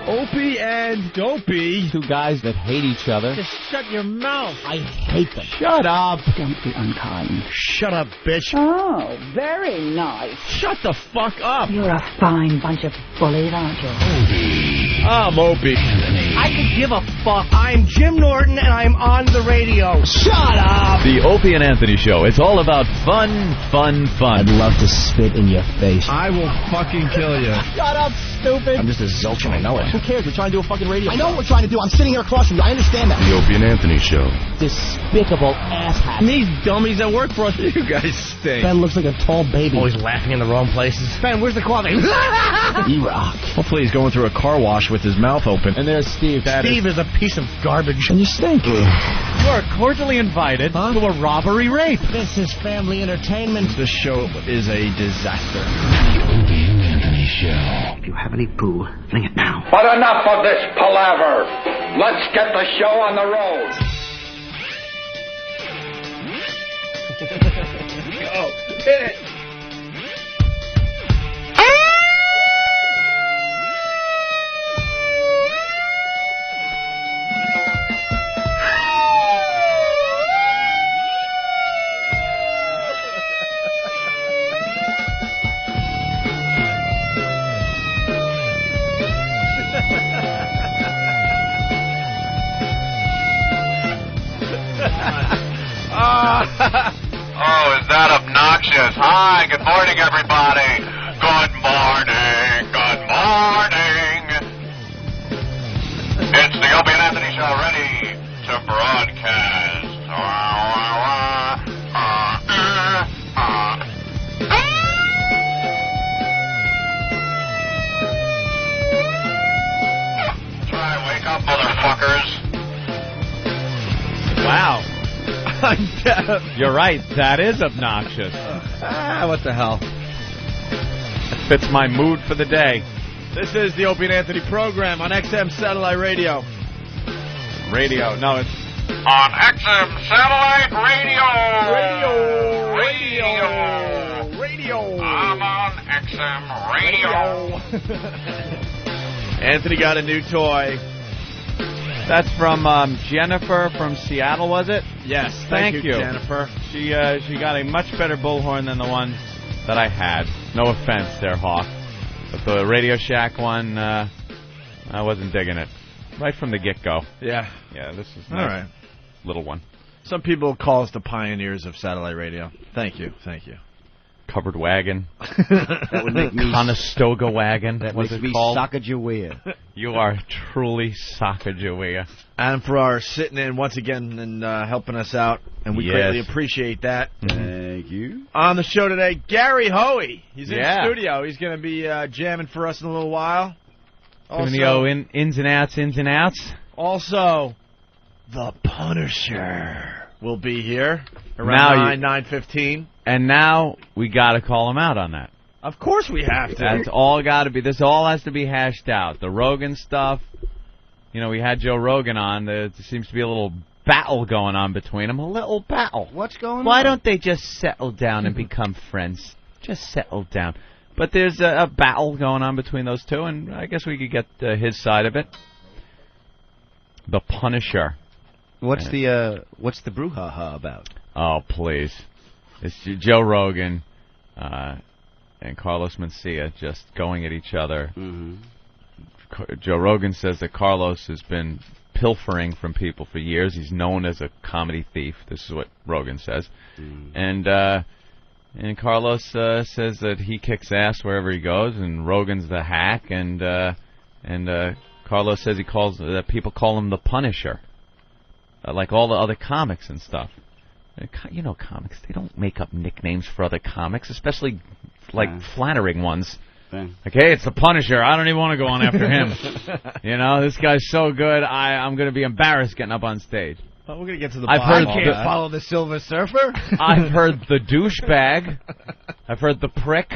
Opie and Dopey. Two guys that hate each other. Just shut your mouth. I hate them. Shut up. Don't be unkind. Shut up, bitch. Oh, very nice. Shut the fuck up. You're a fine bunch of bullies, aren't you? I'm Opie. I could give a fuck. I'm Jim Norton, and I'm on the radio. Shut up. The Opie and Anthony Show. It's all about fun. I'd love to spit in your face. I will fucking kill you. Shut up, stupid. I'm just a zilch and I know it. Who cares? We're trying to do a fucking radio. I know what we're trying to do. I'm sitting here across from you. I understand that. The Opie and Anthony Show. Despicable asshat. And these dummies that work for us, you guys stink. Ben looks like a tall baby. Always laughing in the wrong places. Ben, where's the coffee? You rock. Hopefully he's going through a car wash with his mouth open. And there's Steve. Steve is a piece of garbage. And you stink. You are cordially invited to a robbery rape. This is family entertainment. This show is a disaster. The Opie and Anthony Show. If you have any poo, fling it now. But enough of this palaver. Let's get the show on the road. Oh, hit it. Oh, is that obnoxious? Hi, good morning, everybody. Good morning, good morning. It's the Opie and Anthony Show ready to broadcast. Try and wake up, motherfuckers. Wow. You're right. That is obnoxious. What the hell? That fits my mood for the day. This is the Opie and Anthony program on XM Satellite Radio. No, it's On XM Satellite Radio. I'm on XM Radio. Anthony got a new toy. that's from Jennifer from Seattle, was it? Yes, thank you, Jennifer. She got a much better bullhorn than the one that I had. No offense there, Hawk. But the Radio Shack one, I wasn't digging it. Right from the get-go. Yeah. Yeah, this is all nice. right. Little one. Some people call us the pioneers of satellite radio. Thank you. Covered wagon. That would make me Conestoga wagon. That was makes it me called? Sacagawea. You are truly Sacagawea. And for our sitting in once again and helping us out, and we greatly appreciate that. Thank you. On the show today, Gary Hoey. He's in Yeah. the studio. He's going to be jamming for us in a little while. Also, ins and outs. Also, the Punisher will be here around 9:15. And now we got to call him out on that. Of course we have to. That's all got to be. This all has to be hashed out. The Rogan stuff. You know, we had Joe Rogan on. There seems to be a little battle going on between them. A little battle. What's going on? Why don't they just settle down and become friends? Just settle down. But there's a battle going on between those two, and I guess we could get his side of it. The Punisher. What's the brouhaha about? Oh, please. It's Joe Rogan and Carlos Mencia just going at each other. Mm-hmm. Joe Rogan says that Carlos has been pilfering from people for years. He's known as a comedy thief. This is what Rogan says. Mm. And Carlos says that he kicks ass wherever he goes, and Rogan's the hack, and Carlos says that people call him the Punisher, like all the other comics and stuff. You know, comics, they don't make up nicknames for other comics, especially like flattering ones. Like, hey, it's the Punisher. I don't even want to go on after him. You know, this guy's so good, I'm going to be embarrassed getting up on stage. Well, we're going to get to the I've bottom heard of that. Follow the Silver Surfer? I've heard the douchebag. I've heard the prick.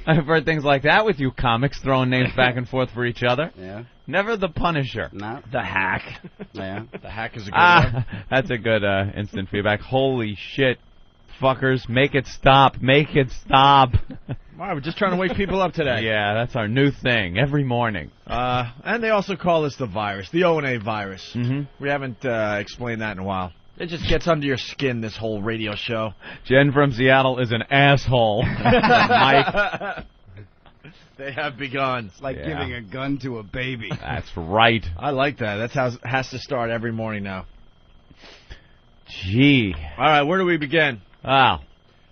I've heard things like that with you comics throwing names back and forth for each other. Yeah. Never the Punisher. No. The hack. Yeah. The hack is a good one. That's a good instant feedback. Holy shit. fuckers. Make it stop. Make it stop. All right, we're just trying to wake people up today. Yeah, that's our new thing every morning. And they also call this the virus, the O&A virus. Mm-hmm. We haven't explained that in a while. It just gets under your skin, this whole radio show. Jen from Seattle is an asshole. Mike. They have begun. It's like giving a gun to a baby. That's right. I like that. That's how it has to start every morning now. Gee. All right, where do we begin? Wow.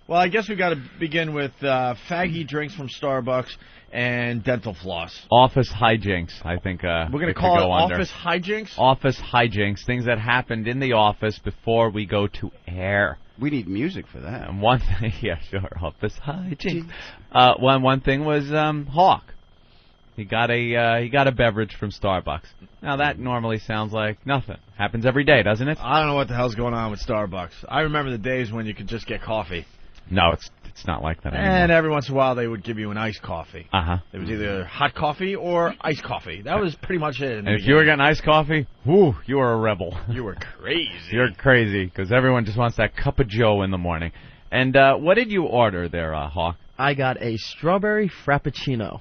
Well, I guess we got to begin with faggy drinks from Starbucks and dental floss. Office hijinks, I think. We're going to call it office hijinks? Office hijinks, things that happened in the office before we go to air. We need music for that. And one thing, yeah, sure, office hijinks. One thing was Hawk. He got a beverage from Starbucks. Now that normally sounds like nothing. Happens every day, doesn't it? I don't know what the hell's going on with Starbucks. I remember the days when you could just get coffee. No, it's not like that anymore. And every once in a while they would give you an iced coffee. Uh-huh. It was either hot coffee or iced coffee. That was pretty much it. And if you were getting iced coffee, whoo, you were a rebel. You were crazy. You're crazy, because everyone just wants that cup of joe in the morning. And what did you order there, Hawk? I got a strawberry frappuccino.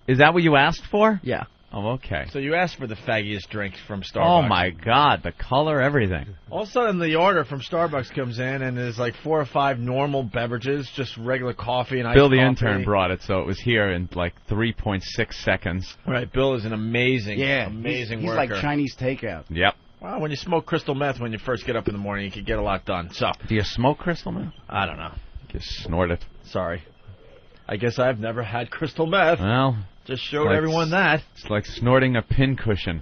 Is that what you asked for? Yeah. Oh, okay. So you asked for the faggiest drinks from Starbucks. Oh, my God. The color, everything. All of a sudden, the order from Starbucks comes in, and there's like 4 or 5 normal beverages, just regular coffee and iced Bill, the coffee. intern, brought it, so it was here in like 3.6 seconds. Right. Bill is an amazing, he's worker. like Chinese takeout. Yep. Well, when you smoke crystal meth when you first get up in the morning, you can get a lot done. So, do you smoke crystal meth? I don't know. Just snort it. Sorry. I guess I've never had crystal meth. Well, just showed everyone that. It's like snorting a pincushion.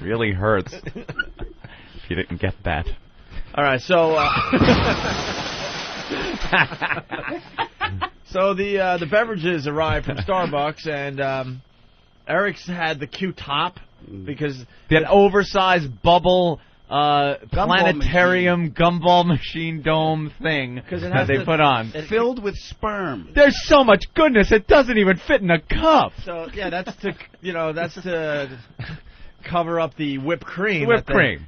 Really hurts. If you didn't get that. All right, so so the beverages arrived from Starbucks, and Eric's had the Q top because that oversized bubble planetarium gumball machine dome thing that they put on. Filled with sperm. There's so much goodness, it doesn't even fit in a cup. So, yeah, that's to cover up the whipped cream.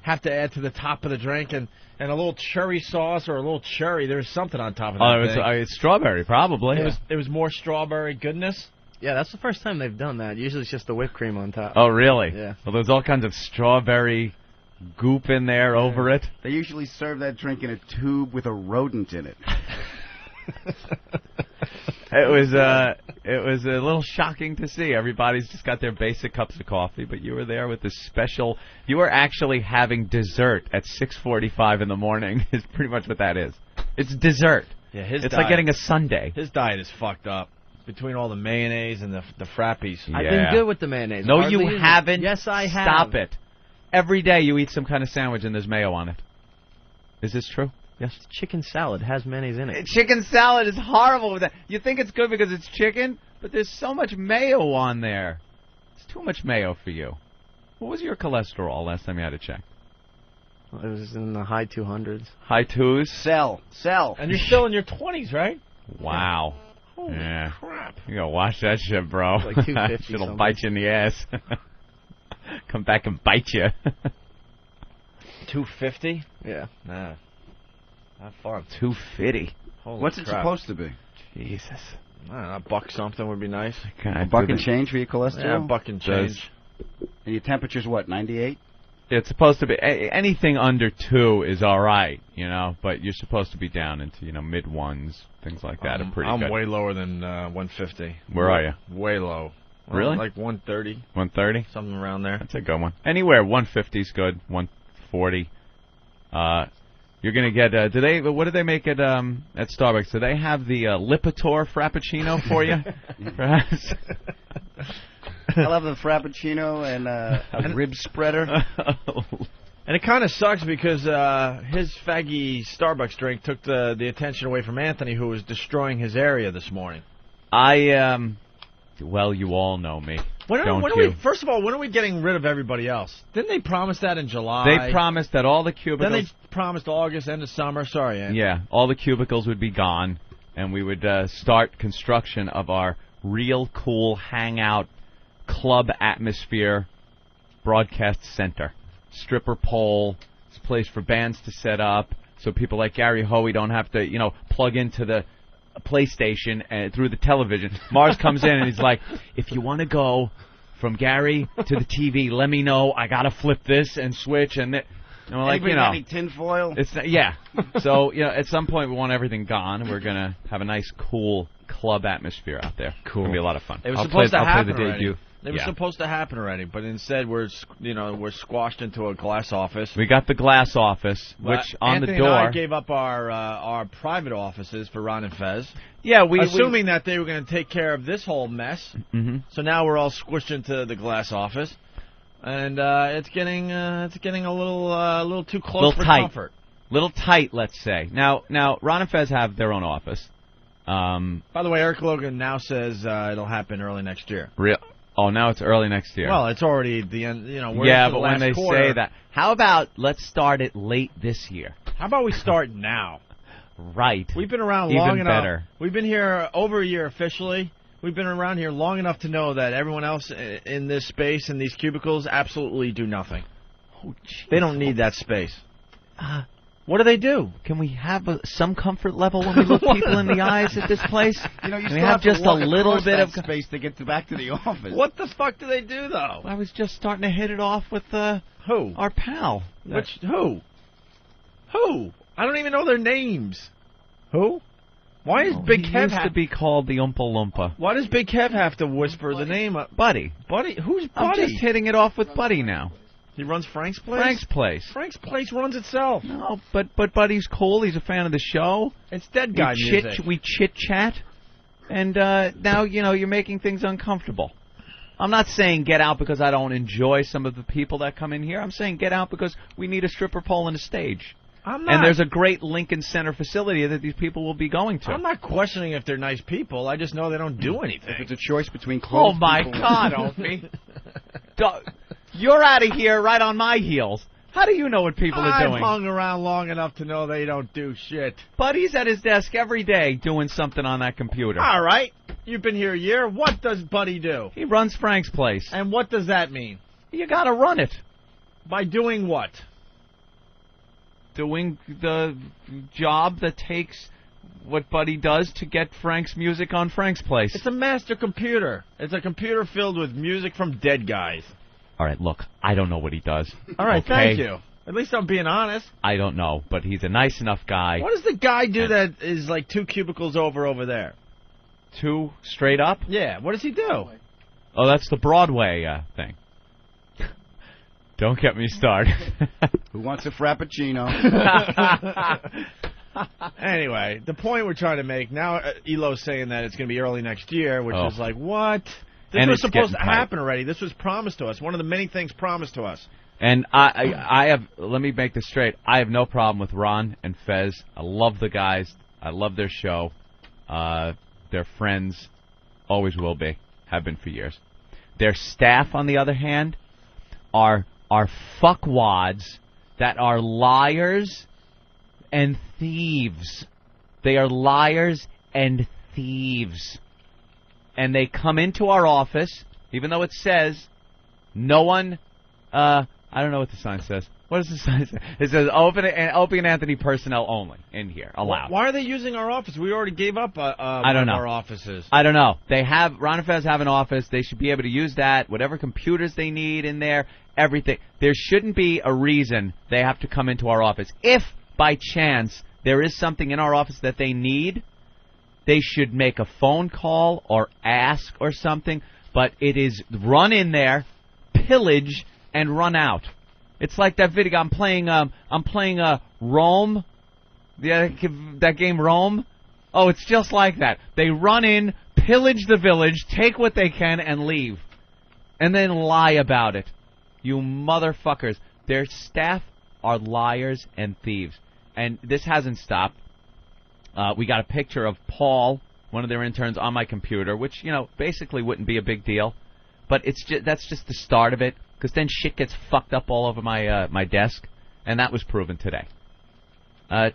Have to add to the top of the drink, and a little cherry sauce or a little cherry. There's something on top of that. It's strawberry, probably. It was more strawberry goodness. Yeah, that's the first time they've done that. Usually it's just the whipped cream on top. Oh, really? Yeah. Well, there's all kinds of strawberry goop in there over it. They usually serve that drink in a tube with a rodent in it. It was a little shocking to see. Everybody's just got their basic cups of coffee, but you were there with this special. You were actually having dessert at 6:45 in the morning. Is pretty much what that is. It's dessert. Yeah, it's like getting a sundae. His diet is fucked up. Between all the mayonnaise and the frappies. Yeah. I've been good with the mayonnaise. No, you haven't. Yes, I have. Stop it. Every day you eat some kind of sandwich and there's mayo on it. Is this true? Yes. Chicken salad has mayonnaise in it. Chicken salad is horrible with that. You think it's good because it's chicken, but there's so much mayo on there. It's too much mayo for you. What was your cholesterol last time you had it checked? Well, it was in the high 200s. High 2s? Sell. And you're still in your 20s, right? Wow. Holy crap. You gotta watch that shit, bro. Like 250 It'll bite you in the ass. Come back and bite you. 250? Yeah. Nah. Not far. 250. What's it supposed to be? Jesus. I don't know, a buck something would be nice. A buck and change for your cholesterol? Yeah, a buck and change. And your temperature's what, 98? It's supposed to be anything under 2 is all right, but you're supposed to be down into mid 1s, things like that. Are pretty good. I'm way lower than 150. Where are you? Way low. Really? Like 130. 130? Something around there. That's a good one. Anywhere 150 is good. 140. You're gonna get. What do they make at Starbucks? Do they have the Lipitor Frappuccino for you? Perhaps. I'll have the Frappuccino and a rib spreader. And it kind of sucks because his faggy Starbucks drink took the attention away from Anthony, who was destroying his area this morning. Well, you all know me. First of all, when are we getting rid of everybody else? Didn't they promise that in July? They promised that all the cubicles... Then they promised August, end of summer. Sorry, Anthony. Yeah, all the cubicles would be gone, and we would start construction of our real cool hangout club atmosphere broadcast center. Stripper pole. It's a place for bands to set up. so people like Gary Hoey don't have to, plug into the PlayStation and through the television. Mars comes in and he's like, if you want to go from Gary to the TV, let me know. I got to flip this and switch. And we're like, any tinfoil? Yeah. So, at some point we want everything gone. We're going to have a nice, cool club atmosphere out there. Cool. It's going to be a lot of fun. It was supposed to happen already. It was supposed to happen already, but instead we're squashed into a glass office. We got the glass office, which on Anthony the door. and I gave up our private offices for Ron and Fez. Yeah, assuming that they were going to take care of this whole mess. Mm-hmm. So now we're all squished into the glass office, and it's getting a little too close for comfort. Little tight, let's say. Now Ron and Fez have their own office. By the way, Eric Logan now says it'll happen early next year. Oh, now it's early next year. Well, it's already the end. We're yeah, but when they quarter. say that, how about let's start it late this year? How about we start now? Right. We've been around long Even enough. Better. We've been here over a year officially. We've been around here long enough to know that everyone else in this space, in these cubicles, absolutely do nothing. Oh, they don't need that space. What do they do? Can we have some comfort level when we look people in the eyes at this place? You Can we have just a little bit of space to get back to the office. What the fuck do they do, though? I was just starting to hit it off with who? Our pal. Who? I don't even know their names. Who? Why is Big Kev used to be called the Oompa Loompa? Why does Big Kev have to whisper the name? Buddy. Buddy? Who's Buddy? I'm just hitting it off with Buddy now. He runs Frank's Place? Frank's Place. Frank's Place runs itself. No, but Buddy's cool. He's a fan of the show. It's dead guy music. We chit-chat, and now, you're making things uncomfortable. I'm not saying get out because I don't enjoy some of the people that come in here. I'm saying get out because we need a stripper pole and a stage. I'm not. And there's a great Lincoln Center facility that these people will be going to. I'm not questioning if they're nice people. I just know they don't do anything. If it's a choice between clothes. Oh, my God, Opie. You're out of here right on my heels. How do you know what people are doing? I've hung around long enough to know they don't do shit. Buddy's at his desk every day doing something on that computer. All right. You've been here a year. What does Buddy do? He runs Frank's Place. And what does that mean? You got to run it. By doing what? Doing the job that takes what Buddy does to get Frank's music on Frank's Place. It's a master computer. It's a computer filled with music from dead guys. All right, look, I don't know what he does. All right, thank you. At least I'm being honest. I don't know, but he's a nice enough guy. What does the guy do that is like 2 cubicles over there? 2 straight up? Yeah, what does he do? Oh, that's the Broadway thing. Don't get me started. Who wants a Frappuccino? Anyway, the point we're trying to make, now Elo's saying that it's going to be early next year, which is like, what? This was supposed to happen already. This was promised to us. One of the many things promised to us. And I have, let me make this straight, I have no problem with Ron and Fez. I love the guys. I love their show. They're friends. Always will be. Have been for years. Their staff, on the other hand, are fuckwads that are liars and thieves. They are liars and thieves. And they come into our office, even though it says no one, I don't know what the sign says. What does the sign say? It says Opie and Anthony personnel only in here, allowed. Why are they using our office? We already gave up I don't know. our offices. I don't know. They have, Ron and Fez have an office. They should be able to use that, whatever computers they need in there, everything. There shouldn't be a reason they have to come into our office. If, by chance, there is something in our office that they need, they should make a phone call or ask or something, but it is run in there, pillage, and run out. It's like that video. I'm playing Rome, that game Rome. Oh, it's just like that. They run in, pillage the village, take what they can, and leave, and then lie about it. You motherfuckers! Their staff are liars and thieves, and this hasn't stopped. We got a picture of Paul, one of their interns, on my computer, which, basically wouldn't be a big deal. But that's just the start of it, because then shit gets fucked up all over my desk, and that was proven today.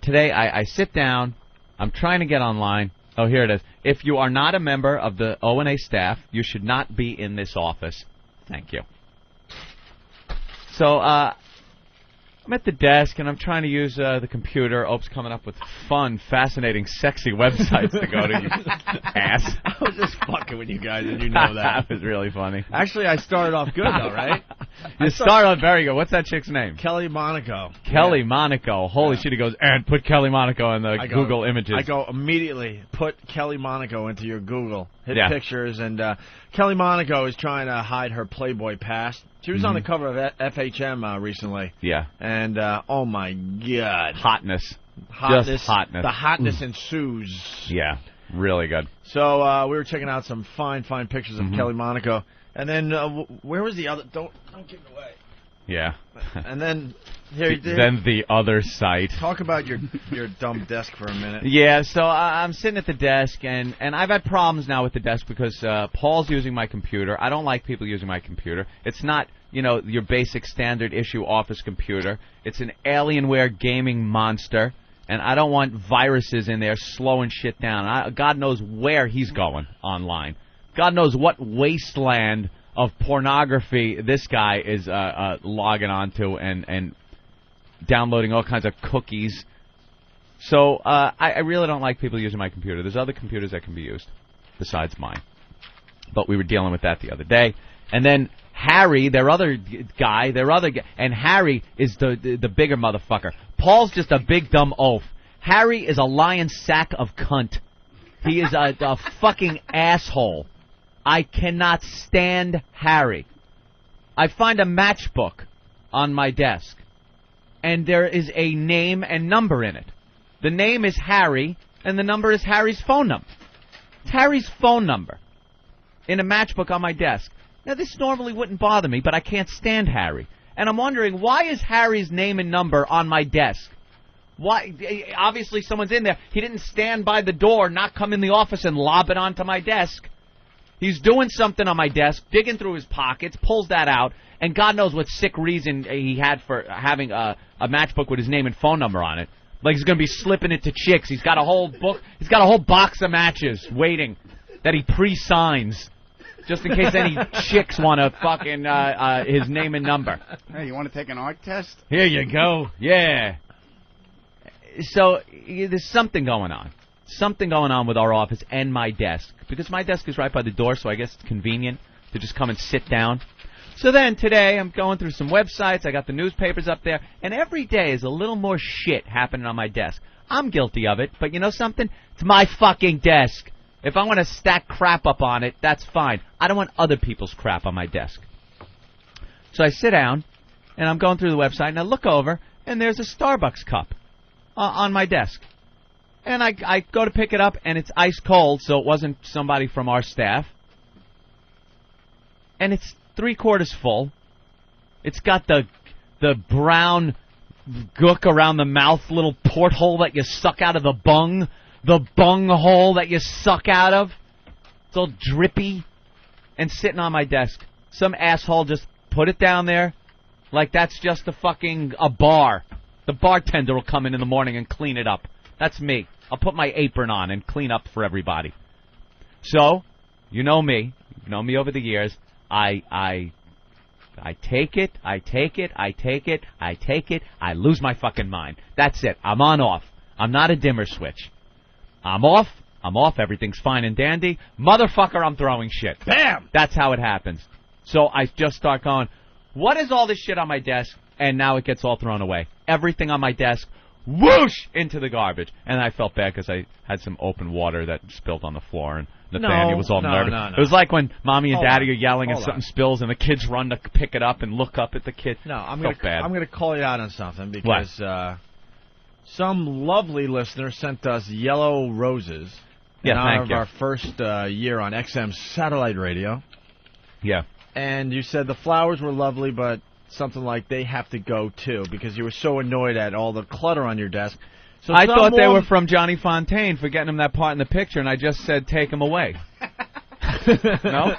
Today, I sit down. I'm trying to get online. Oh, here it is. If you are not a member of the O&A staff, you should not be in this office. Thank you. So, I'm at the desk, and I'm trying to use the computer. Ope's coming up with fun, fascinating, sexy websites to go to, you ass. I was just fucking with you guys, and you know that. That was really funny. Actually, I started off good, though, right? You started off very good. What's that chick's name? Kelly Monaco. Kelly Monaco. Holy shit, he goes, and put Kelly Monaco in the Google images. I go immediately, put Kelly Monaco into your Google. Hit pictures, and Kelly Monaco is trying to hide her Playboy past. She was on the cover of FHM recently. Yeah. And, oh, my God. Hotness. Just hotness. The hotness ensues. Yeah, really good. So we were checking out some fine pictures of Kelly Monaco. And then, where was the other? Don't give it away. Yeah. And then, then the other site. Talk about your dumb desk for a minute. Yeah, so I'm sitting at the desk, and I've had problems now with the desk because Paul's using my computer. I don't like people using my computer. It's not, your basic standard issue office computer. It's an Alienware gaming monster, and I don't want viruses in there slowing shit down. God knows where he's going online. God knows what wasteland of pornography this guy is logging onto and downloading all kinds of cookies. So I really don't like people using my computer. There's other computers that can be used besides mine. But we were dealing with that the other day. And then Harry, their other guy, and Harry is the bigger motherfucker. Paul's just a big dumb oaf. Harry is a lying sack of cunt. He is a fucking asshole. I cannot stand Harry. I find a matchbook on my desk, and there is a name and number in it. The name is Harry, and the number is Harry's phone number. It's Harry's phone number in a matchbook on my desk. Now, this normally wouldn't bother me, but I can't stand Harry. And I'm wondering, why is Harry's name and number on my desk? Why? Obviously, someone's in there. He didn't stand by the door, not come in the office and lob it onto my desk. He's doing something on my desk, digging through his pockets, pulls that out, and God knows what sick reason he had for having a matchbook with his name and phone number on it. Like he's going to be slipping it to chicks. He's got a whole book. He's got a whole box of matches waiting that he pre-signs just in case any chicks want to fucking his name and number. Hey, you want to take an art test? Here you go. Yeah. So there's something going on. Something going on with our office and my desk. Because my desk is right by the door, so I guess it's convenient to just come and sit down. So then today I'm going through some websites. I got the newspapers up there. And every day is a little more shit happening on my desk. I'm guilty of it, but you know something? It's my fucking desk. If I want to stack crap up on it, that's fine. I don't want other people's crap on my desk. So I sit down, and I'm going through the website, and I look over, and there's a Starbucks cup on my desk. And I go to pick it up, and it's ice cold, so it wasn't somebody from our staff. And it's 3/4 full. It's got the brown gook around the mouth, little porthole that you suck out of the bung hole that you suck out of. It's all drippy and sitting on my desk. Some asshole just put it down there like that's just a bar. The bartender will come in the morning and clean it up. That's me. I'll put my apron on and clean up for everybody. So, you know me. You've known me over the years. I take it. I lose my fucking mind. That's it. I'm on off. I'm not a dimmer switch. I'm off. Everything's fine and dandy. Motherfucker, I'm throwing shit. Bam! That's how it happens. So I just start going, what is all this shit on my desk? And now it gets all thrown away. Everything on my desk, whoosh, into the garbage. And I felt bad because I had some open water that spilled on the floor, and Nathaniel was all nervous. No. It was like when Mommy and Daddy are yelling and something spills, and the kids run to pick it up and look up at the kid. No, I'm gonna call you out on something because some lovely listener sent us yellow roses in honor of our first year on XM satellite radio. Yeah. And you said the flowers were lovely, but something like they have to go too because you were so annoyed at all the clutter on your desk. So I thought they were from Johnny Fontaine for getting him that part in the picture, and I just said take him away. No?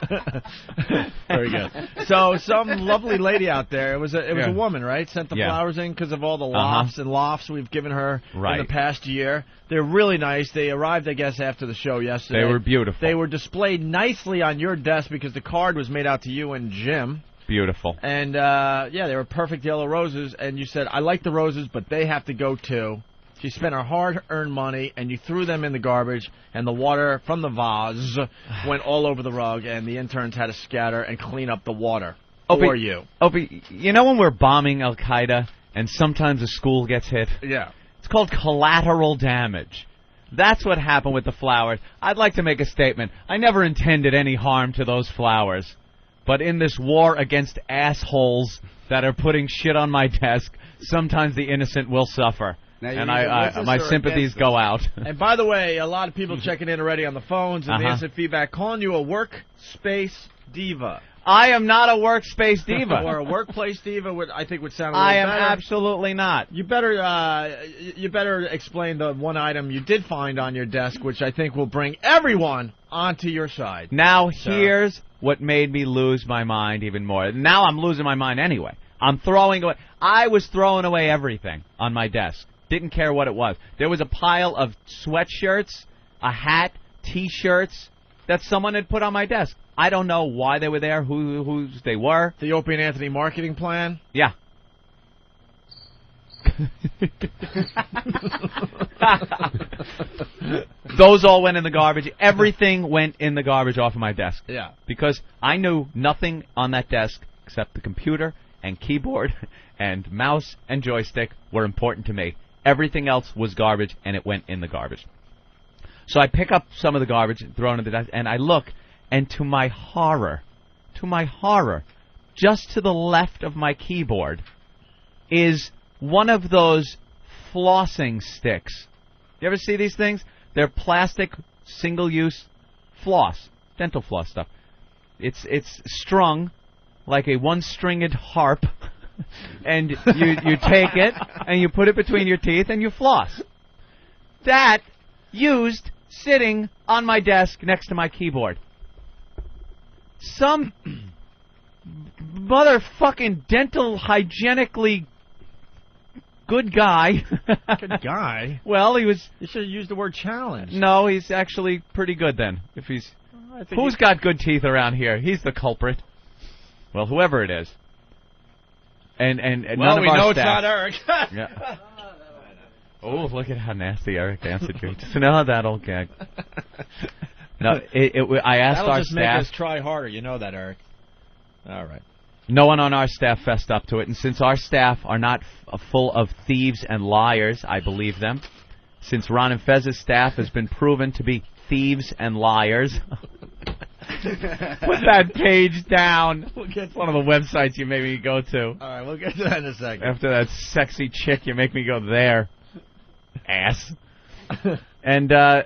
Very good. So some lovely lady out there, it was a woman, right? Sent the flowers in because of all the lofts we've given her in the past year. They're really nice. They arrived, I guess, after the show yesterday. They were beautiful. They were displayed nicely on your desk because the card was made out to you and Jim. Beautiful. And, they were perfect yellow roses. And you said, I like the roses, but they have to go too. She spent her hard-earned money, and you threw them in the garbage, and the water from the vase went all over the rug, and the interns had to scatter and clean up the water for you. Opie, you know when we're bombing Al-Qaeda and sometimes a school gets hit? Yeah. It's called collateral damage. That's what happened with the flowers. I'd like to make a statement. I never intended any harm to those flowers. But in this war against assholes that are putting shit on my desk, sometimes the innocent will suffer. And my sympathies go out. And by the way, a lot of people checking in already on the phones and the instant feedback, calling you a workspace diva. I am not a workspace diva. Or a workplace diva, I think would sound a little better. I am absolutely not. You better explain the one item you did find on your desk, which I think will bring everyone onto your side. Now, here's what made me lose my mind even more. Now I'm losing my mind anyway. I was throwing away everything on my desk. Didn't care what it was. There was a pile of sweatshirts, a hat, T-shirts that someone had put on my desk. I don't know why they were there, who they were. The Opie and Anthony marketing plan? Yeah. Those all went in the garbage. Everything went in the garbage off of my desk. Yeah. Because I knew nothing on that desk except the computer and keyboard and mouse and joystick were important to me. Everything else was garbage, and it went in the garbage. So I pick up some of the garbage and throw it in the desk, and I look, and to my horror, just to the left of my keyboard is one of those flossing sticks. You ever see these things? They're plastic, single-use floss, dental floss stuff. It's strung like a one-stringed harp, and you take it, and you put it between your teeth, and you floss. That used sitting on my desk next to my keyboard. Some motherfucking dental hygienically good guy. Good guy? Well, he was... You should have used the word challenge. No, he's actually pretty good then. If he's... Who's got good teeth around here? He's the culprit. Well, whoever it is. And well, none we of our know staff. It's not Eric. Yeah. Oh, look at how nasty Eric answered you. Just know that old gag. No, I asked That'll our just staff. Make us try harder. You know that, Eric. All right. No one on our staff fessed up to it, and since our staff are not full of thieves and liars, I believe them. Since Ron and Fez's staff has been proven to be thieves and liars. Put that page down. It's one of the websites you made me go to. All right, we'll get to that in a second. After that sexy chick, you make me go there. Ass. And I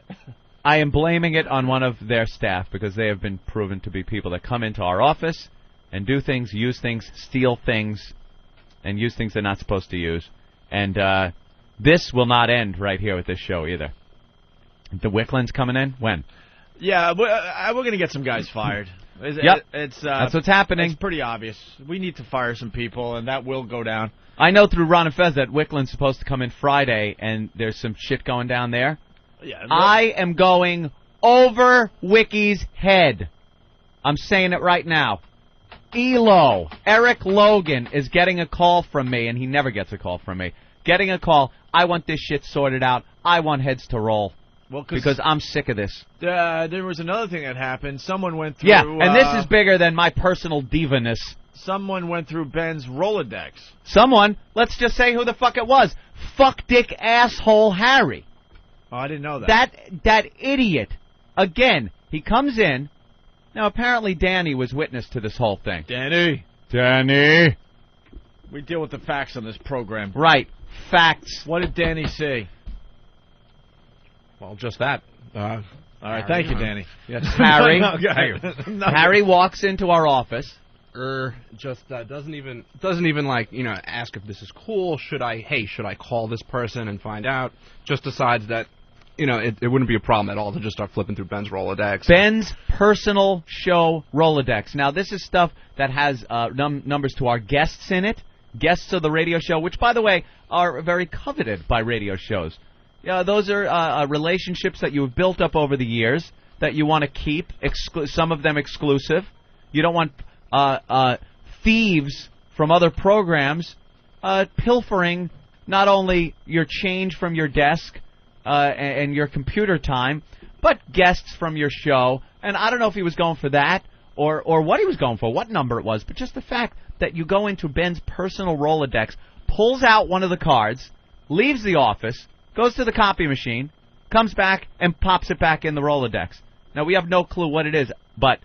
am blaming it on one of their staff because they have been proven to be people that come into our office and do things, use things, steal things, and use things they're not supposed to use. And this will not end right here with this show either. The Wickland's coming in? When? Yeah, we're going to get some guys fired. Yep. That's what's happening. It's pretty obvious. We need to fire some people, and that will go down. I know through Ron and Fez that Wickland's supposed to come in Friday, and there's some shit going down there. Yeah, I am going over Wiki's head. I'm saying it right now. ELO, Eric Logan, is getting a call from me, and he never gets a call from me. Getting a call. I want this shit sorted out. I want heads to roll. Well, because I'm sick of this. There was another thing that happened. Someone went through... Yeah, and this is bigger than my personal divaness. Someone went through Ben's Rolodex. Someone? Let's just say who the fuck it was. Fuck dick asshole Harry. Oh, I didn't know that. That idiot. Again, he comes in. Now, apparently Danny was witness to this whole thing. Danny. We deal with the facts on this program. Right. Facts. What did Danny say? Well, just that. All right, thank you, Danny. Yes. Harry. No. Harry walks into our office. Just doesn't even like, ask if this is cool. Should I call this person and find out? Just decides that, it wouldn't be a problem at all to just start flipping through Ben's Rolodex. Ben's personal show Rolodex. Now, this is stuff that has numbers to our guests in it. Guests of the radio show, which, by the way, are very coveted by radio shows. Yeah, those are relationships that you've built up over the years that you want to keep, some of them exclusive. You don't want thieves from other programs pilfering not only your change from your desk and your computer time, but guests from your show. And I don't know if he was going for that or what he was going for, what number it was, but just the fact that you go into Ben's personal Rolodex, pulls out one of the cards, leaves the office, goes to the copy machine, comes back, and pops it back in the Rolodex. Now, we have no clue what it is, but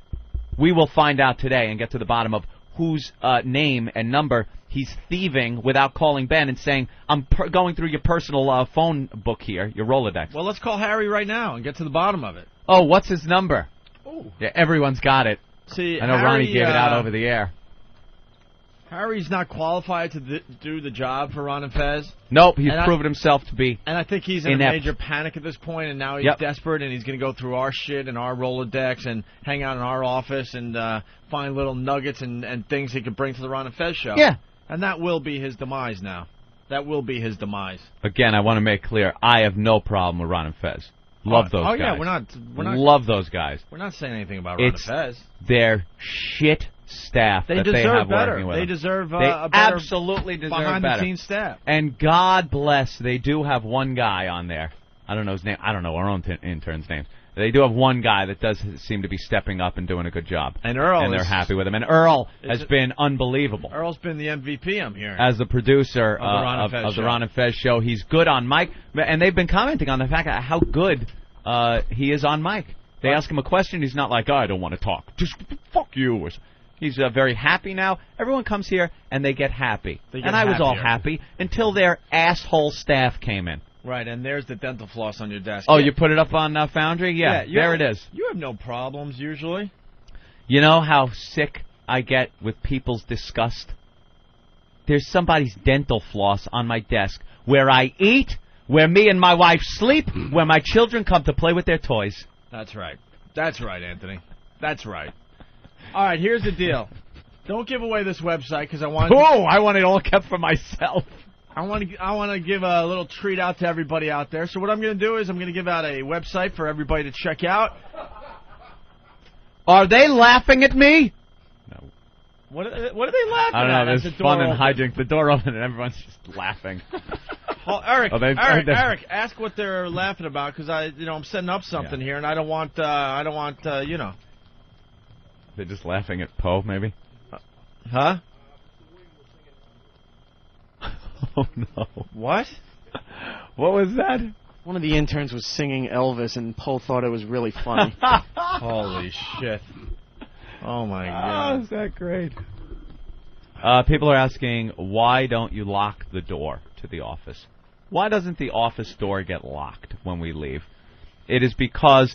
we will find out today and get to the bottom of whose name and number he's thieving without calling Ben and saying, I'm going through your personal phone book here, your Rolodex. Well, let's call Harry right now and get to the bottom of it. Oh, what's his number? Ooh. Yeah, everyone's got it. See, I know Harry, Ronnie gave it out over the air. Harry's not qualified to do the job for Ron and Fez. Nope, he's proven himself to be And I think he's in inept. a major panic at this point, and now he's desperate, and he's going to go through our shit and our Rolodex and hang out in our office and find little nuggets and things he could bring to the Ron and Fez show. Yeah. And that will be his demise now. That will be his demise. Again, I want to make clear, I have no problem with Ron and Fez. Love those guys. Oh, yeah, we're not love those guys. We're not saying anything about Ron and Fez. Their shit staff that they have working with them. They deserve they a better absolutely deserve behind-the-scenes staff. And God bless, they do have one guy on there. I don't know his name. I don't know our own interns' names. They do have one guy that does seem to be stepping up and doing a good job. And Earl, they're happy with him. And Earl has been unbelievable. Earl's been the MVP, I'm hearing. As the producer of the Ron and Fez show, he's good on mic. And they've been commenting on the fact of how good he is on mic. They ask him a question, he's not like, I don't want to talk. Just fuck you. He's very happy now. Everyone comes here and they get happy. I was all happy until their asshole staff came in. Right, and there's the dental floss on your desk. Oh, you put it up on Foundry? Yeah, there it is. You have no problems, usually. You know how sick I get with people's disgust? There's somebody's dental floss on my desk where I eat, where me and my wife sleep, where my children come to play with their toys. That's right. That's right, Anthony. That's right. All right, here's the deal. Don't give away this website because I want. I want it all kept for myself. I want to give a little treat out to everybody out there. So what I'm going to do is I'm going to give out a website for everybody to check out. Are they laughing at me? No. What are they laughing at? I don't know. There's fun and hijinks. The door open and everyone's just laughing. Well, Eric, ask what they're laughing about because I'm setting up something here and I don't want. They're just laughing at Poe, maybe. Huh? Oh, no. What? What was that? One of the interns was singing Elvis, and Poe thought it was really funny. Holy shit. Oh, my God. Oh, is that great? People are asking, why don't you lock the door to the office? Why doesn't the office door get locked when we leave? It is because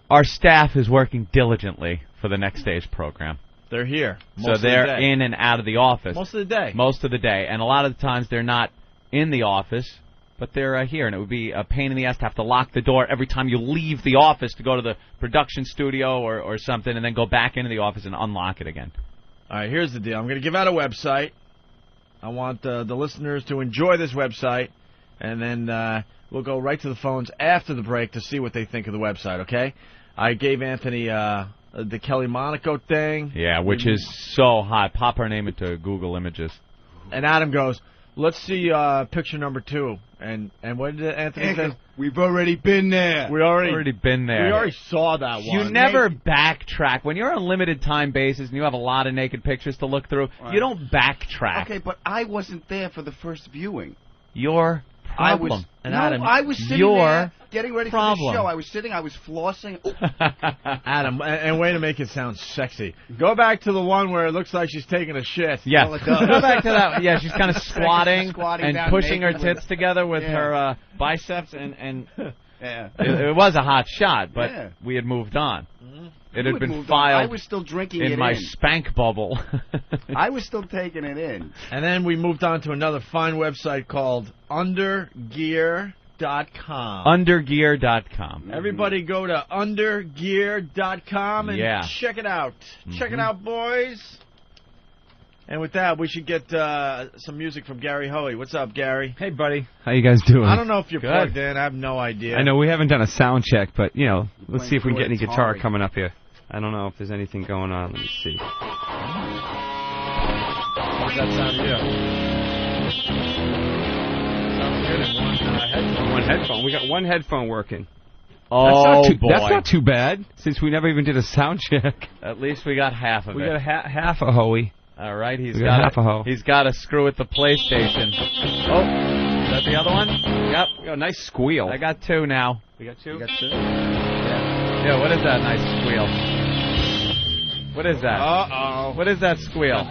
our staff is working diligently for the next day's program. They're here. So they're in and out of the office. Most of the day. Most of the day. And a lot of the times they're not in the office, but they're here. And it would be a pain in the ass to have to lock the door every time you leave the office to go to the production studio or something and then go back into the office and unlock it again. All right, here's the deal. I'm going to give out a website. I want the listeners to enjoy this website, and then we'll go right to the phones after the break to see what they think of the website, okay? I gave Anthony the Kelly Monaco thing. Yeah, which is so hot. Pop her name into Google Images. And Adam goes, let's see picture number 2. And what did Anthony say? We've already been there. We already been there. We already saw that one. You never backtrack. When you're on a limited time basis and you have a lot of naked pictures to look through, you don't backtrack. Okay, but I wasn't there for the first viewing. Your problem. I was sitting there getting ready for the show. I was sitting, I was flossing. Adam, and way to make it sound sexy. Go back to the one where it looks like she's taking a shit. Yeah, well, it does. Go back to that. Yeah, she's kind of squatting and pushing her tits together with her biceps, and it was a hot shot, but we had moved on. Mm-hmm. It had been filed. I was still drinking in my spank bubble. I was still taking it in. And then we moved on to another fine website called undergear.com. Undergear.com. Everybody go to undergear.com and check it out. Mm-hmm. Check it out, boys. And with that, we should get some music from Gary Hoey. What's up, Gary? Hey, buddy. How you guys doing? I don't know if you're plugged in. I have no idea. I know we haven't done a sound check, but, let's see if we can get any guitar coming up here. I don't know if there's anything going on. Let me see. How's that sound to you? Sounds good in one headphone. We got one headphone working. Oh, boy. That's not too bad, since we never even did a sound check. At least we got half of it. We got half a hoey. All right, he's got a hoe. He's got a screw with the PlayStation. Oh, is that the other one? Yep. We got a nice squeal. I got two now. We got two? You got two? Yeah, what is that nice squeal? What is that? Uh-oh. What is that squeal?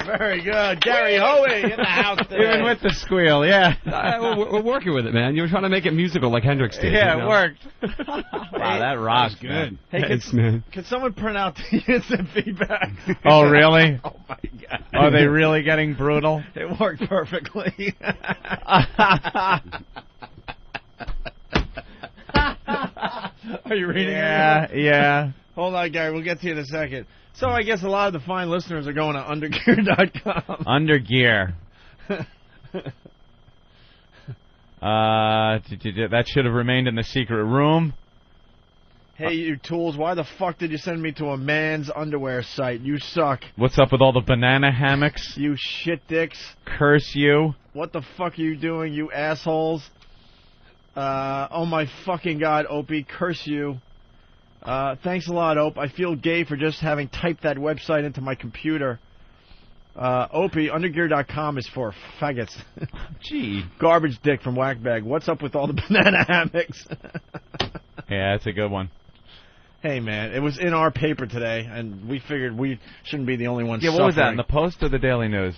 Very good. Gary Hoey in the house today. Even with the squeal, yeah. We're working with it, man. You were trying to make it musical like Hendrix did. Yeah, you know? It worked. Wow, that rocks, good. Hey, can someone print out the instant feedback? Oh, really? Oh, my God. Are they really getting brutal? It worked perfectly. Are you reading it? Yeah. Hold on, Gary. We'll get to you in a second. So I guess a lot of the fine listeners are going to undergear.com. Undergear. That should have remained in the secret room. Hey, you tools, why the fuck did you send me to a man's underwear site? You suck. What's up with all the banana hammocks? You shit dicks. Curse you. What the fuck are you doing, you assholes? Oh my fucking God, Opie, curse you. Thanks a lot, Ope. I feel gay for just having typed that website into my computer. Opie, undergear.com is for faggots. Gee. Garbage dick from Whackbag. What's up with all the banana hammocks? Yeah, that's a good one. Hey, man, it was in our paper today, and we figured we shouldn't be the only ones suffering. Yeah, what was that, in the Post or the Daily News?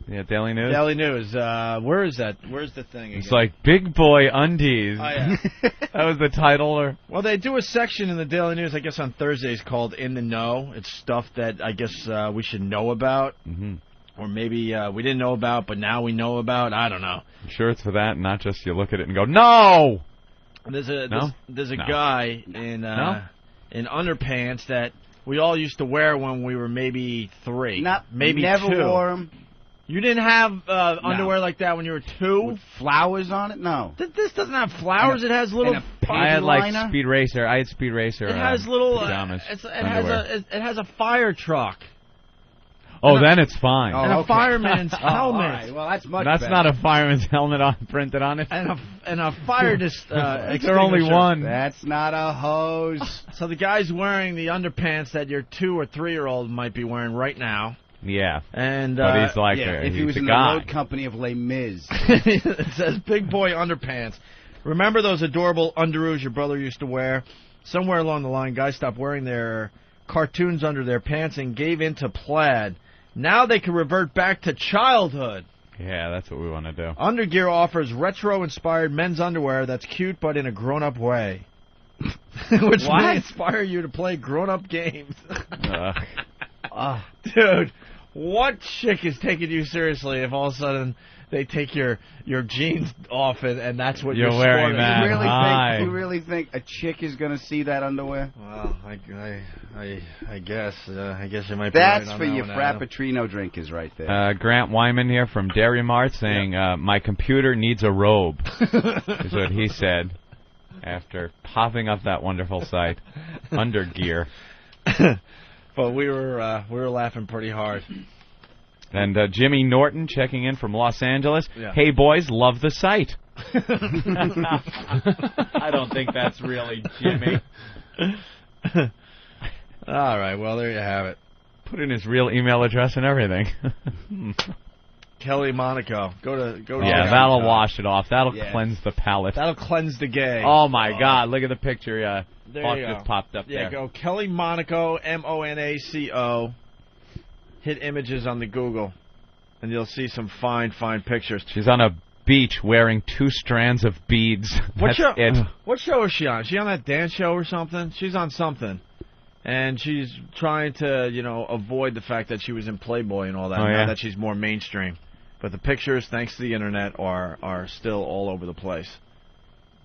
Yeah, Daily News? Daily News. Where is that? Where's the thing again? It's like Big Boy Undies. Oh, yeah. That was the title? Or? Well, they do a section in the Daily News, I guess on Thursdays, called In the Know. It's stuff that I guess we should know about. Mm-hmm. Or maybe we didn't know about, but now we know about. I don't know. I'm sure it's for that, not just you look at it and go, no! There's a guy in underpants that we all used to wear when we were maybe 3. Never 2. wore them. You didn't have underwear like that when you were 2? With flowers on it? No. This doesn't have flowers. It has little... I had like Speed Racer. I had Speed Racer. It has little... pajamas. It has a fire truck. Oh, then it's fine. And a fireman's helmet. All right. Well, that's much That's better. not a fireman's helmet printed on it. And a fire extinguisher. There's only one. That's not a hose. So the guy's wearing the underpants that your 2 or 3-year-old might be wearing right now. Yeah. And but he's like if he was in the road company of Les Mis. It says big boy underpants. Remember those adorable underoos your brother used to wear? Somewhere along the line, guys stopped wearing their cartoons under their pants and gave into plaid. Now they can revert back to childhood. Yeah, that's what we want to do. Undergear offers retro-inspired men's underwear that's cute but in a grown-up way. Which may inspire you to play grown-up games. Dude, what chick is taking you seriously if all of a sudden they take your jeans off and that's what you're wearing? You really think a chick is going to see that underwear? Well, I guess. I guess you might be That's right on for that your one, Frappuccino drinkers right there. Grant Wyman here from Dairy Mart saying, my computer needs a robe, is what he said after popping up that wonderful site, Undergear. But we were laughing pretty hard. And Jimmy Norton checking in from Los Angeles. Yeah. Hey, boys, love the site. I don't think that's really Jimmy. All right, well, there you have it. Put in his real email address and everything. Kelly Monaco. Go to that'll wash it off. That'll cleanse the palate. That'll cleanse the gay. Oh, my God. Look at the picture. There Hawk you go. just popped up there. Yeah, go Kelly Monaco, Monaco. Hit images on the Google, and you'll see some fine pictures. She's on a beach wearing 2 strands of beads. What show is she on? Is she on that dance show or something? She's on something. And she's trying to, avoid the fact that she was in Playboy and all that, now that she's more mainstream. But the pictures, thanks to the Internet, are still all over the place.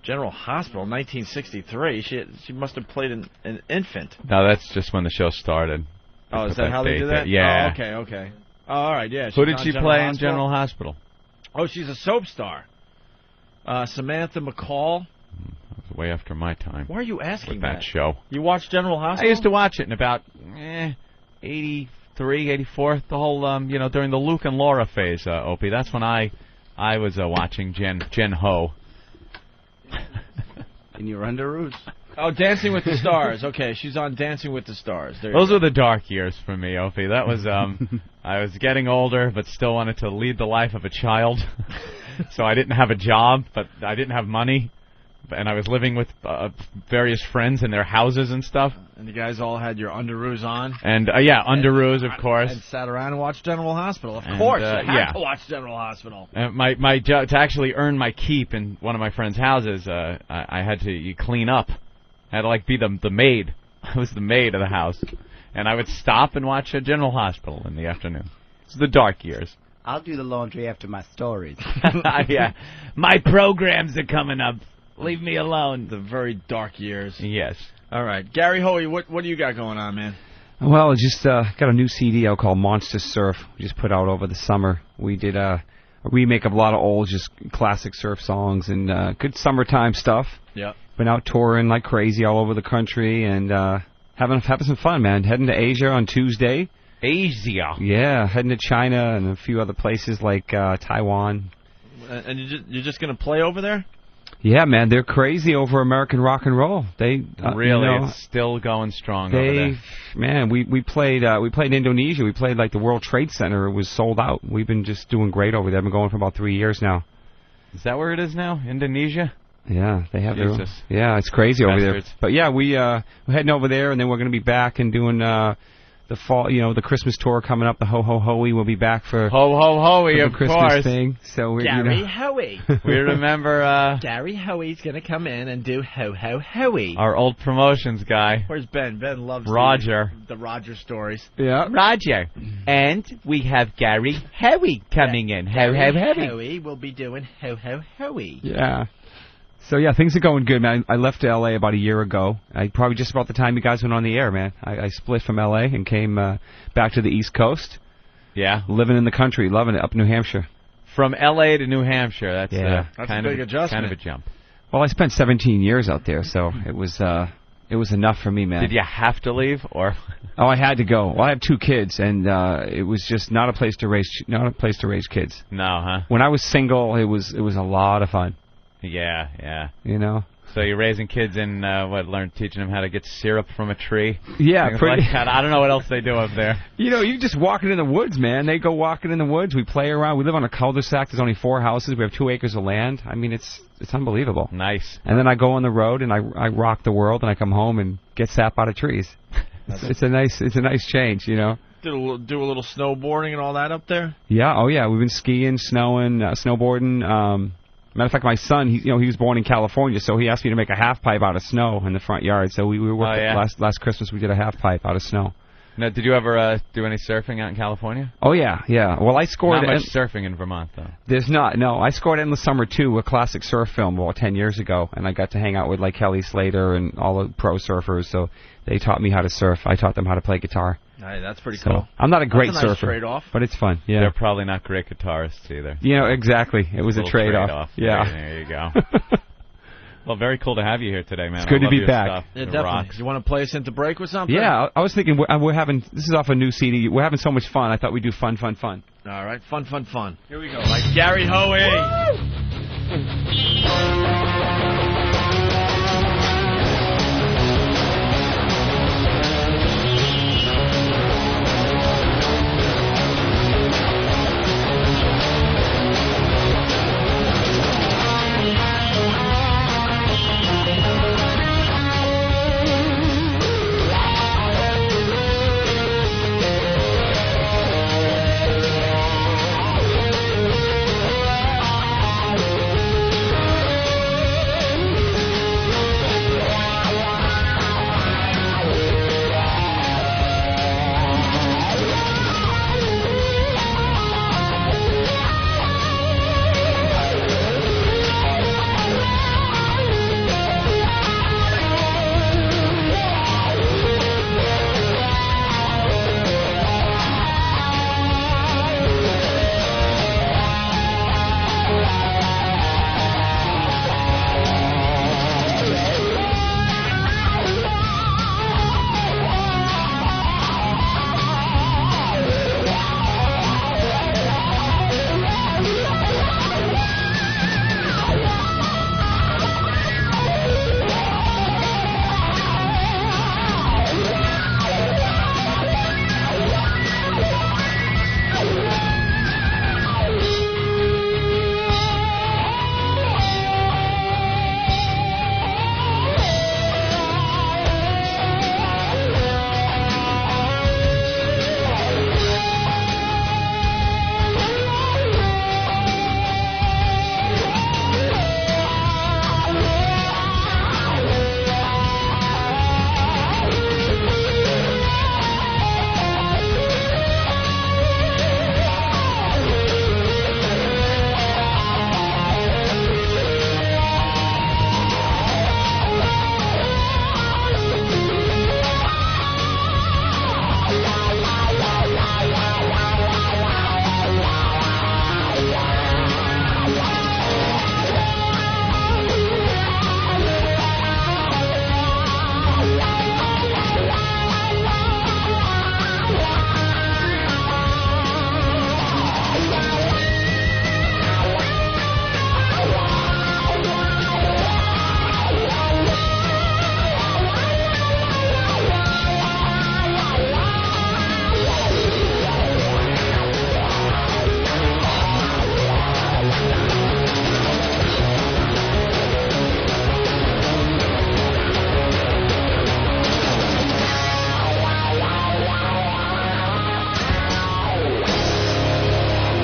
General Hospital, 1963. She must have played an infant. No, that's just when the show started. Oh, is that how they do that? Yeah. Oh, okay. Oh, all right, yeah. Who did she play in General Hospital? Oh, she's a soap star. Samantha McCall. That was way after my time. Why are you asking that show? You watched General Hospital? I used to watch it in about 83, 84, the whole, during the Luke and Laura phase, Opie. That's when I was watching Jen Ho. In your underoos? Oh, Dancing with the Stars. Okay, she's on Dancing with the Stars. Those were the dark years for me, Opie. That was, I was getting older, but still wanted to lead the life of a child. So I didn't have a job, but I didn't have money. And I was living with various friends in their houses and stuff. And you guys all had your underoos on? And, underoos, of course. And sat around and watched General Hospital. Of course, you had to watch General Hospital. My job, to actually earn my keep in one of my friends' houses, I had to clean up. I had to, be the maid. I was the maid of the house. And I would stop and watch General Hospital in the afternoon. It's the dark years. I'll do the laundry after my stories. Yeah. My programs are coming up. Leave me alone. The very dark years. Yes. All right. Gary Hoey, what do you got going on, man? Well, I just got a new CD out called Monster Surf. We just put out over the summer. We did a remake of a lot of old, just classic surf songs and good summertime stuff. Yep. Been out touring like crazy all over the country and having some fun, man. Heading to Asia on Tuesday. Asia? Yeah, heading to China and a few other places like Taiwan. And you're just going to play over there? Yeah, man, they're crazy over American rock and roll. They really, it's still going strong over there. Man, we played in Indonesia. We played like the World Trade Center. It was sold out. We've been just doing great over there. I've been going for about 3 years now. Is that where it is now? Indonesia? Yeah, they have Jesus. their. Yeah, it's crazy over there. Bastards. But yeah, we're heading over there, and then we're going to be back and doing the fall, the Christmas tour coming up. The Ho Ho Hoey will be back for Ho Ho Hoey, of Christmas course. Thing. So we're Gary Hoey. We remember Gary Hoey's going to come in and do Ho Ho Hoey. Our old promotions guy. Where's Ben? Ben loves Roger. The Roger stories. Yeah, Roger. And we have Gary Hoey coming in. Ho Ho Hoey. Hoey will be doing Ho Ho Hoey. Yeah. So, yeah, things are going good, man. I left L.A. about a year ago. Probably just about the time you guys went on the air, man. I split from L.A. and came back to the East Coast. Yeah. Living in the country, loving it, up in New Hampshire. From L.A. to New Hampshire, that's a big adjustment. Kind of a jump. Well, I spent 17 years out there, so it was enough for me, man. Did you have to leave, or? Oh, I had to go. Well, I have 2 kids, and it was just not a place to raise kids. No, huh? When I was single, it was a lot of fun. Yeah. You know. So you're raising kids in teaching them how to get syrup from a tree? Yeah, pretty. Like that. I don't know what else they do up there. You know, you just walking in the woods, man. They go walking in the woods. We play around. We live on a cul-de-sac. There's only 4 houses. We have 2 acres of land. I mean, it's unbelievable. Nice. And then I go on the road and I rock the world, and I come home and get sap out of trees. It's a nice change, you know. Do a little snowboarding and all that up there? Yeah. Oh yeah. We've been skiing, snowing, snowboarding. Matter of fact, my son, he was born in California, so he asked me to make a half pipe out of snow in the front yard. So we worked last Christmas. We did a half pipe out of snow. Now, did you ever do any surfing out in California? Oh yeah. Well, I scored. Not much surfing in Vermont, though. There's not. No, I scored Endless Summer 2, a classic surf film, 10 years ago, and I got to hang out with like Kelly Slater and all the pro surfers. So they taught me how to surf. I taught them how to play guitar. Hey, that's pretty cool. I'm not a great that's a nice surfer, trade-off. but it's fun. Yeah, they're probably not great guitarists either. You know, exactly. It was a trade-off. Yeah. There you go. Well, very cool to have you here today, man. It's good to be back. Yeah, definitely. Rocks. You want to play us into break with something? Yeah, I was thinking we're having. This is off a new CD. We're having so much fun. I thought we'd do fun. All right, fun. Here we go. Like Gary Hoey.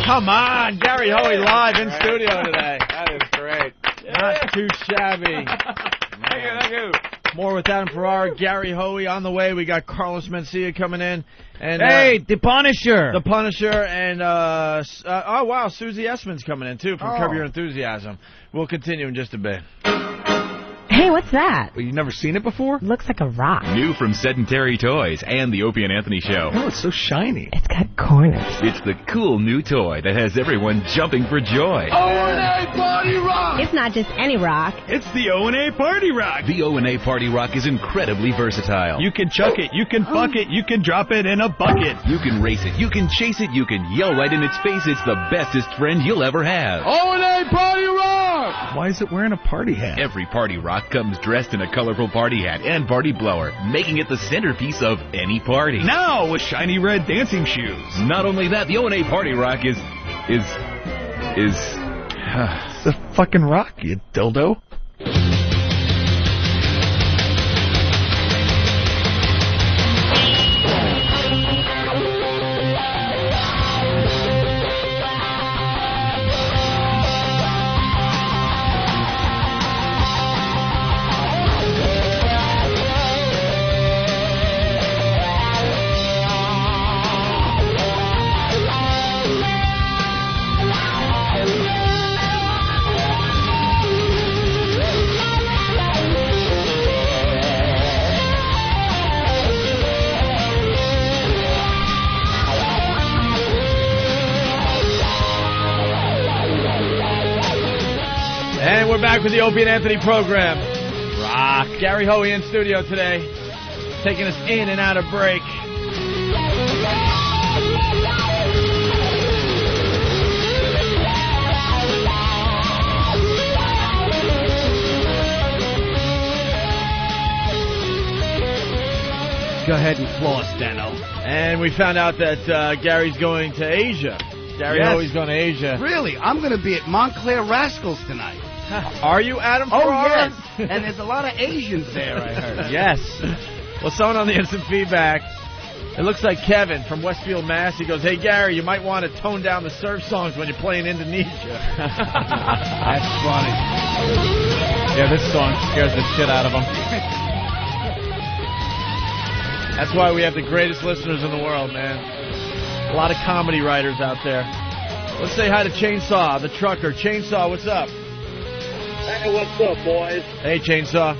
Come on, Gary Hoey live in studio today. That is great. Not too shabby. Thank you. More with Adam Ferrara, Gary Hoey on the way. We got Carlos Mencia coming in. And hey, the Punisher. The Punisher and, oh, wow, Susie Essman's coming in, too, from Curb Your Enthusiasm. We'll continue in just a bit. Hey, what's that? Well, you've never seen it before? Looks like a rock. New from Sedentary Toys and the Opie and Anthony Show. Oh, it's so shiny. It's got corners. It's the cool new toy that has everyone jumping for joy. O&A Party Rock! It's not just any rock. It's the O&A Party Rock. The O&A Party Rock is incredibly versatile. You can chuck it, you can fuck it, you can drop it in a bucket. You can race it, you can chase it, you can yell right in its face. It's the bestest friend you'll ever have. O&A Party Rock! Why is it wearing a party hat? Every Party Rock comes dressed in a colorful party hat and party blower, making it the centerpiece of any party. Now with shiny red dancing shoes. Not only that, the O&A Party Rock is it's a fucking rock, you dildo. And we're back with the Opie and Anthony program. Rock. Gary Hoey in studio today, taking us in and out of break. Go ahead and floss, Dano. And we found out that Gary's going to Asia. Gary Hoey's going to Asia. Really? I'm going to be at Montclair Rascals tonight. Are you, Adam? Oh, yes. And there's a lot of Asians there, I heard. Yes. Well, someone on the instant feedback, it looks like Kevin from Westfield, Mass. He goes, hey, Gary, you might want to tone down the surf songs when you're playing Indonesia. That's funny. Yeah, this song scares the shit out of them. That's why we have the greatest listeners in the world, man. A lot of comedy writers out there. Let's say hi to Chainsaw, the trucker. Chainsaw, what's up? Hey, what's up, boys? Hey, Chainsaw.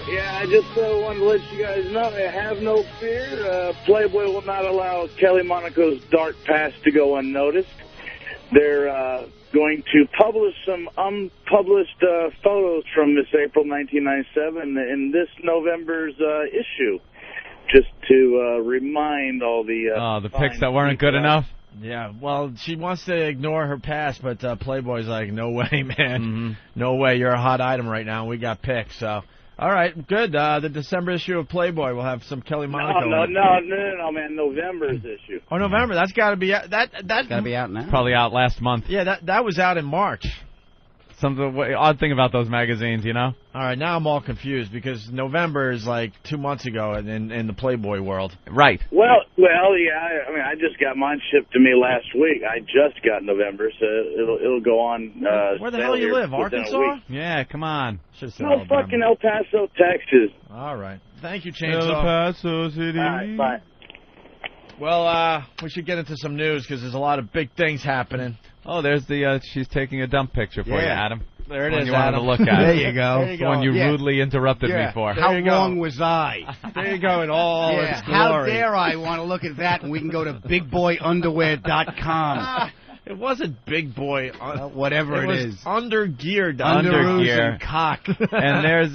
Yeah, I just wanted to let you guys know, have no fear. Playboy will not allow Kelly Monaco's dark past to go unnoticed. They're going to publish some unpublished photos from Miss April 1997 in this November's issue, just to remind all the... the pics that weren't good enough? Yeah, well, she wants to ignore her past, but Playboy's like, no way, man. Mm-hmm. No way, you're a hot item right now, and we got pics, so... All right, good. The December issue of Playboy will have some Kelly Monaco. No, man, November's issue. Oh, November, that's got to be... That's got to be out now. Probably out last month. Yeah, that was out in March. Odd thing about those magazines, you know? All right, now I'm all confused because November is like 2 months ago in the Playboy world. Right. Well, yeah. I mean, I just got mine shipped to me last week. I just got November, so it'll go on. Where the hell you live? Arkansas? Yeah, come on. No, fucking El Paso, Texas. All right. Thank you, Chainsaw. El Paso City. All right, bye. Well, we should get into some news because there's a lot of big things happening. Oh, there's the she's taking a dump picture for you, Adam. There it is, you wanted Adam. to look at. There you go. There you the one you rudely interrupted me for. How long was I? There you go in all its glory. How dare I want to look at that, and we can go to bigboyunderwear.com. It wasn't Big Boy. Whatever it is. Undergear. Underoos and cock. And there's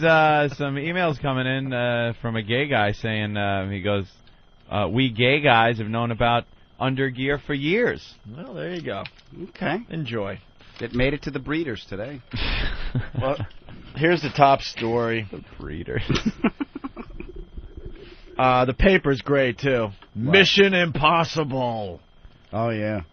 some emails coming in from a gay guy saying, he goes, we gay guys have known about undergear for years. Well, there you go. Okay. Enjoy. It made it to the breeders today. Well, here's the top story. The breeders. The paper's great, too. What? Mission Impossible. Oh, yeah.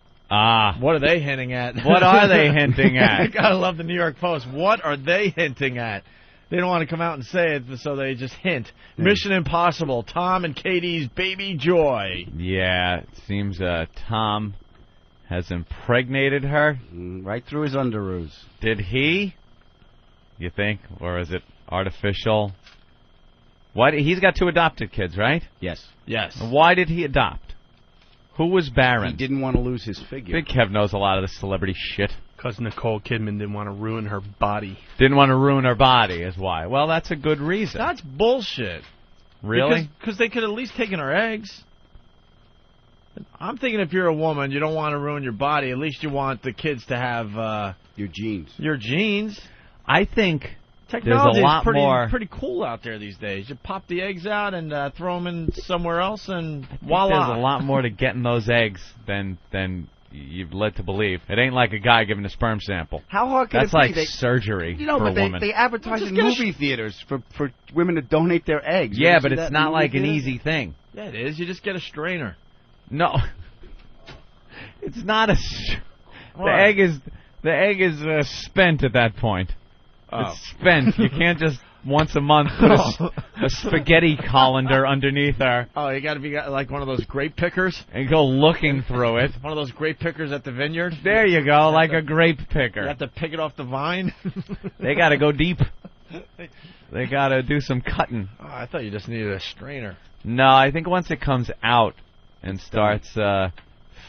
What are they hinting at? What are they hinting at? You gotta love the New York Post. What are they hinting at? They don't want to come out and say it, so they just hint. Mission Impossible, Tom and Katie's baby Joy. Yeah, it seems Tom has impregnated her. Right through his underoos. Did he? You think? Or is it artificial? Why? He's got 2 adopted kids, right? Yes. Yes. Why did he adopt? Who was barren? He didn't want to lose his figure. Big Kev knows a lot of the celebrity shit. Because Nicole Kidman didn't want to ruin her body. Didn't want to ruin her body is why. Well, that's a good reason. That's bullshit. Really? Because they could at least taken her eggs. I'm thinking if you're a woman, you don't want to ruin your body. At least you want the kids to have your genes. Your genes. I think technology there's a lot is pretty cool out there these days. You pop the eggs out and throw them in somewhere else, and voila. There's a lot more to getting those eggs than you've led to believe. It ain't like a guy giving a sperm sample. How hard can That's it be? like surgery You know, for but a woman. they advertise in movie theaters for women to donate their eggs. Yeah, but it's not like an easy thing. Yeah, it is. You just get a strainer. No. It's not a... The egg is spent at that point. It's spent. You can't just once a month put a spaghetti colander underneath her. Oh, you got to be like one of those grape pickers? And go looking through it. One of those grape pickers at the vineyard? There you go, like a grape picker. You have to pick it off the vine? They got to go deep. They got to do some cutting. Oh, I thought you just needed a strainer. No, I think once it comes out and starts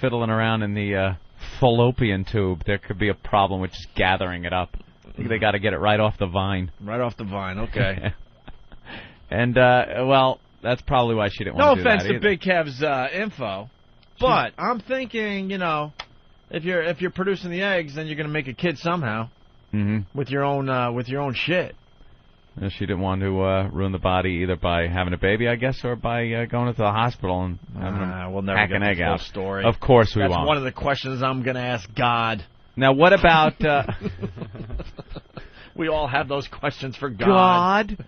fiddling around in the fallopian tube, there could be a problem with just gathering it up. I think they got to get it right off the vine. Right off the vine, okay. And, well, that's probably why she didn't want to do that. No offense to Big Kev's info, but I'm thinking, you know, if you're producing the eggs, then you're going to make a kid somehow with your own shit. She didn't want to ruin the body either by having a baby, I guess, or by going into the hospital and having we'll never hack get an egg the out. full story. Of course we won't. That's one of the questions I'm going to ask God. Now, what about... we all have those questions for God.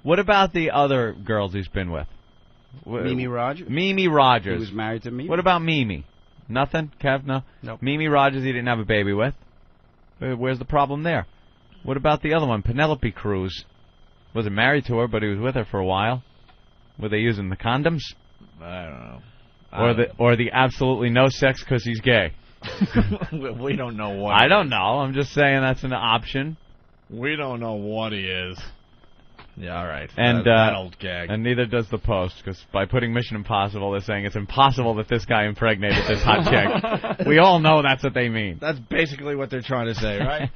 What about the other girls he's been with? Mimi Rogers. Mimi Rogers. He was married to Mimi. What about Mimi? Nothing? Kev, no? Nope. Mimi Rogers he didn't have a baby with. Where's the problem there? What about the other one, Penelope Cruz? Wasn't married to her, but he was with her for a while. Were they using the condoms? I don't know. Or the absolutely no sex because he's gay? We don't know what. I don't know. I'm just saying that's an option. We don't know what he is. Yeah, all right. And that old gag. And neither does the Post, because by putting Mission Impossible, they're saying it's impossible that this guy impregnated this hot chick. We all know that's what they mean. That's basically what they're trying to say, right?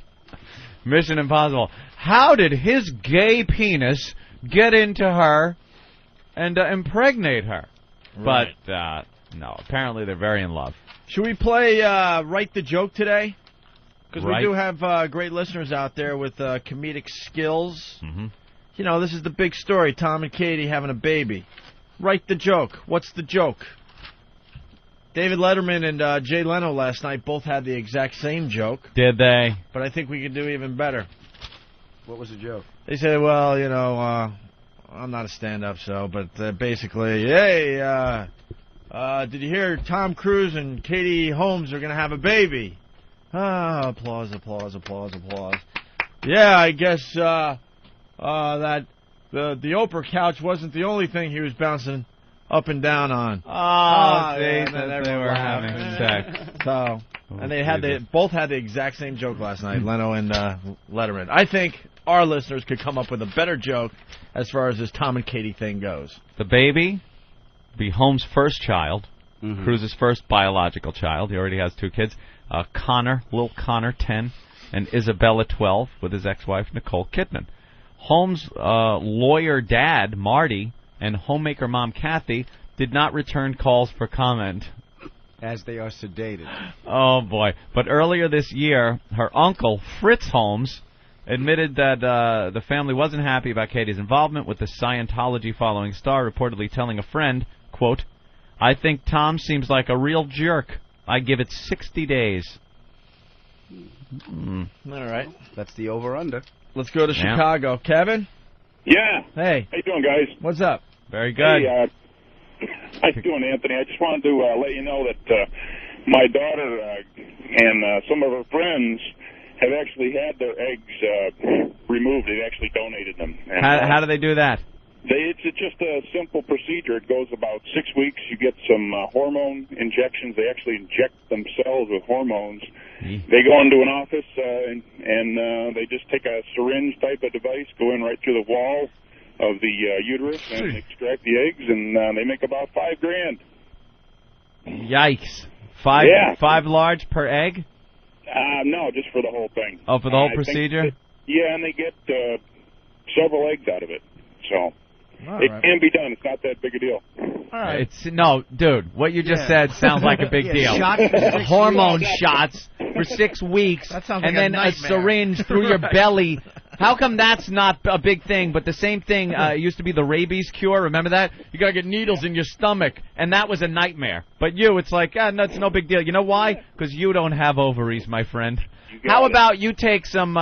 Mission Impossible. How did his gay penis get into her and impregnate her? Right. But, no, apparently they're very in love. Should we play Write the Joke today? Because Right. we do have great listeners out there with comedic skills. Mm-hmm. You know, this is the big story, Tom and Katie having a baby. Write the joke. What's the joke? David Letterman and Jay Leno last night both had the exact same joke. Did they? But I think we could do even better. What was the joke? They said, well, you know, I'm not a stand-up, but basically, hey, did you hear Tom Cruise and Katie Holmes are going to have a baby? Ah, applause, applause, applause, applause. Yeah, I guess that the Oprah couch wasn't the only thing he was bouncing up and down on. They were having sex. So, and they both had the exact same joke last night, Leno and Letterman. I think our listeners could come up with a better joke as far as this Tom and Katie thing goes. The baby be Holmes' first child, Cruise's first biological child. He already has 2 kids. Connor, little Connor, 10, and Isabella, 12, with his ex-wife, Nicole Kidman. Holmes' lawyer dad, Marty, and homemaker mom, Kathy, did not return calls for comment. As they are sedated. Oh, boy. But earlier this year, her uncle, Fritz Holmes, admitted that the family wasn't happy about Katie's involvement with the Scientology-following star, reportedly telling a friend, quote, I think Tom seems like a real jerk. I give it 60 days. All right. That's the over-under. Let's go to Chicago. Kevin? Yeah. Hey. How you doing, guys? What's up? Very good. Hey, how you doing, Anthony? I just wanted to let you know that my daughter and some of her friends have actually had their eggs removed. They've actually donated them. And, how do they do that? It's just a simple procedure. It goes about 6 weeks. You get some hormone injections. They actually inject themselves with hormones. They go into an office and they just take a syringe type of device, go in right through the wall of the uterus and extract the eggs, and they make about $5,000. Yikes! 5 large per egg? No, just for the whole thing. Oh, for the whole procedure? Yeah, and they get several eggs out of it. So it can be done. It's not that big a deal. All right. No, dude, what you just said sounds like a big deal. Hormone shots for 6 weeks, that sounds and like then a a syringe through your belly. How come that's not a big thing, but the same thing used to be the rabies cure? Remember that? You got to get needles in your stomach, and that was a nightmare. But it's like, no, it's no big deal. You know why? Because you don't have ovaries, my friend. How about you take some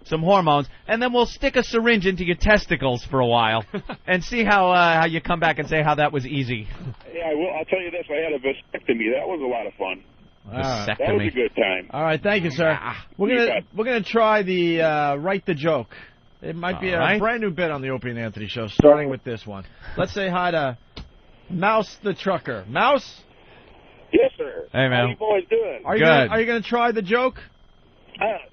hormones, and then we'll stick a syringe into your testicles for a while, and see how you come back and say how that was easy. Yeah, I'll tell you this. I had a vasectomy. That was a lot of fun. Vasectomy. That was a good time. All right, thank you, sir. We're gonna try the write the joke. It might be a brand new bit on the Opie and Anthony show, starting with this one. Let's say hi to Mouse the trucker. Mouse. Yes, sir. Hey, man. How you boys doing? Are you gonna try the joke?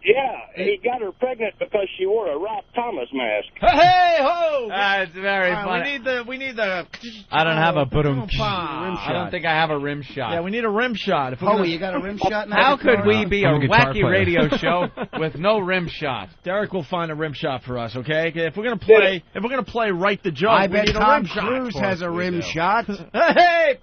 Yeah, he got her pregnant because she wore a Rob Thomas mask. Hey ho! It's very funny. We need the. I don't have a rim shot. I don't think I have a rim shot. Yeah, we need a rim shot. You got a rim shot now? How could we be a wacky radio show with no rim shot? Derek will find a rim shot for us, okay? If we're gonna play write the joke, I we bet need a Tom rim shot. Cruise has a rim shot. Hey!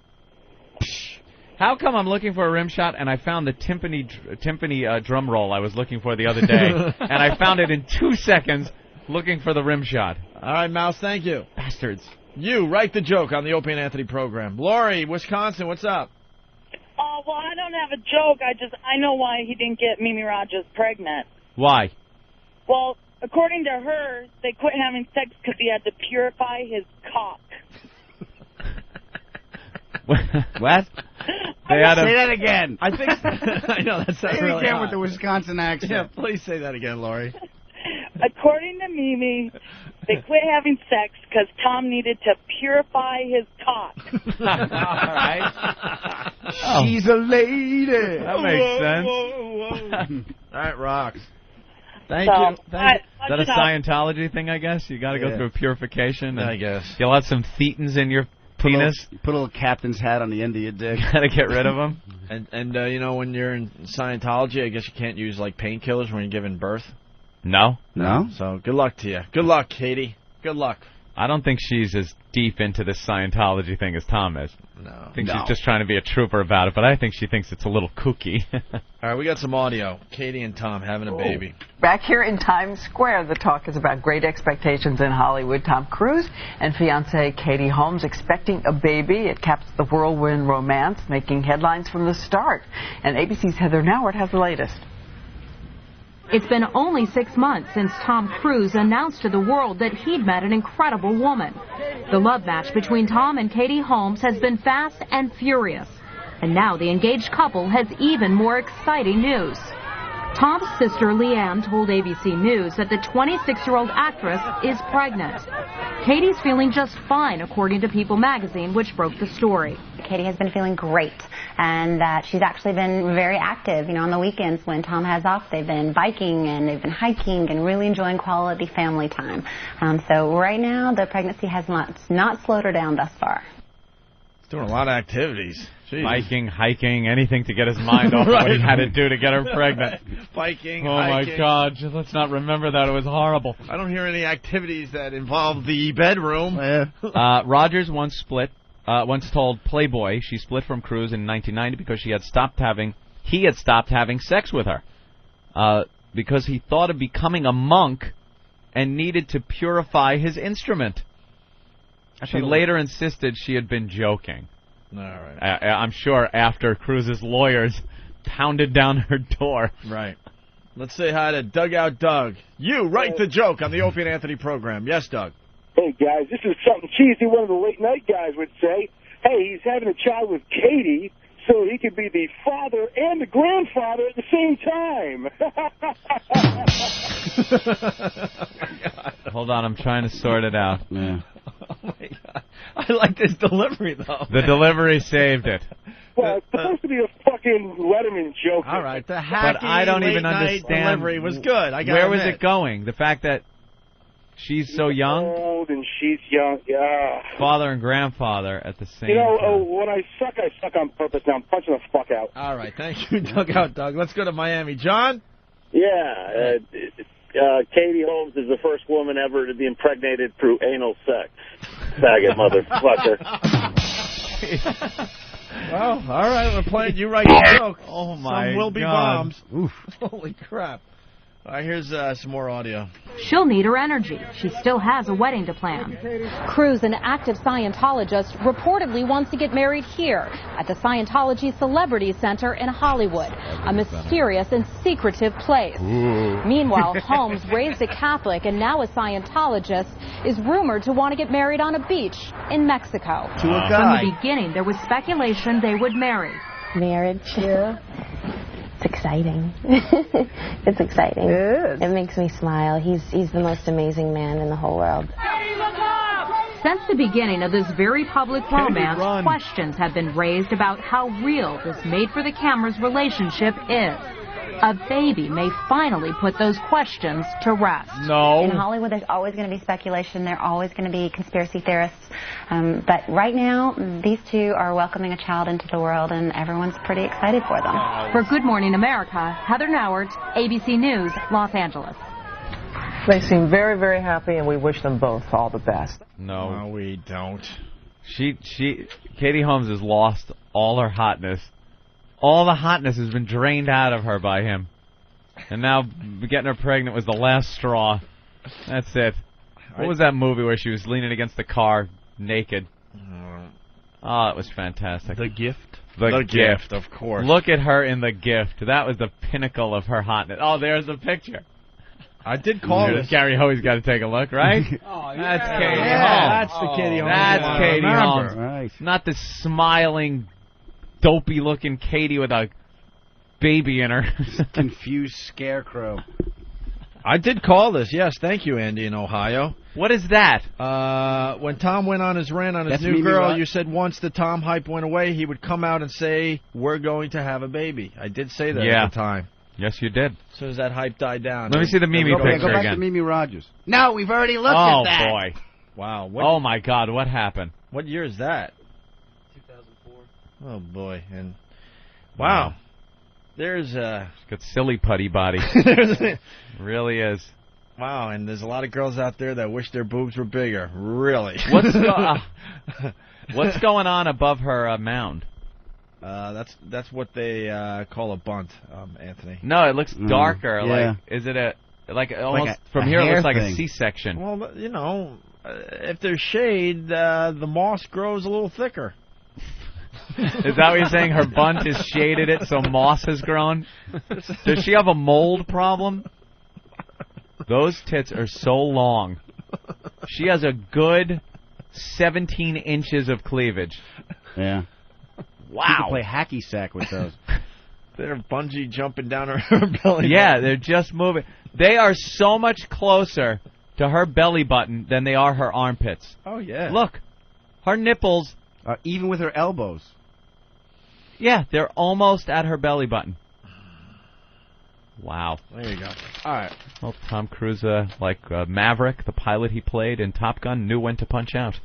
How come I'm looking for a rim shot and I found the timpani drum roll I was looking for the other day, and I found it in 2 seconds looking for the rim shot? All right, Mouse, thank you. Bastards. You write the joke on the Opie and Anthony program. Lori, Wisconsin, what's up? Well, I don't have a joke. I know why he didn't get Mimi Rogers pregnant. Why? Well, according to her, they quit having sex because he had to purify his cock. What? Say that again. I think I know that's Say it really again hot. with the Wisconsin accent. Yeah, please say that again, Lori. According to Mimi, they quit having sex because Tom needed to purify his cock. All right. She's a lady. That makes sense. All right, rocks. Thank So, you. Is that a Scientology thing, I guess? You got to go through purification? I guess. You'll have some thetans in your penis? Put a little captain's hat on the end of your dick. Got to get rid of them? And when you're in Scientology, I guess you can't use, painkillers when you're giving birth? No. No? So, good luck to you. Good luck, Katie. Good luck. I don't think she's as deep into this Scientology thing as Tom is. No. I think she's just trying to be a trooper about it, but I think she thinks it's a little kooky. All right, we got some audio. Katie and Tom having a baby. Back here in Times Square, the talk is about great expectations in Hollywood. Tom Cruise and fiancée Katie Holmes expecting a baby. It caps the whirlwind romance, making headlines from the start. And ABC's Heather Nauert has the latest. It's been only 6 months since Tom Cruise announced to the world that he'd met an incredible woman. The love match between Tom and Katie Holmes has been fast and furious. And now the engaged couple has even more exciting news. Tom's sister Leanne told ABC News that the 26-year-old actress is pregnant. Katie's feeling just fine, according to People magazine, which broke the story. Katie has been feeling great, and that she's actually been very active. On the weekends when Tom has off, they've been biking and they've been hiking and really enjoying quality family time. So right now, the pregnancy has not slowed her down thus far. He's doing a lot of activities. Jeez. Biking, hiking, anything to get his mind off what he had to do to get her pregnant. Biking, oh hiking. My God, let's not remember that. It was horrible. I don't hear any activities that involve the bedroom. Rogers once told Playboy she split from Cruise in 1990 because he had stopped having sex with her because he thought of becoming a monk and needed to purify his instrument. She later insisted she had been joking. All right. I'm sure after Cruise's lawyers pounded down her door. Right. Let's say hi to Dugout Doug. You write the joke on the Opie and Anthony program. Yes, Doug. Hey, guys, this is something cheesy one of the late-night guys would say. Hey, he's having a child with Katie, so he could be the father and the grandfather at the same time. Hold on, I'm trying to sort it out. Yeah. Oh, my God. I like this delivery, though. The delivery saved it. Well, it's supposed to be a fucking Letterman joke. All right, the hacky but I don't even late-night understand delivery was good. Where was it going? The fact that She's so young. Old and she's young. Yeah. Father and grandfather at the same You know, time. when I suck on purpose. Now I'm punching the fuck out. All right, thank you, Doug. Let's go to Miami. John? Yeah. Katie Holmes is the first woman ever to be impregnated through anal sex. Faggot motherfucker. Well, all right, we're playing You Write the Joke. Oh, my Some will be God. bombs. Oof. Holy crap. All right, here's some more audio. She'll need her energy. She still has a wedding to plan. Cruz, an active Scientologist, reportedly wants to get married here at the Scientology Celebrity Center in Hollywood, a mysterious and secretive place. Ooh. Meanwhile, Holmes, raised a Catholic and now a Scientologist, is rumored to want to get married on a beach in Mexico. To a guy. From the beginning, there was speculation they would marry. Marriage. Yeah. It's exciting. It's exciting. It makes me smile. He's the most amazing man in the whole world. Since the beginning of this very public romance, questions have been raised about how real this made-for-the-cameras relationship is. A baby may finally put those questions to rest. No. In Hollywood, there's always going to be speculation. There are always going to be conspiracy theorists. But right now, these two are welcoming a child into the world, and everyone's pretty excited for them. For Good Morning America, Heather Nauert, ABC News, Los Angeles. They seem very, very happy, and we wish them both all the best. No, we don't. Katie Holmes has lost all her hotness. All the hotness has been drained out of her by him. And now getting her pregnant was the last straw. That's it. What was that movie where she was leaning against the car naked? Oh, it was fantastic. The Gift? The Gift, of course. Look at her in The Gift. That was the pinnacle of her hotness. Oh, there's the picture. I did call this. Gary Hoey's got to take a look, right? That's Katie Holmes. That's the Katie Holmes. That's Katie Holmes. Right. Not the smiling, dopey-looking Katie with a baby in her. Confused scarecrow. I did call this. Yes, thank you, Andy in Ohio. What is that? When Tom went on his rant on his That's new Mimi girl, Rod- you said once the Tom hype went away, he would come out and say, we're going to have a baby. I did say that at the time. Yes, you did. As soon as that hype died down. Let me see the Mimi picture Go back again. to Mimi Rogers. No, we've already looked at that. Oh, boy. Wow. Oh, my God, what happened? What year is that? 2004. Oh, boy. And wow. There's It's got silly putty body. Really is. Wow, and there's a lot of girls out there that wish their boobs were bigger. Really. What's going on above her mound? That's what they call a bunt, Anthony. No, it looks darker. Yeah. Like, is it almost from a here? It hair looks like thing. a C-section. Well, you know, if there's shade, the moss grows a little thicker. Is that what you're saying? Her bunt is shaded it so moss has grown? Does she have a mold problem? Those tits are so long. She has a good 17 inches of cleavage. Yeah. Wow. You can play hacky sack with those. They're bungee jumping down her belly. Yeah, they're just moving. They are so much closer to her belly button than they are her armpits. Oh, yeah. Look, her nipples... even with her elbows. Yeah, they're almost at her belly button. Wow. There you go. All right. Well, Tom Cruise, like Maverick, the pilot he played in Top Gun, knew when to punch out.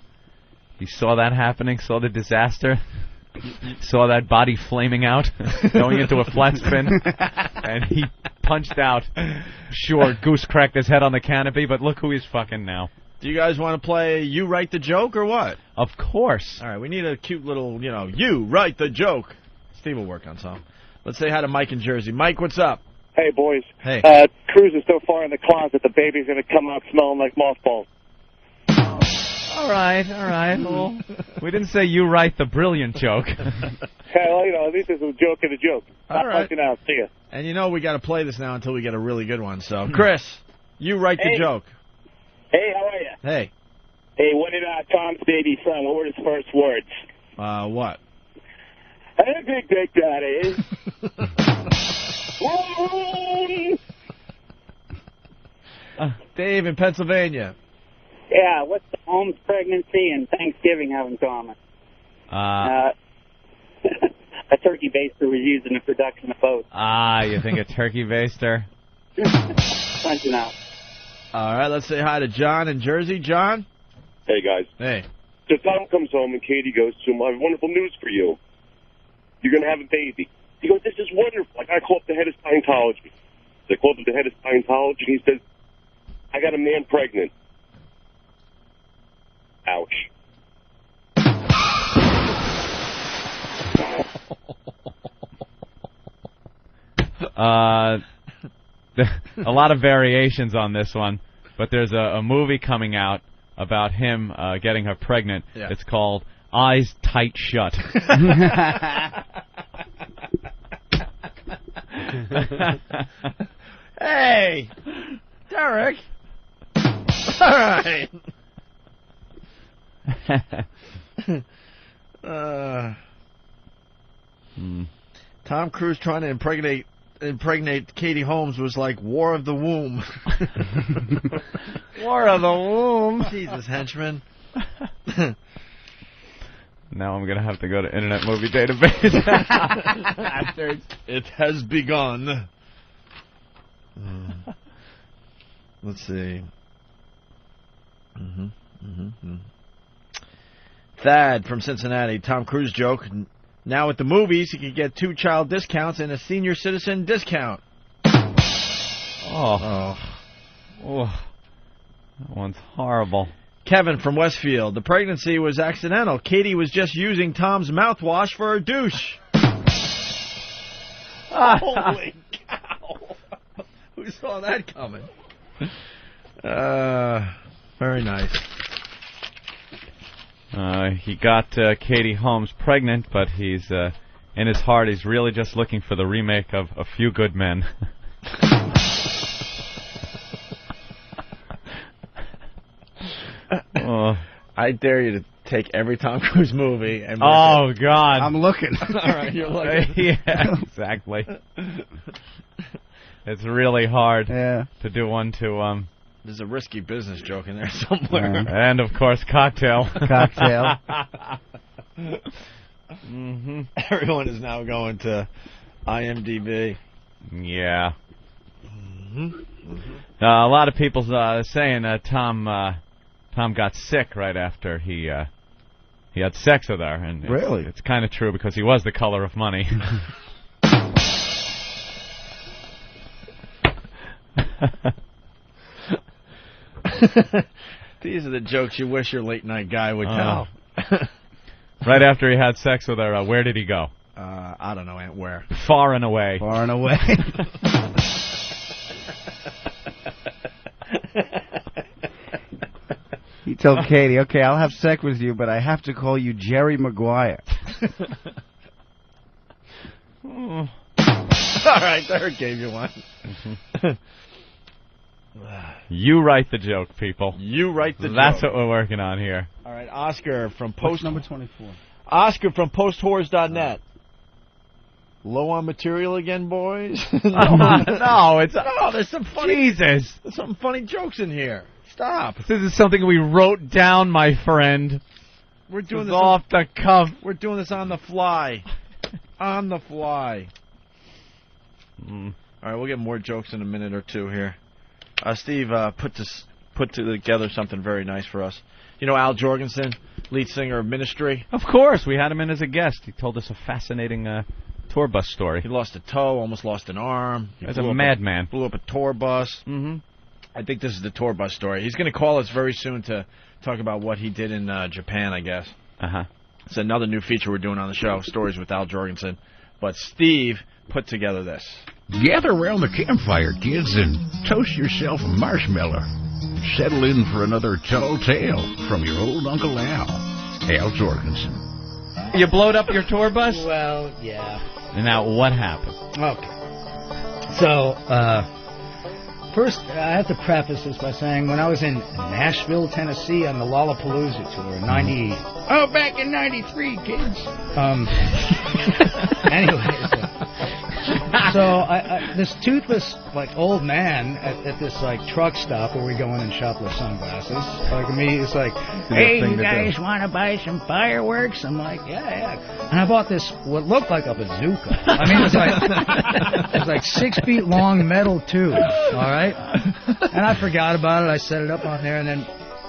He saw that happening, saw the disaster, saw that body flaming out, going into a flat spin, and he punched out. Sure, Goose cracked his head on the canopy, but look who he's fucking now. Do you guys want to play You Write the Joke or what? Of course. All right, we need a cute little, You Write the Joke. Steve will work on some. Let's say hi to Mike in Jersey. Mike, what's up? Hey, boys. Hey. Cruz is so far in the closet, the baby's going to come out smelling like mothballs. All right. Well, we didn't say you write the brilliant joke. Well, at least it's a joke and a joke. All right. Out. See ya. And we got to play this now until we get a really good one. So, Chris, you write the joke. Hey, how are you? Hey. Hey, what did Tom's baby son, what were his first words? What? I think that is. Dave in Pennsylvania. Yeah, what's the Holmes pregnancy and Thanksgiving have in common? A turkey baster was used in the production of both. You think a turkey baster? Punching out. All right, let's say hi to John in Jersey. John? Hey, guys. Hey. So Tom comes home and Katie goes to him, I have wonderful news for you. You're going to have a baby. He goes, this is wonderful. I got to call up the head of Scientology. They called up the head of Scientology, and he says, I got a man pregnant. Ouch. A lot of variations on this one, but there's a movie coming out about him getting her pregnant. Yeah. It's called Eyes Tight Shut. Hey, Derek. All right. Tom Cruise trying to impregnate Katie Holmes was like War of the Womb. War of the Womb. Jesus, henchman. Now I'm going to have to go to Internet Movie Database. Bastards. It has begun. Let's see. Thad from Cincinnati. Tom Cruise joke. Now at the movies, he could get 2 child discounts and a senior citizen discount. Oh. That one's horrible. Kevin from Westfield. The pregnancy was accidental. Katie was just using Tom's mouthwash for a douche. Holy cow. Who saw that coming? Very nice. He got Katie Holmes pregnant, but he's in his heart, he's really just looking for the remake of A Few Good Men. I dare you to take every Tom Cruise movie and God. I'm looking. All right, you're looking. Yeah, exactly. It's really hard to do one to... There's a risky business joke in there somewhere. And, of course, cocktail. Everyone is now going to IMDb. Yeah. A lot of people saying Tom got sick right after he had sex with her. And really? It's kind of true because he was the color of money. These are the jokes you wish your late night guy would tell. Right after he had sex with her, where did he go? I don't know, where? Far and away. Far and away. He told Katie, okay, I'll have sex with you, but I have to call you Jerry Maguire. All right, Derek gave you one. You write the joke, people. You write the joke. That's what we're working on here. All right, Oscar from Post... number 24? Oscar from posthorrors.net. Low on material again, boys? No, there's some funny... Jesus. There's some funny jokes in here. Stop. This is something we wrote down, my friend. We're doing this off the cuff. We're doing this on the fly. On the fly. All right, we'll get more jokes in a minute or two here. Steve put together something very nice for us. You know Al Jorgensen, lead singer of Ministry? Of course. We had him in as a guest. He told us a fascinating tour bus story. He lost a toe, almost lost an arm. As a madman. Blew up a tour bus. Mm-hmm. I think this is the tour bus story. He's going to call us very soon to talk about what he did in Japan, I guess. Uh-huh. It's another new feature we're doing on the show, Stories with Al Jorgensen. But Steve put together this. Gather around the campfire, kids, and toast yourself a marshmallow. Settle in for another tall tale from your old Uncle Al Jorgensen. You blowed up your tour bus? Well, yeah. And now what happened? Okay. So, first, I have to preface this by saying when I was in Nashville, Tennessee on the Lollapalooza tour, back in 93, kids. Anyways. So this toothless old man at this truck stop where we go in and shop their sunglasses. It's like, hey, you guys want to buy some fireworks? I'm like, yeah. And I bought this what looked like a bazooka. I mean, it was like 6 feet long metal tube. All right, and I forgot about it. I set it up on there, and then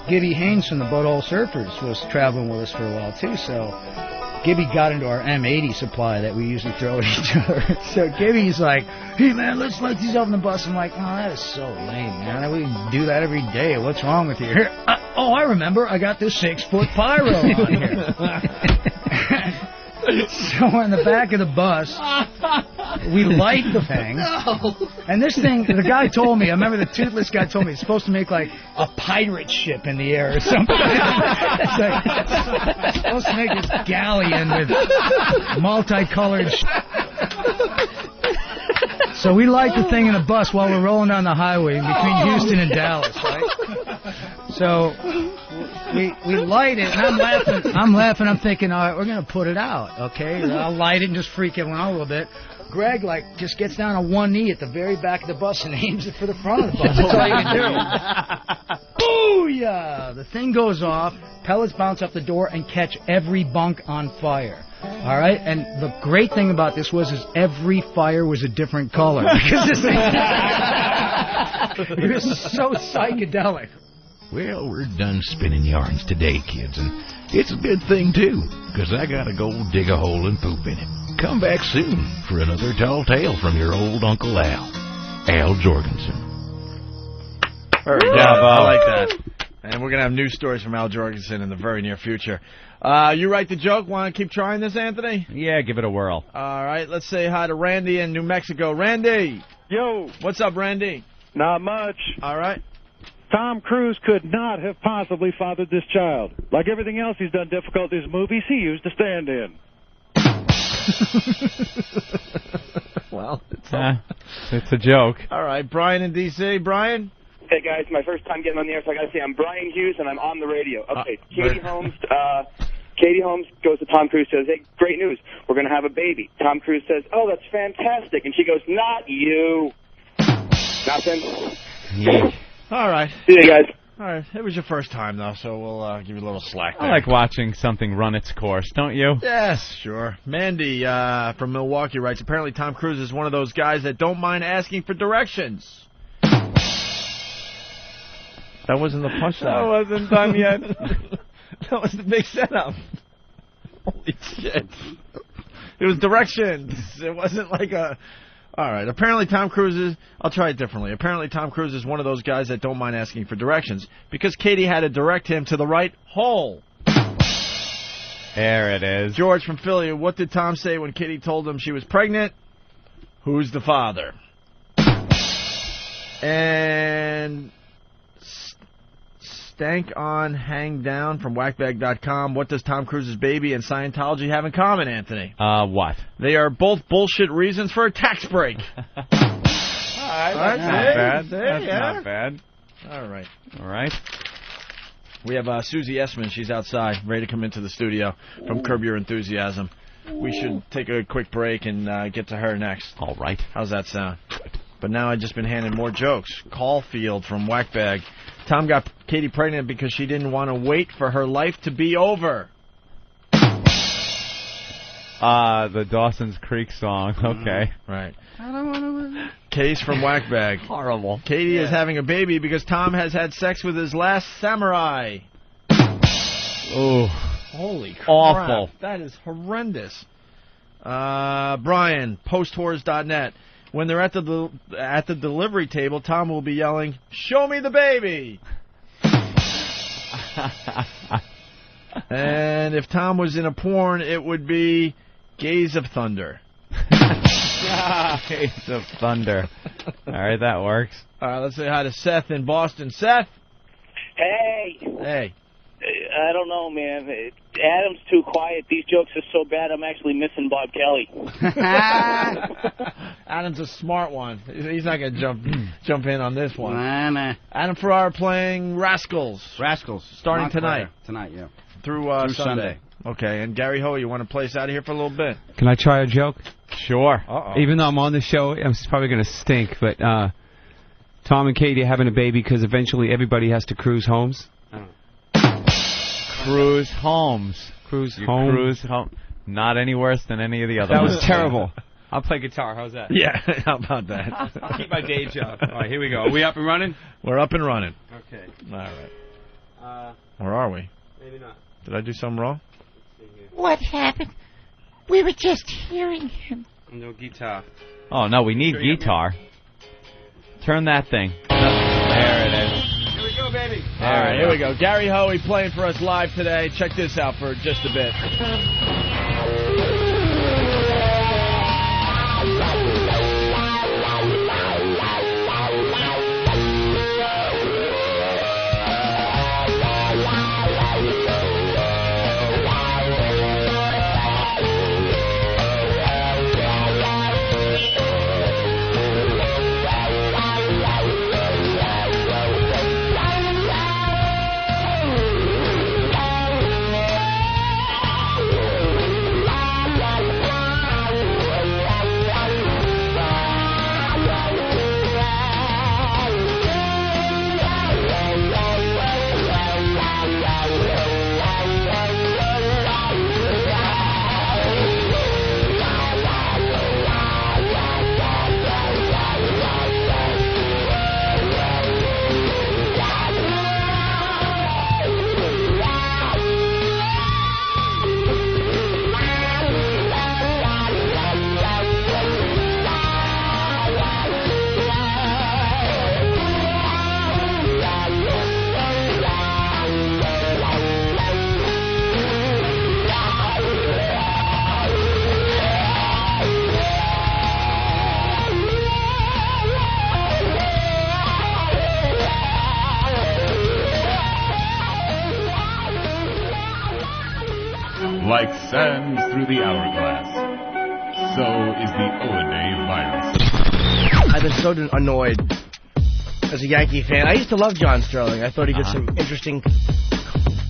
Gibby Haynes from the Butthole Surfers was traveling with us for a while too. So Gibby got into our M80 supply that we usually throw at each other. So Gibby's like, hey, man, let's light these up in the bus. I'm like, oh, that is so lame, man. We do that every day. What's wrong with you? Here, I remember. I got this 6-foot pyro on here. So in the back of the bus, we light the thing. No. And this thing, the guy told me, I remember the toothless guy told me it's supposed to make like a pirate ship in the air or something. It's supposed to make this galleon with multicolored So we light the thing in the bus while we're rolling down the highway between Houston and Dallas, right? So we light it, and I'm laughing. I'm thinking, all right, we're going to put it out, okay? I'll light it and just freak everyone out a little bit. Greg, just gets down on one knee at the very back of the bus and aims it for the front of the bus. That's all you can do. Booyah! The thing goes off, pellets bounce up the door and catch every bunk on fire. All right? And the great thing about this is every fire was a different color. Because this thing... It was so psychedelic. Well, we're done spinning yarns today, kids, and it's a good thing, too, because I gotta go dig a hole and poop in it. Come back soon for another tall tale from your old Uncle Al Jorgensen. Yeah, I like that. And we're going to have news stories from Al Jorgensen in the very near future. You write the joke. Want to keep trying this, Anthony? Yeah, give it a whirl. All right, let's say hi to Randy in New Mexico. Randy! Yo! What's up, Randy? Not much. All right. Tom Cruise could not have possibly fathered this child. Like everything else he's done difficult in his movies, he used to stand in. Well, it's a joke. All right, Brian in D.C. Brian? Hey, guys, my first time getting on the air, so I got to say I'm Brian Hughes, and I'm on the radio. Okay, Katie Holmes goes to Tom Cruise, says, hey, great news, we're going to have a baby. Tom Cruise says, oh, that's fantastic. And she goes, not you. Nothing. Yeah. All right. See you guys. All right. It was your first time, though, so we'll give you a little slack there. I like watching something run its course, don't you? Yes, sure. Mandy from Milwaukee writes, apparently Tom Cruise is one of those guys that don't mind asking for directions. That wasn't the punchline. That wasn't done yet. That was the big setup. Holy shit. It was directions. It wasn't like a... All right. Apparently Tom Cruise is... I'll try it differently. Apparently Tom Cruise is one of those guys that don't mind asking for directions because Katie had to direct him to the right hole. There it is. George from Philly, what did Tom say when Katie told him she was pregnant? Who's the father? And... Stank on Hang Down from whackbag.com. What does Tom Cruise's baby and Scientology have in common, Anthony? What? They are both bullshit reasons for a tax break. All right, that's not bad. That's not bad. All right. All right. We have Susie Essman. She's outside, ready to come into the studio from Curb Your Enthusiasm. We should take a quick break and get to her next. All right. How's that sound? Good. But now I've just been handed more jokes. Caulfield from Whackbag. Tom got Katie pregnant because she didn't want to wait for her life to be over. The Dawson's Creek song. Okay. Right. I don't want to... Case from Whackbag. Horrible. Katie is having a baby because Tom has had sex with his last samurai. Oh. Holy crap. Awful. That is horrendous. Brian, posthorse.net. When they're at the delivery table, Tom will be yelling, "Show me the baby!" And if Tom was in a porn, it would be Gaze of Thunder. Gaze of Thunder. All right, that works. All right, let's say hi to Seth in Boston. Seth? Hey. Hey. I don't know, man. Adam's too quiet. These jokes are so bad, I'm actually missing Bob Kelly. Adam's a smart one. He's not going to jump in on this one. Adam Ferrara playing Rascals. Rascals. Starting tonight. Tonight, yeah. Through Sunday. Okay, and Gary Ho, you want to play us out of here for a little bit? Can I try a joke? Sure. Even though I'm on the show, it's probably going to stink, but Tom and Katie are having a baby because eventually everybody has to cruise homes. Cruise homes. Cruise you home. Cruise home. Not any worse than any of the other That ones. was terrible. I'll play guitar. How's that? Yeah, how about that? I'll keep my day job. All right, here we go. Are we up and running? We're up and running. Okay. All right. Where are we? Maybe not. Did I do something wrong? What happened? We were just hearing him. No guitar. Oh, no, we need guitar. Turn that thing. There it is. Here we go, baby. All right, here we go. Gary Hoey playing for us live today. Check this out for just a bit. Like sand through the hourglass, so is the Oaday virus. I've been so annoyed as a Yankee fan. I used to love John Sterling. I thought he did some interesting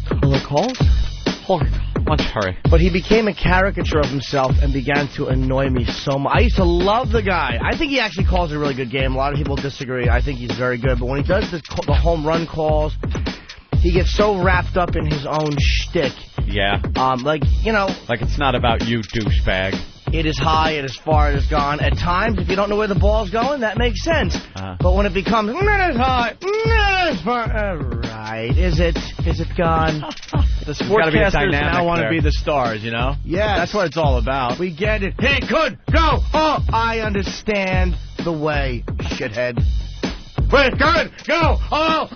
color calls. Let's hurry. But he became a caricature of himself and began to annoy me so much. I used to love the guy. I think he actually calls a really good game. A lot of people disagree. I think he's very good. But when he does the home run calls, he gets so wrapped up in his own shtick. Yeah. Like it's not about you, douchebag. It is high, it is far, it is gone. At times, if you don't know where the ball's going, that makes sense. But when it becomes, it is high, it is far, right, is it gone? The sportscasters now want to be the stars, you know? Yeah. That's what it's all about. We get it. He could go. Oh, I understand the way, shithead. We could go. Oh,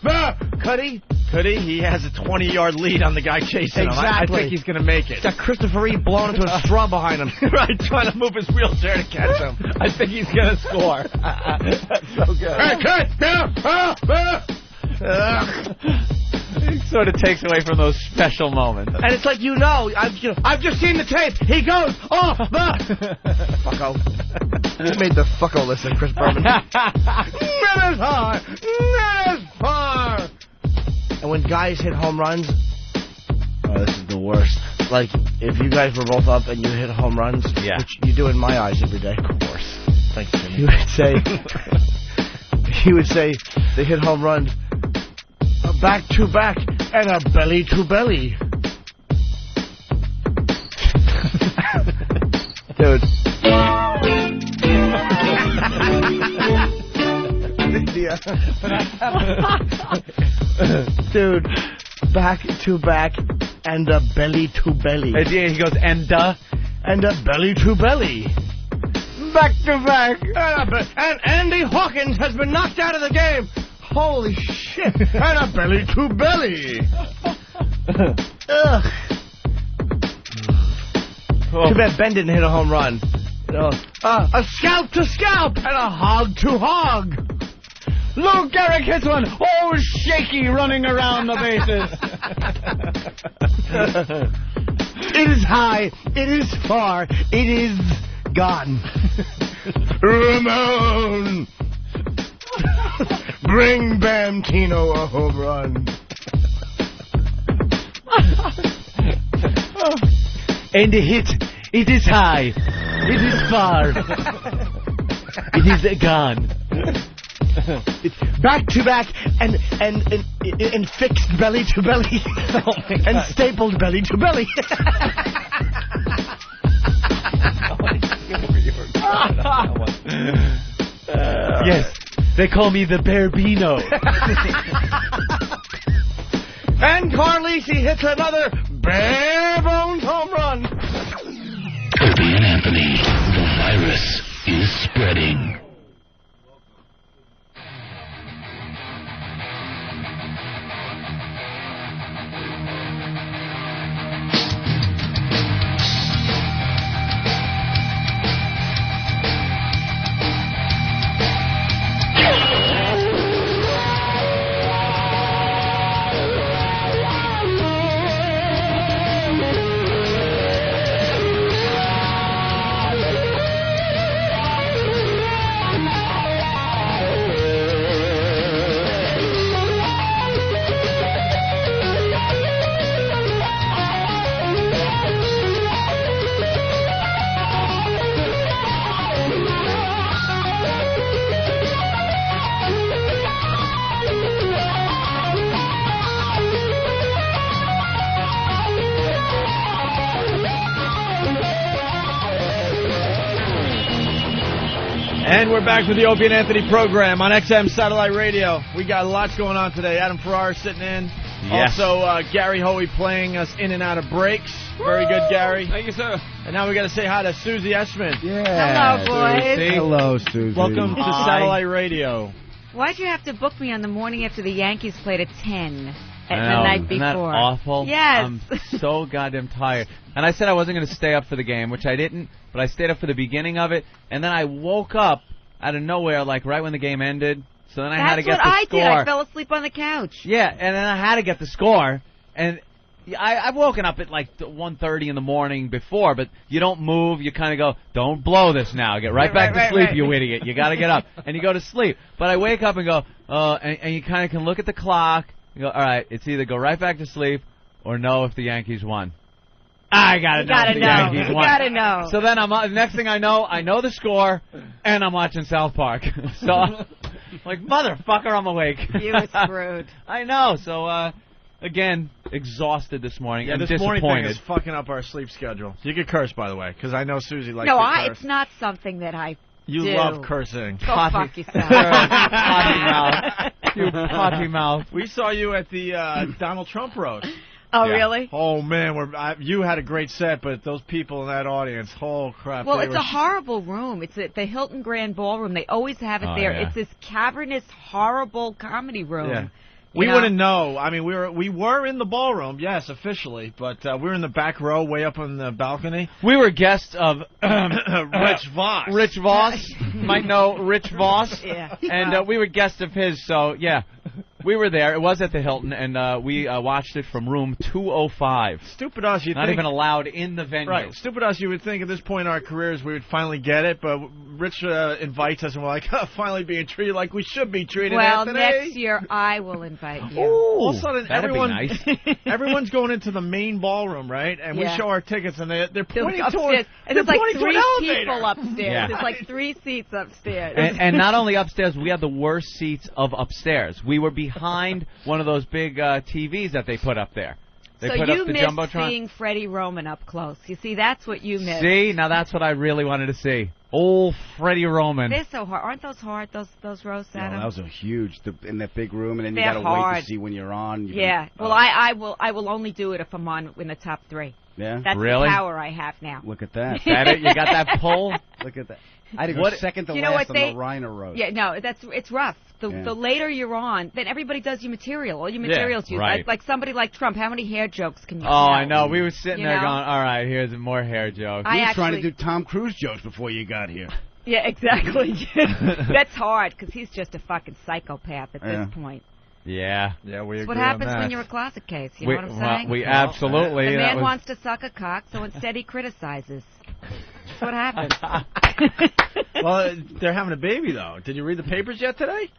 could he? Could he? He has a 20-yard lead on the guy chasing him. I think he's going to make it. He's got Christopher Reeve blown into a straw behind him. Right, trying to move his wheelchair to catch him. I think he's going to score. That's so good. It sort of takes away from those special moments. And it's like, I've just seen the tape. He goes, fucko. He made the fucko listen, Chris Berman. That is high. That is far. And when guys hit home runs, this is the worst. Like, if you guys were both up and you hit home runs, which you do in my eyes every day. Of course. Thanks, Jimmy. He would say they hit home runs, a back to back and a belly to belly. Dude. Dude, back to back and a belly to belly. He goes, and a belly to belly. Back to back. And Andy Hawkins has been knocked out of the game. Holy shit. And a belly to belly. Ugh. Too bad Ben didn't hit a home run. A scalp to scalp and a hog to hog. Lou Gehrig hits one. Oh, shaky running around the bases. It is high. It is far. It is gone. Ramon. Bring Bamtino a home run. And the hit, it is high. It is far. It is gone. Back to back and fixed belly to belly. Oh and stapled belly to belly. Yes, they call me the Bearbino. And Carlisi hits another bare bones home run. Opie and Anthony, the virus is spreading. And we're back with the Opie and Anthony program on XM Satellite Radio. We got lots going on today. Adam Ferrara sitting in. Yes. Also, Gary Hoey playing us in and out of breaks. Very good, Gary. Thank you, sir. And now we got to say hi to Susie Essman. Yeah. Hello, boys. Susie. Hello, Susie. Welcome to Satellite Radio. Why'd you have to book me on the morning after the Yankees played at 10 at I the know, night isn't before? that awful? Yes. I'm so goddamn tired. And I said I wasn't going to stay up for the game, which I didn't, but I stayed up for the beginning of it, and then I woke up out of nowhere, like right when the game ended, so then I had to get the score. That's what I did. I fell asleep on the couch. Yeah, and then I had to get the score, and I've woken up at like 1:30 in the morning before, but you don't move. You kind of go, don't blow this now. Get right back to sleep, you idiot. You got to get up. And you go to sleep. But I wake up and go, and you kind of can look at the clock. You go, all right, it's either go right back to sleep or no if the Yankees won. I gotta know if the Yankees won. You gotta know. So then next thing I know the score, and I'm watching South Park. So I'm like, motherfucker, I'm awake. You were screwed. I know. So again, exhausted this morning. Yeah, I'm this disappointed. morning thing is fucking up our sleep schedule. You can curse, by the way, because I know Susie likes no, to curse. it's not something that I You do. love cursing. Go fuck yourself. Potty mouth. You potty mouth. We saw you at the Donald Trump roast. Oh, really? Oh, man. You had a great set, but those people in that audience, oh, crap. Well, it's a horrible room. It's at the Hilton Grand Ballroom. They always have it there. Yeah. It's this cavernous, horrible comedy room. Yeah. We wouldn't know. I mean, we were in the ballroom, yes, officially, but we were in the back row, way up on the balcony. We were guests of Rich Voss. Rich Voss. Might know Rich Voss. Yeah. And we were guests of his, so, yeah. We were there. It was at the Hilton, and we watched it from room 205. Stupid us, you Not think. even allowed in the venue. Right. Stupid us, you would think at this point in our careers we would finally get it, but Rich invites us, and we're like, finally being treated like we should be treated, Well, Anthony. next year I will invite you. All of a sudden, that'd be nice. everyone's going into the main ballroom, right? And we Yeah. show our tickets, and they're pointing upstairs. towards. And there's like pointing to an 3 elevator. people upstairs. Yeah. There's like 3 seats upstairs. And not only upstairs, we had the worst seats of upstairs. We were behind one of those big TVs that they put up there. They so put you up the missed Jumbotron. seeing Freddie Roman up close. You see, that's what you missed. See, now that's what I really wanted to see. Old Freddie Roman. They're so hard. Aren't those hard, those roasts, Adam? Those are huge in that big room, and then They're you got to wait hard. to see when you're on. Yeah. Well, I will only do it if I'm on in the top 3. Yeah. That's Really? the power I have now. Look at that. That it? You got that pull? Look at that. I had to go second to You know last what, on the Reiner roast. Yeah, no, it's rough. The later you're on, then everybody does your material. All your materials you right. like somebody like Trump. How many hair jokes can you Oh, tell? I know. We were sitting You there know? going, all right, here's more hair jokes. You were trying to do Tom Cruise jokes before you got here. Yeah, exactly. That's hard because he's just a fucking psychopath at this point. Yeah. Yeah, we That's agree what on happens that. when you're a closet case. You know what I'm saying? We absolutely. The man that was- wants to suck a cock, so instead he criticizes. That's what happens. Well, they're having a baby, though. Did you read the papers yet today?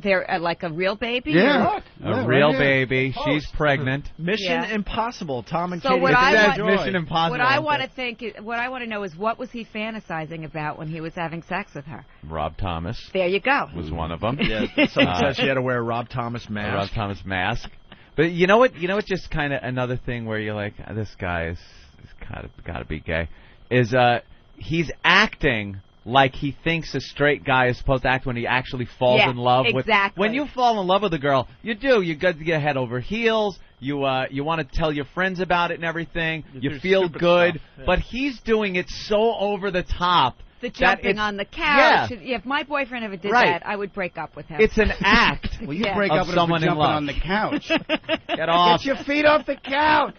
They're like a real baby? Yeah. A real right baby. She's pregnant. Mission Impossible. Tom and So Katie. what I want, Mission Impossible. What I want to think, what I want to know is what was he fantasizing about when he was having sex with her? Rob Thomas. There you go. Was one of them. Yeah, someone said she had to wear a Rob Thomas mask. A Rob Thomas mask. But you know what? You know what? Just kind of another thing where you're like, this guy is got to be gay. Is he's acting like he thinks a straight guy is supposed to act when he actually falls in love with. Exactly. When you fall in love with a girl, you do. You got to get head over heels. You want to tell your friends about it and everything. You feel good. Stuff, yeah. But he's doing it so over the top. The jumping on the couch. Yeah. If my boyfriend ever did that, I would break up with him. It's an act. Well, you break up with someone jumping in love on the couch. Get off. Get your feet off the couch.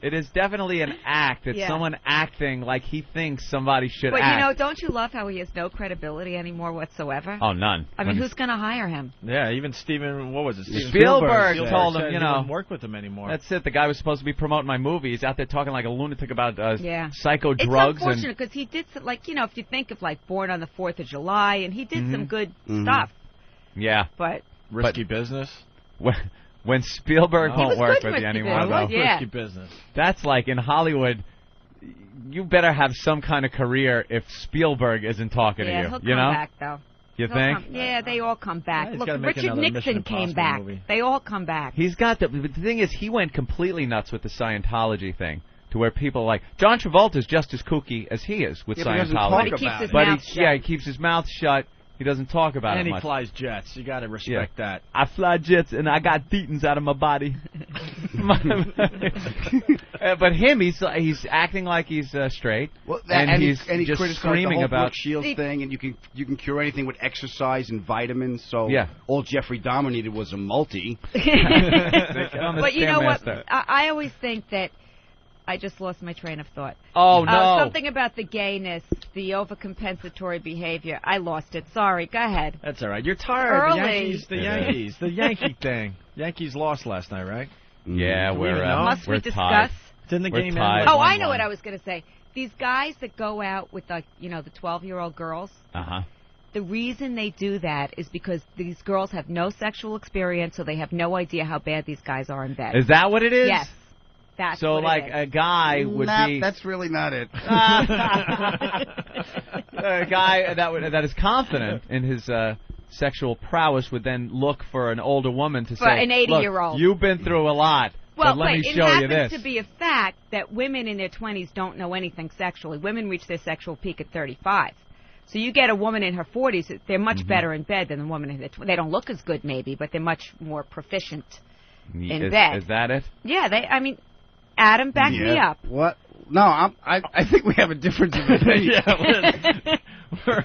It is definitely an act. It's someone acting like he thinks somebody should act. But, you know, don't you love how he has no credibility anymore whatsoever? Oh, none. I mean, who's going to hire him? Yeah, even Steven, what was it? Steven Spielberg told him, he wouldn't work with him anymore. That's it. The guy was supposed to be promoting my movie. He's out there talking like a lunatic about psycho drugs. It's unfortunate because he did, like, you know, if you think of, like, Born on the 4th of July, and he did some good stuff. Yeah. But risky business? When Spielberg won't work with you anymore, though. Risky business. That's like in Hollywood, you better have some kind of career if Spielberg isn't talking to you. He'll you know? Come back, though. You think? They all come back. Yeah, Look, Richard Nixon came back. Movie. They all come back. He's got the thing is, he went completely nuts with the Scientology thing. To where people are like, John Travolta's just as kooky as he is with Scientology. But he keeps his mouth shut. Yeah, he keeps his mouth shut. He doesn't talk about it much. And he flies jets. You got to respect that. I fly jets and I got thetans out of my body. But him, he's acting like he's straight. Well, and he just criticized screaming the whole about Brooke Shields thing, and you can cure anything with exercise and vitamins. So all Jeffrey Dahmer needed was a multi. But you know what? I always think that. I just lost my train of thought. Oh, no. Something about the gayness, the overcompensatory behavior. I lost it. Sorry. Go ahead. That's all right. You're tired. Early. The Yankees. The Yankee thing. Yankees lost last night, right? Yeah, Must we discuss? Tied. Didn't the game end? I know what I was going to say. These guys that go out with, the 12-year-old girls. Uh-huh. The reason they do that is because these girls have no sexual experience, so they have no idea how bad these guys are in bed. Is that what it is? Yes. That's so, like, a guy would be... That's really not it. A guy that is confident in his sexual prowess would then look for an older woman to say, an 80-year-old. Look, you've been through a lot, but let me show you this. It happens to be a fact that women in their 20s don't know anything sexually. Women reach their sexual peak at 35. So you get a woman in her 40s, they're much better in bed than the woman in their 20s. They don't look as good, maybe, but they're much more proficient in bed. Is that it? Yeah, Adam, back me up. What? No, I think we have a difference of opinion.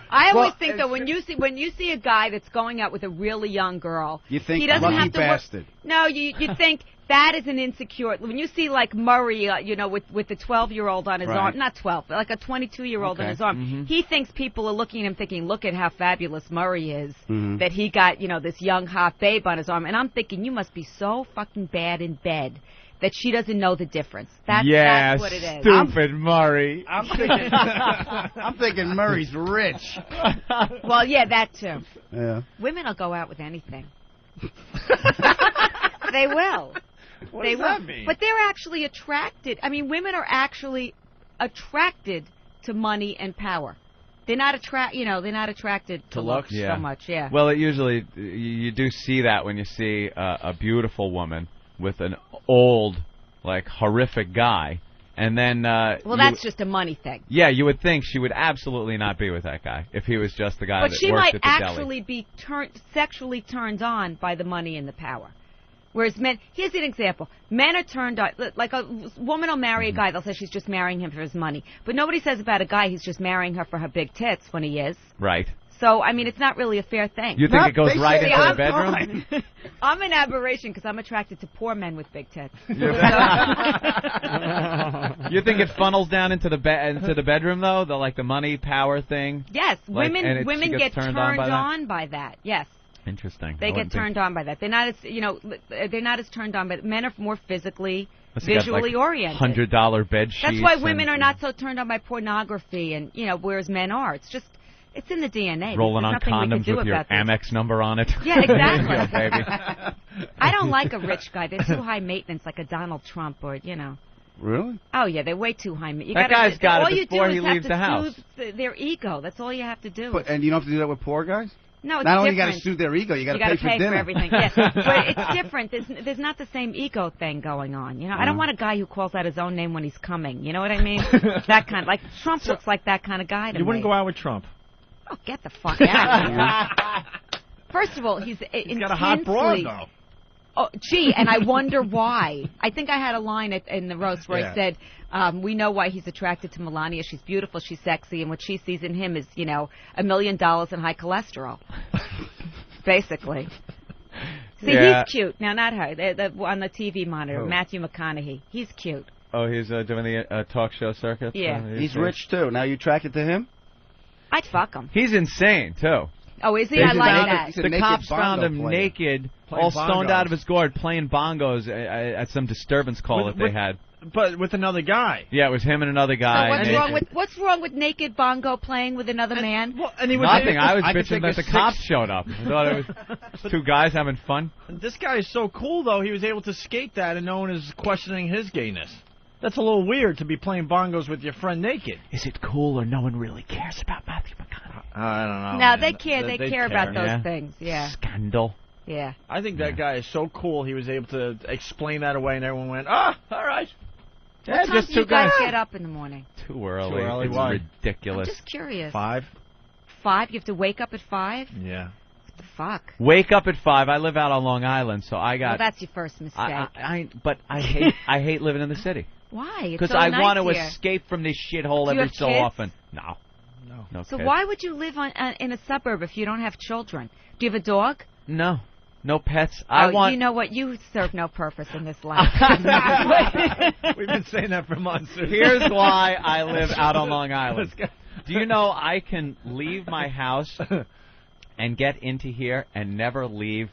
I always think that when you see a guy that's going out with a really young girl, you think he doesn't lucky have to bastard. No, you think that is an insecure. When you see like Murray, with the 12-year-old on his arm, not 12, like a 22-year-old on his arm, he thinks people are looking at him thinking, look at how fabulous Murray is, that he got this young hot babe on his arm, and I'm thinking you must be so fucking bad in bed that she doesn't know the difference. That's what it is. Stupid Murray. I'm thinking Murray's rich. Well, yeah, that too. Yeah. Women will go out with anything. They will. What does that mean? But they're actually attracted. I mean, women are actually attracted to money and power. They're not attracted to looks so much. Yeah. Well, usually you do see that when you see a beautiful woman with an old, like, horrific guy, and then... that's just a money thing. Yeah, you would think she would absolutely not be with that guy if he was just the guy that worked at the deli. But she might actually be sexually turned on by the money and the power. Whereas men... Here's an example. Men are turned on... Like, a woman will marry a guy, they'll say she's just marrying him for his money. But nobody says about a guy he's just marrying her for her big tits when he is. Right. So, I mean, it's not really a fair thing. You think it goes right into the bedroom? I'm an aberration because I'm attracted to poor men with big tits. You think it funnels down into the bedroom though, the money power thing? Yes, women get turned on by that. Yes. Interesting. They get turned on by that. They're not as turned on, but men are more physically, visually oriented. $100 bed sheets. That's why women are not so turned on by pornography, and whereas men are. It's just. It's in the DNA. Rolling on condoms with your Amex number on it. Yeah, exactly. There you go, baby. I don't like a rich guy. They're too high maintenance, like a Donald Trump or, Really? Oh, yeah, they're way too high maintenance. That guy's got it before he leaves the house. Their ego. That's all you have to do. And you don't have to do that with poor guys? No, it's Not only different. you got to soothe their ego, you got to pay for dinner. For everything. Yeah. But it's different. There's not the same ego thing going on. I don't want a guy who calls out his own name when he's coming. You know what I mean? That kind. Like Trump looks like that kind of guy to me. You wouldn't go out with Trump? Oh, get the fuck out of here. First of all, he's got a hot broad, though. Oh, gee, and I wonder why. I think I had a line in the roast where I said, we know why he's attracted to Melania. She's beautiful, she's sexy, and what she sees in him is, $1 million and high cholesterol. Basically. See, he's cute. Now, not her. On the TV monitor, Matthew McConaughey. He's cute. Oh, he's doing the talk show circuit? Yeah. He's rich, too. Now, you attracted to him? I'd fuck him. He's insane, too. Oh, is he? I like that. The cops found him naked, all stoned out of his gourd, playing bongos at some disturbance call that they had. But with another guy. Yeah, it was him and another guy. So what's wrong with naked bongo playing with another man? And he was nothing. I was bitching that the cops showed up. I thought it was two guys having fun. This guy is so cool, though. He was able to skate that, and no one is questioning his gayness. That's a little weird to be playing bongos with your friend naked. Is it cool or no one really cares about Matthew McConaughey? I don't know. No, they care. They care about those things. Yeah. Scandal. Yeah. I think that guy is so cool. He was able to explain that away, and everyone went, all right. What time do you guys get up in the morning? Too early. It's Why? Ridiculous. I'm just curious. 5? 5? You have to wake up at 5? Yeah. What the fuck? Wake up at 5. I live out on Long Island, so I got. Well, that's your first mistake. But I hate living in the city. Why? Because so I nice want to here. escape from this shithole every so often. No. So kids. why would you live in a suburb if you don't have children? Do you have a dog? No pets. You know what? You serve no purpose in this life. We've been saying that for months. Here's why I live out on Long Island. Do you know I can leave my house and get into here and never leave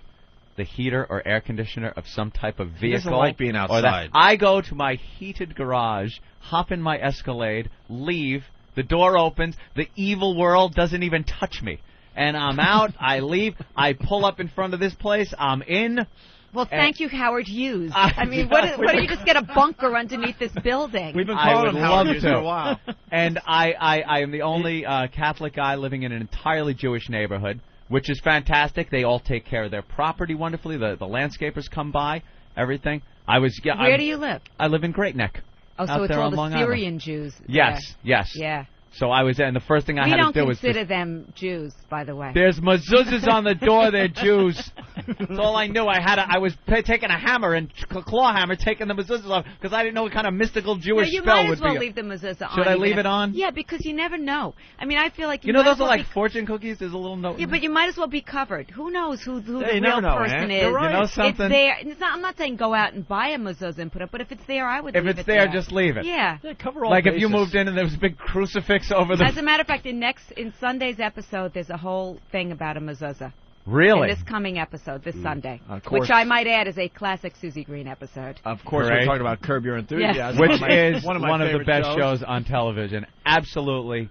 the heater or air conditioner of some type of vehicle? He doesn't like being outside. I go to my heated garage, hop in my Escalade, leave, the door opens, the evil world doesn't even touch me. And I'm out, I leave, I pull up in front of this place, I'm in. Well, thank you, Howard Hughes. I mean, what if you just get a bunker underneath this building? We've been calling him Howard Hughes for a while. And I am the only Catholic guy living in an entirely Jewish neighborhood, which is fantastic. They all take care of their property wonderfully. The landscapers come by, everything. Where do you live? I live in Great Neck. Oh, so it's all the Syrian Jews. Yes. Yeah. So I was there, and the first thing I had to do was... We don't consider them Jews, by the way. There's mezuzahs on the door, they're Jews. That's all I knew. I was taking a hammer and claw hammer, taking the mezuzahs off, because I didn't know what kind of mystical Jewish spell would be. You might as well leave the mezuzah on. Should I leave it on? Yeah, because you never know. I mean, I feel like you know those are like fortune cookies? There's a little note. Yeah, but you might as well be covered. Who knows who the real person is? Right. You know something? It's there. I'm not saying go out and buy a mezuzah and put it, but if it's there, I would leave it there. If it's there, just leave it. Yeah. Cover all like bases. If you moved in and there was a big crucifix over the... As a matter of fact, in Sunday's episode, there's a whole thing about a mezuzah. Really? In this coming episode, this Sunday. Which I might add is a classic Susie Green episode. Of course, we're talking about Curb Your Enthusiasm. Which is one of the best shows on television. Absolutely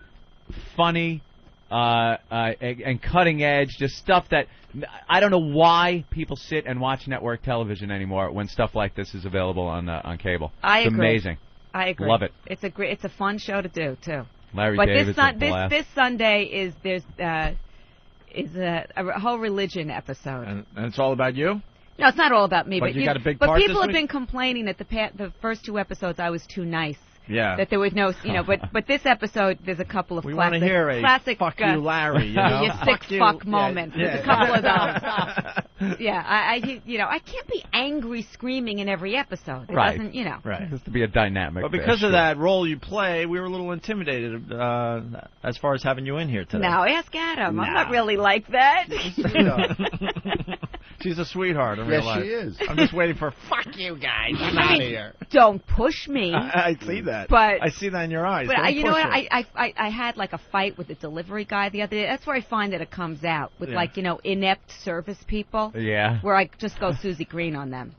funny and cutting edge. Just stuff that... I don't know why people sit and watch network television anymore when stuff like this is available on cable. It's amazing. I agree. Love it. It's a fun show to do, too. Larry David's a blast. This Sunday there's a whole religion episode. And it's all about you? No, it's not all about me. But you got a big part But people this have week? been complaining that the first 2 episodes I was too nice. Yeah. That there was no, but this episode there's a couple of we classic. We want to hear a classic, fuck you, Larry. You know? Your sick fuck moments. There's a couple of those. Yeah, I can't be angry screaming in every episode. It right. doesn't, Right. It has to be a dynamic. But because of that role you play, we were a little intimidated as far as having you in here today. Now ask Adam. I'm not really like that. She's a sweetheart in real life. Yes, she is. I'm just waiting for fuck you guys. I'm out of here. Don't push me. I see that. But I see that in your eyes. But you know what? I had like a fight with the delivery guy the other day. That's where I find that it comes out with inept service people. Yeah. Where I just go Susie Green on them.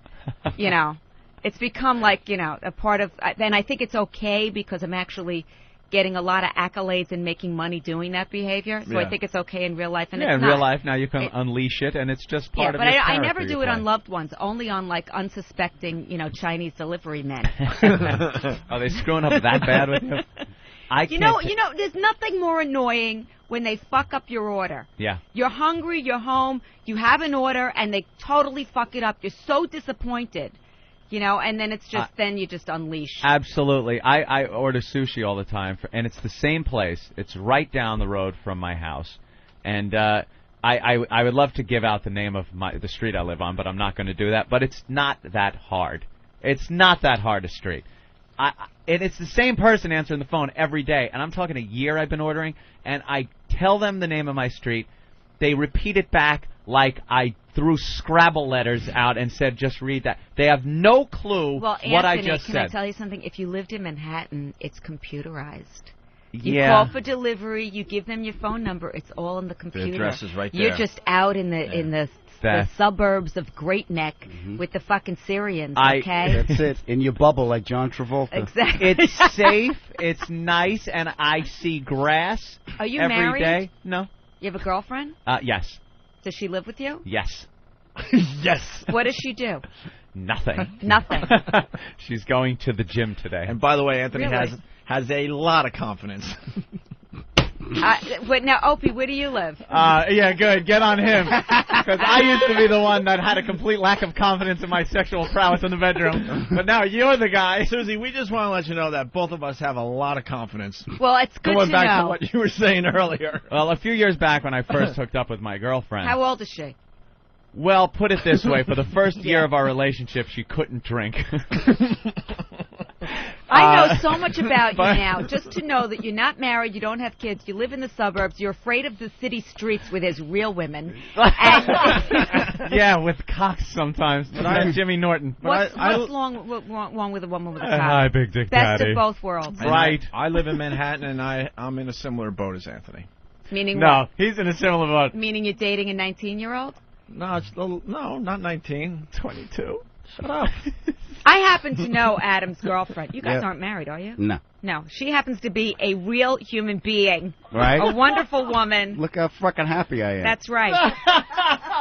It's become like a part of. Then I think it's okay because I'm actually getting a lot of accolades and making money doing that behavior. So I think it's okay in real life. And yeah, it's in real life now you can unleash it, and it's just part of your character. Yeah, but I never do it on loved ones, only on, like, unsuspecting, Chinese delivery men. Are they screwing up that bad with you? You know, there's nothing more annoying when they fuck up your order. Yeah. You're hungry, you're home, you have an order, and they totally fuck it up. You're so disappointed, and then it's just, then you just unleash. Absolutely. I order sushi all the time, and it's the same place. It's right down the road from my house. And I would love to give out the name of the street I live on, but I'm not going to do that. But it's not that hard. It's not that hard a street. And it's the same person answering the phone every day, and I'm talking a year I've been ordering, and I tell them the name of my street. They repeat it back like I threw Scrabble letters out and said, just read that. They have no clue what I just said. Can I tell you something? If you lived in Manhattan, it's computerized. You Yeah. call for delivery, you give them your phone number, it's all in the computer. The address is right there. You're just out in the suburbs of Great Neck with the fucking Syrians, okay? That's it. In your bubble like John Travolta. Exactly. It's safe, it's nice, and I see grass Are you every married? day. No. You have a girlfriend? Yes. Does she live with you? Yes. Yes. What does she do? Nothing. Nothing. She's going to the gym today. And by the way, Anthony Really? has a lot of confidence. But now, Opie, where do you live? Yeah, good. Get on him. Because I used to be the one that had a complete lack of confidence in my sexual prowess in the bedroom. But now you're the guy. Susie, we just want to let you know that both of us have a lot of confidence. Well, it's good Going to back know. to what you were saying earlier. Well, a few years back when I first hooked up with my girlfriend. How old is she? Well, put it this way. For the first year of our relationship, she couldn't drink. I know so much about you now. Just to know that you're not married, you don't have kids, you live in the suburbs, you're afraid of the city streets where there's real women. Yeah, with cocks sometimes. But I'm Jimmy Norton. What's wrong with a woman with a cock? Hi, Big Dick Best Daddy. of both worlds. Right. I live in Manhattan, and I'm in a similar boat as Anthony. Meaning No, what? he's in a similar boat. Meaning you're dating a 19-year-old? No, no, not 19. 22. Shut up. I happen to know Adam's girlfriend. You guys Yeah. aren't married, are you? No. No. She happens to be a real human being. Right? A wonderful woman. Look how fucking happy I am. That's right.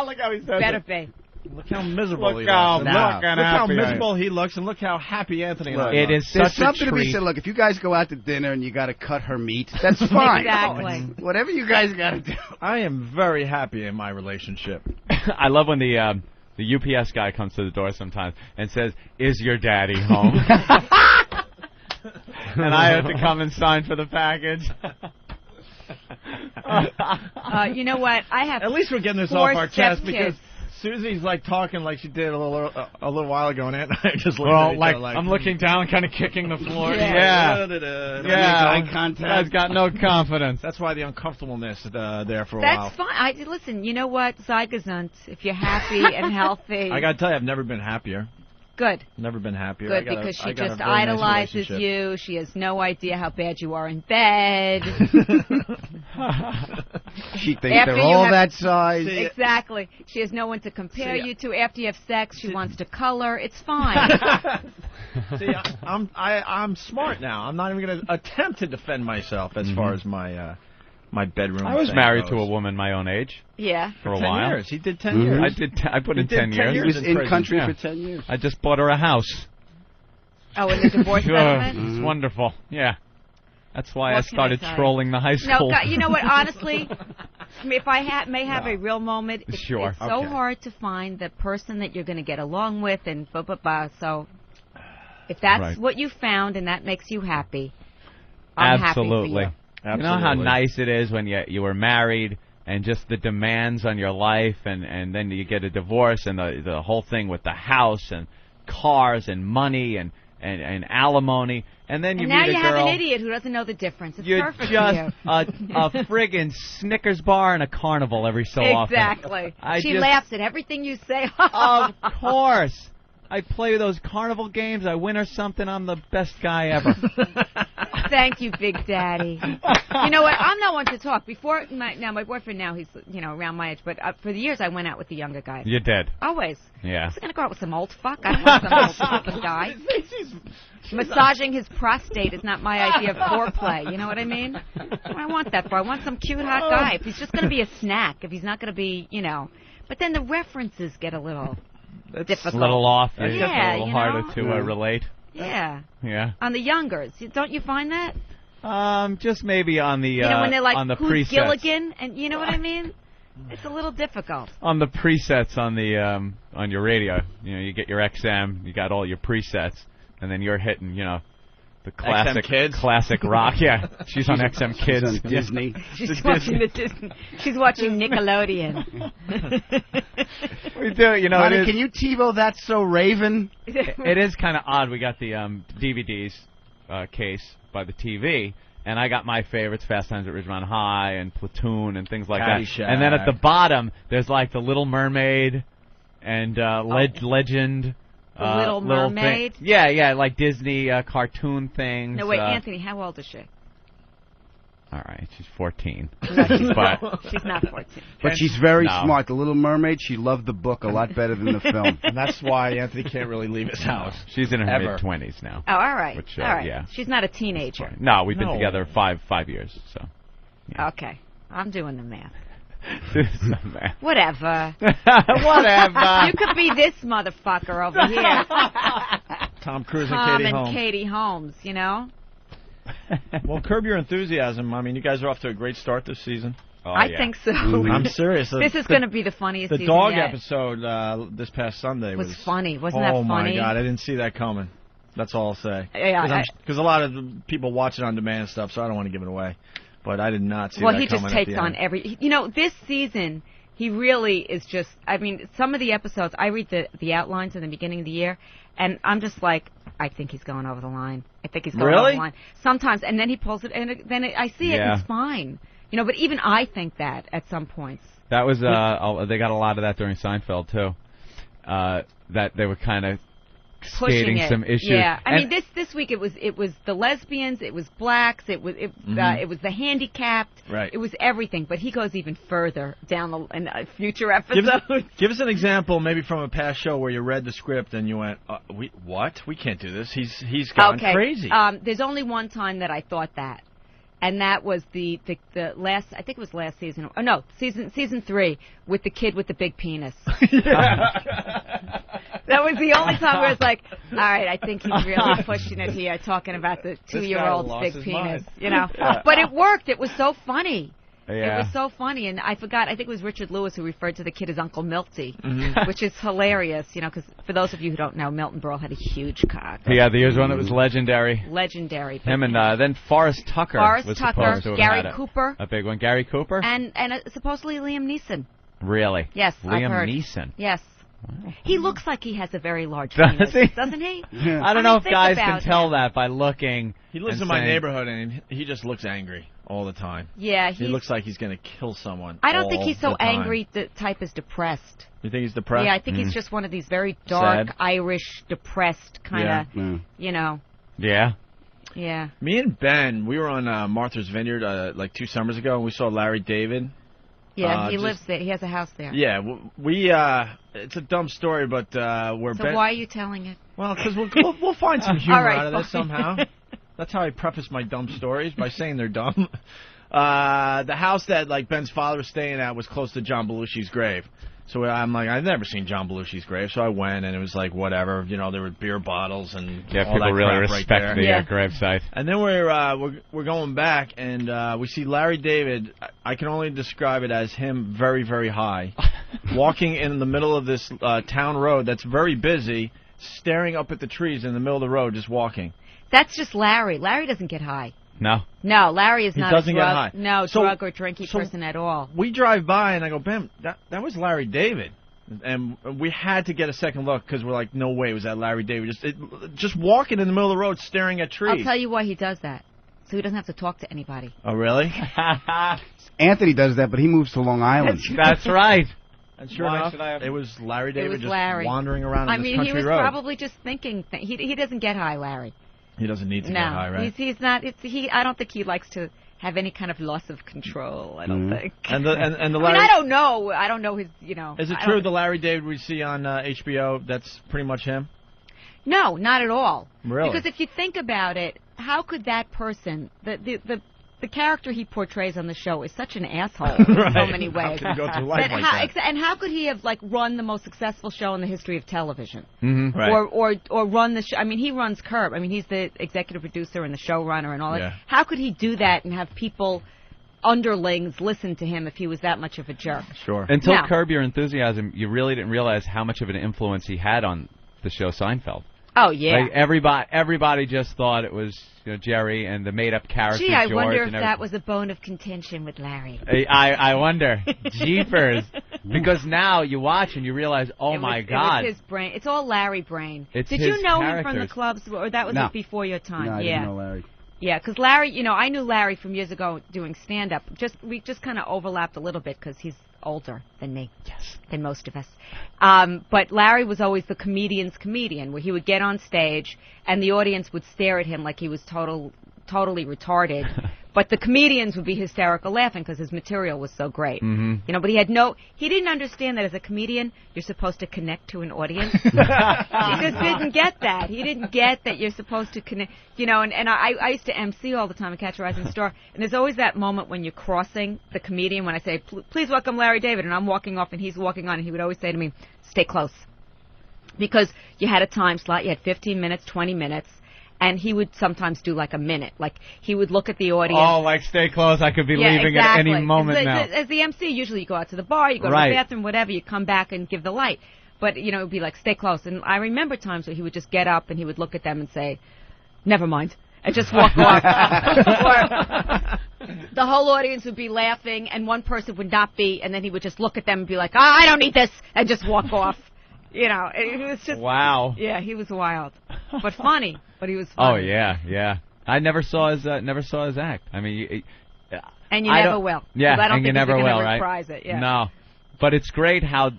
Look how he says Better it. be. Look how miserable Look he how looks. fucking Look how happy I am. miserable he looks, and look how happy Anthony and I It look. is There's such a something to be treat. said. Look, if you guys go out to dinner and you got to cut her meat, that's fine. Exactly. Whatever you guys got to do. I am very happy in my relationship. I love when the UPS guy comes to the door sometimes and says, "Is your daddy home?" And I have to come and sign for the package. You know what? I have At least we're getting this 4 off our chest stepkids. because Susie's like talking like she did a little while ago, and Aunt and I are just looking Well, at each like, other like I'm looking down, kind of kicking the floor. Yeah. Eye contact. Guy's got no confidence. That's why the uncomfortableness there for a while. That's fine. Listen, you know what? Zeigesund. If you're happy and healthy. I got to tell you, I've never been happier. Good. Never been happier. Good, because she just idolizes you. She has no idea how bad you are in bed. She thinks they're all that size. Exactly. She has no one to compare you to. After you have sex, she wants to color. It's fine. See, I'm smart now. I'm not even going to attempt to defend myself as far as my my bedroom. I was married to a woman my own age. Yeah. For a 10 while. years. He did 10 years. I put in 10 years. He was in country for 10 years. I just bought her a house. Oh, in the divorce settlement? It's wonderful. Yeah. That's why What I can started I say? trolling the high school. No, you know what? Honestly, if I may have a real moment, it's so hard to find the person that you're going to get along with and blah, blah, blah. So if that's what you found and that makes you happy, I'm happy for you. You know how nice it is when you were married and just the demands on your life and then you get a divorce and the whole thing with the house and cars and money and alimony, and then you now meet a you girl. have an idiot who doesn't know the difference. It's You're perfect just for you. a friggin' Snickers bar and a carnival every so often. Exactly. She just laughs at everything you say. Of course. I play those carnival games. I win or something. I'm the best guy ever. Thank you, Big Daddy. You know what? I'm not one to talk. Before, my boyfriend now, he's, around my age, but for the years I went out with the younger guys. You did? Always. Yeah. I was going to go out with some old fuck. I don't want some old fucking guy. Massaging his prostate is not my idea of foreplay. You know what I mean? I want that for. I want some cute, hot guy. If he's just going to be a snack, if he's not going to be, But then the references get a little difficult. A little off. It Yeah, gets a little harder to relate. Yeah. Yeah. On the youngers. Don't you find that? Just maybe on the when they're like, on the who's presets. Gilligan? And you know what I mean? It's a little difficult. On the presets on the on your radio, you get your XM, you got all your presets, and then you're hitting, the classic XM Kids? classic rock. Yeah, she's on XM Kids. On Disney. She's watching the Disney. She's watching Nickelodeon. We do, Honey, can you TiVo That's So Raven? It is kind of odd. We got the DVDs case by the TV, and I got my favorites, Fast Times at Ridgemont High and Platoon and things like Caddyshack. that. And then at the bottom, there's like the Little Mermaid and Legend. Little Mermaid? Yeah, like Disney cartoon things. No, wait, Anthony, how old is she? All right, she's 14. No, she's not 14. But she's very smart. The Little Mermaid, she loved the book a lot better than the film. And that's why Anthony can't really leave his house. She's in her mid-20s now. Oh, all right. Which, all right. Yeah. She's not a teenager. No, we've been together 5 years. So. Yeah. Okay. I'm doing the math. Math. Whatever. Whatever. You could be this motherfucker over here. Tom Cruise and Katie Holmes, Well, curb your enthusiasm. I mean, you guys are off to a great start this season. I think so. I'm serious. This is going to be the funniest season The dog yet. episode this past Sunday was funny. Wasn't that funny? Oh, my God. I didn't see that coming. That's all I'll say. Yeah, because a lot of people watch it on demand and stuff, so I don't want to give it away. But I did not see that Well, coming. he just takes on every... this season, he really is just... I mean, some of the episodes, I read the outlines in the beginning of the year, and I'm just like, I think he's going over the line. I think he's going over the line. Sometimes, and then he pulls it, and then I see it, and it's fine. But even I think that at some points. That was... they got a lot of that during Seinfeld, too. That they were kind of... Pushing some issues. Yeah, I mean this week it was the lesbians, it was blacks, it was the handicapped, right. It was everything. But he goes even further down in future episodes. Give us an example, maybe from a past show where you read the script and you went, we can't do this. He's gone crazy. There's only one time that I thought that. And that was the last, I think it was last season. Oh, no, season 3 with the kid with the big penis. That was the only time where it's like, all right, I think he's really pushing it here, talking about the 2-year-old's big penis, But it worked. It was so funny. Yeah. It was so funny, and I forgot. I think it was Richard Lewis who referred to the kid as Uncle Milty, which is hilarious. Because for those of you who don't know, Milton Berle had a huge cock. Yeah, the years when it was legendary. Legendary. Him and then Forrest Tucker. Supposed to have Gary Cooper. A big one. Gary Cooper. And supposedly Liam Neeson. Really? Yes, Liam I've heard. Neeson. Yes. He looks like he has a very large penis, doesn't he? Yeah. I don't know if guys can tell that by looking. He lives in my neighborhood, and he just looks angry all the time. Yeah, he looks like he's going to kill someone. I don't think he's so angry. The type is depressed. You think he's depressed? Yeah, I think he's just one of these very dark, sad. Irish, depressed kind of, Yeah. Yeah. Me and Ben, we were on Martha's Vineyard like 2 summers ago, and we saw Larry David. Yeah, he lives there. He has a house there. Yeah, it's a dumb story, but we're... So why are you telling it? Well, because we'll find some humor right, out of this somehow. That's how I preface my dumb stories, by saying they're dumb. The house that Ben's father was staying at was close to John Belushi's grave. So I'm like, I've never seen John Belushi's grave, so I went, and it was like, whatever, there were beer bottles and all people that really crap respect right there. the gravesite. And then we're going back, and we see Larry David. I can only describe it as him very, very high, walking in the middle of this town road that's very busy, staring up at the trees in the middle of the road, just walking. That's just Larry. Larry doesn't get high. No. No, Larry is not a get high. drug or drinky person at all. We drive by, and I go, Ben, that was Larry David. And we had to get a second look, because we're like, no way was that Larry David. Just walking in the middle of the road, staring at trees. I'll tell you why he does that. So he doesn't have to talk to anybody. Oh, really? Anthony does that, but he moves to Long Island. That's right. And sure enough, it was Larry David Larry. wandering around on this country road. He was probably just thinking. He doesn't get high, Larry. He doesn't need to get high, right? He's not. I don't think he likes to have any kind of loss of control. I don't think. And the Larry. I don't know. I don't know his. Is it true the Larry David we see on HBO? That's pretty much him. No, not at all. Really? Because if you think about it, how could that person, the character he portrays on the show is such an asshole in so many ways. How could he go through life like that? And how could he have run the most successful show in the history of television? Mm-hmm. Right. Or run the show? I mean, he runs Curb. I mean, he's the executive producer and the showrunner and all that. Yeah. How could he do that and have people, underlings, listen to him if he was that much of a jerk? Sure. Until Curb Your Enthusiasm, you really didn't realize how much of an influence he had on the show Seinfeld. Oh, yeah. Everybody just thought it was Jerry and the made-up character. Gee, I George wonder if that was a bone of contention with Larry. I wonder. Jeepers. Because now you watch and you realize, my God. It was his brain. It's all Larry brain. Did you know him from the clubs, or that was before your time? No, I didn't know Larry. Yeah, because Larry, I knew Larry from years ago doing stand-up. We just kind of overlapped a little bit because he's older than me. Yes. Than most of us. But Larry was always the comedian's comedian, where he would get on stage and the audience would stare at him like he was totally retarded. But the comedians would be hysterical laughing because his material was so great. Mm-hmm. But he didn't understand that as a comedian, you're supposed to connect to an audience. He just didn't get that. He didn't get that you're supposed to connect, and I used to MC all the time at Catch a Rising Star, and there's always that moment when you're crossing the comedian when I say, please welcome Larry David, and I'm walking off and he's walking on, and he would always say to me, stay close. Because you had a time slot, you had 15 minutes, 20 minutes, and he would sometimes do a minute. He would look at the audience. Oh, stay close. I could be leaving at any moment now. As the MC, usually you go out to the bar, you go to the bathroom, whatever, you come back and give the light. But, it would be stay close. And I remember times where he would just get up and he would look at them and say, never mind, and just walk off. Or the whole audience would be laughing and one person would not be, and then he would just look at them and be like, I don't need this, and just walk off. It was just... Wow. Yeah, he was wild. But funny. But he was funny. Oh, yeah. I never saw his act. I mean... and you never will. Yeah, I don't and think you never will, right? Reprise it, yeah. No. But it's great how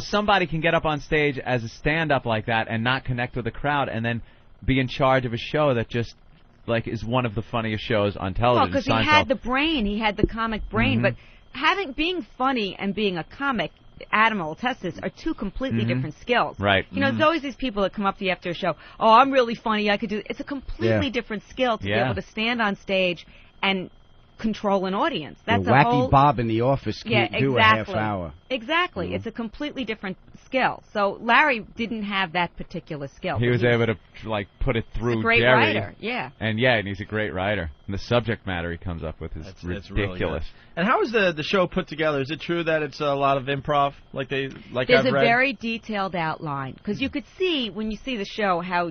somebody can get up on stage as a stand-up like that and not connect with the crowd and then be in charge of a show that just... is one of the funniest shows on television. Well, because he had the brain. He had the comic brain. Mm-hmm. But being funny and being a comic... Adam will attest this, are two completely different skills. Right. There's always these people that come up to you after a show, I'm really funny, I could do... It's a completely different skill to be able to stand on stage and control an audience. That's Wacky Bob in the office can't do a half hour. Exactly. It's a completely different skill. So Larry didn't have that particular skill. He was able to put it through He's a great Jerry. writer, yeah. And he's a great writer. And the subject matter he comes up with is ridiculous. Really and how is the show put together? Is it true that it's a lot of improv, There's I've read? A very detailed outline because you could see when you see the show how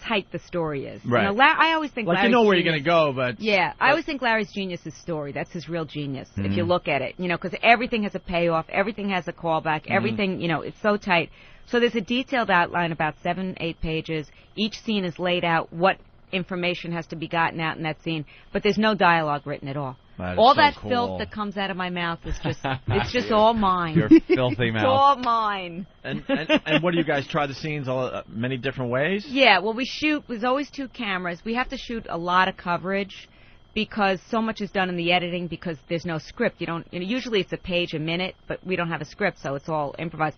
tight the story is. Right. I always think Larry's where genius, you're going to go, but... Yeah, I always think Larry's genius is story. That's his real genius, if you look at it. Because everything has a payoff, everything has a callback, everything, it's so tight. So there's a detailed outline, about 7-8 pages. Each scene is laid out, what information has to be gotten out in that scene, but there's no dialogue written at all. All that filth that comes out of my mouth is just—it's just all mine. Your filthy mouth. It's all mine. And what do you guys try the scenes many different ways? Yeah, well, we shoot. There's always 2 cameras. We have to shoot a lot of coverage because so much is done in the editing because there's no script. You don't. Usually it's a page a minute, but we don't have a script, so it's all improvised.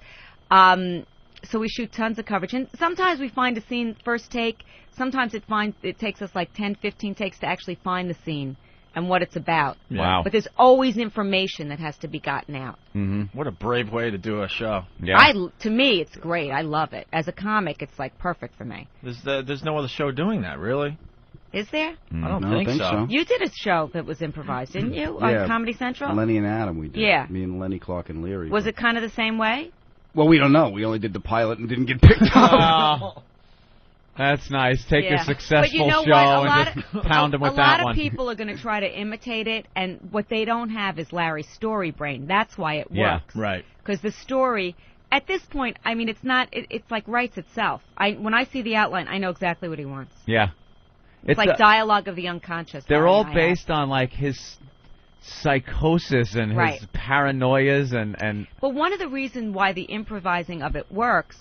So we shoot tons of coverage, and sometimes we find a scene first take. Sometimes it takes us 10, 15 takes to actually find the scene and what it's about. Wow. But there's always information that has to be gotten out. Mm-hmm. What a brave way to do a show. Yeah. To me, it's great. I love it. As a comic, it's perfect for me. There's no other show doing that, really. Is there? I don't think so. You did a show that was improvised, didn't you, on Comedy Central? Lenny and Adam, we did. Yeah. Me and Lenny, Clark, and Leary. Was it kind of the same way? Well, we don't know. We only did the pilot and didn't get picked up. That's nice. Take your successful but you know show and just pound them with that one. A lot of people are going to try to imitate it, and what they don't have is Larry's story brain. That's why it works. Right. Because the story, at this point, I mean, it's not. It's writes itself. When I see the outline, I know exactly what he wants. Yeah. It's like dialogue of the unconscious. They're all based on his psychosis and his paranoias and. But one of the reasons why the improvising of it works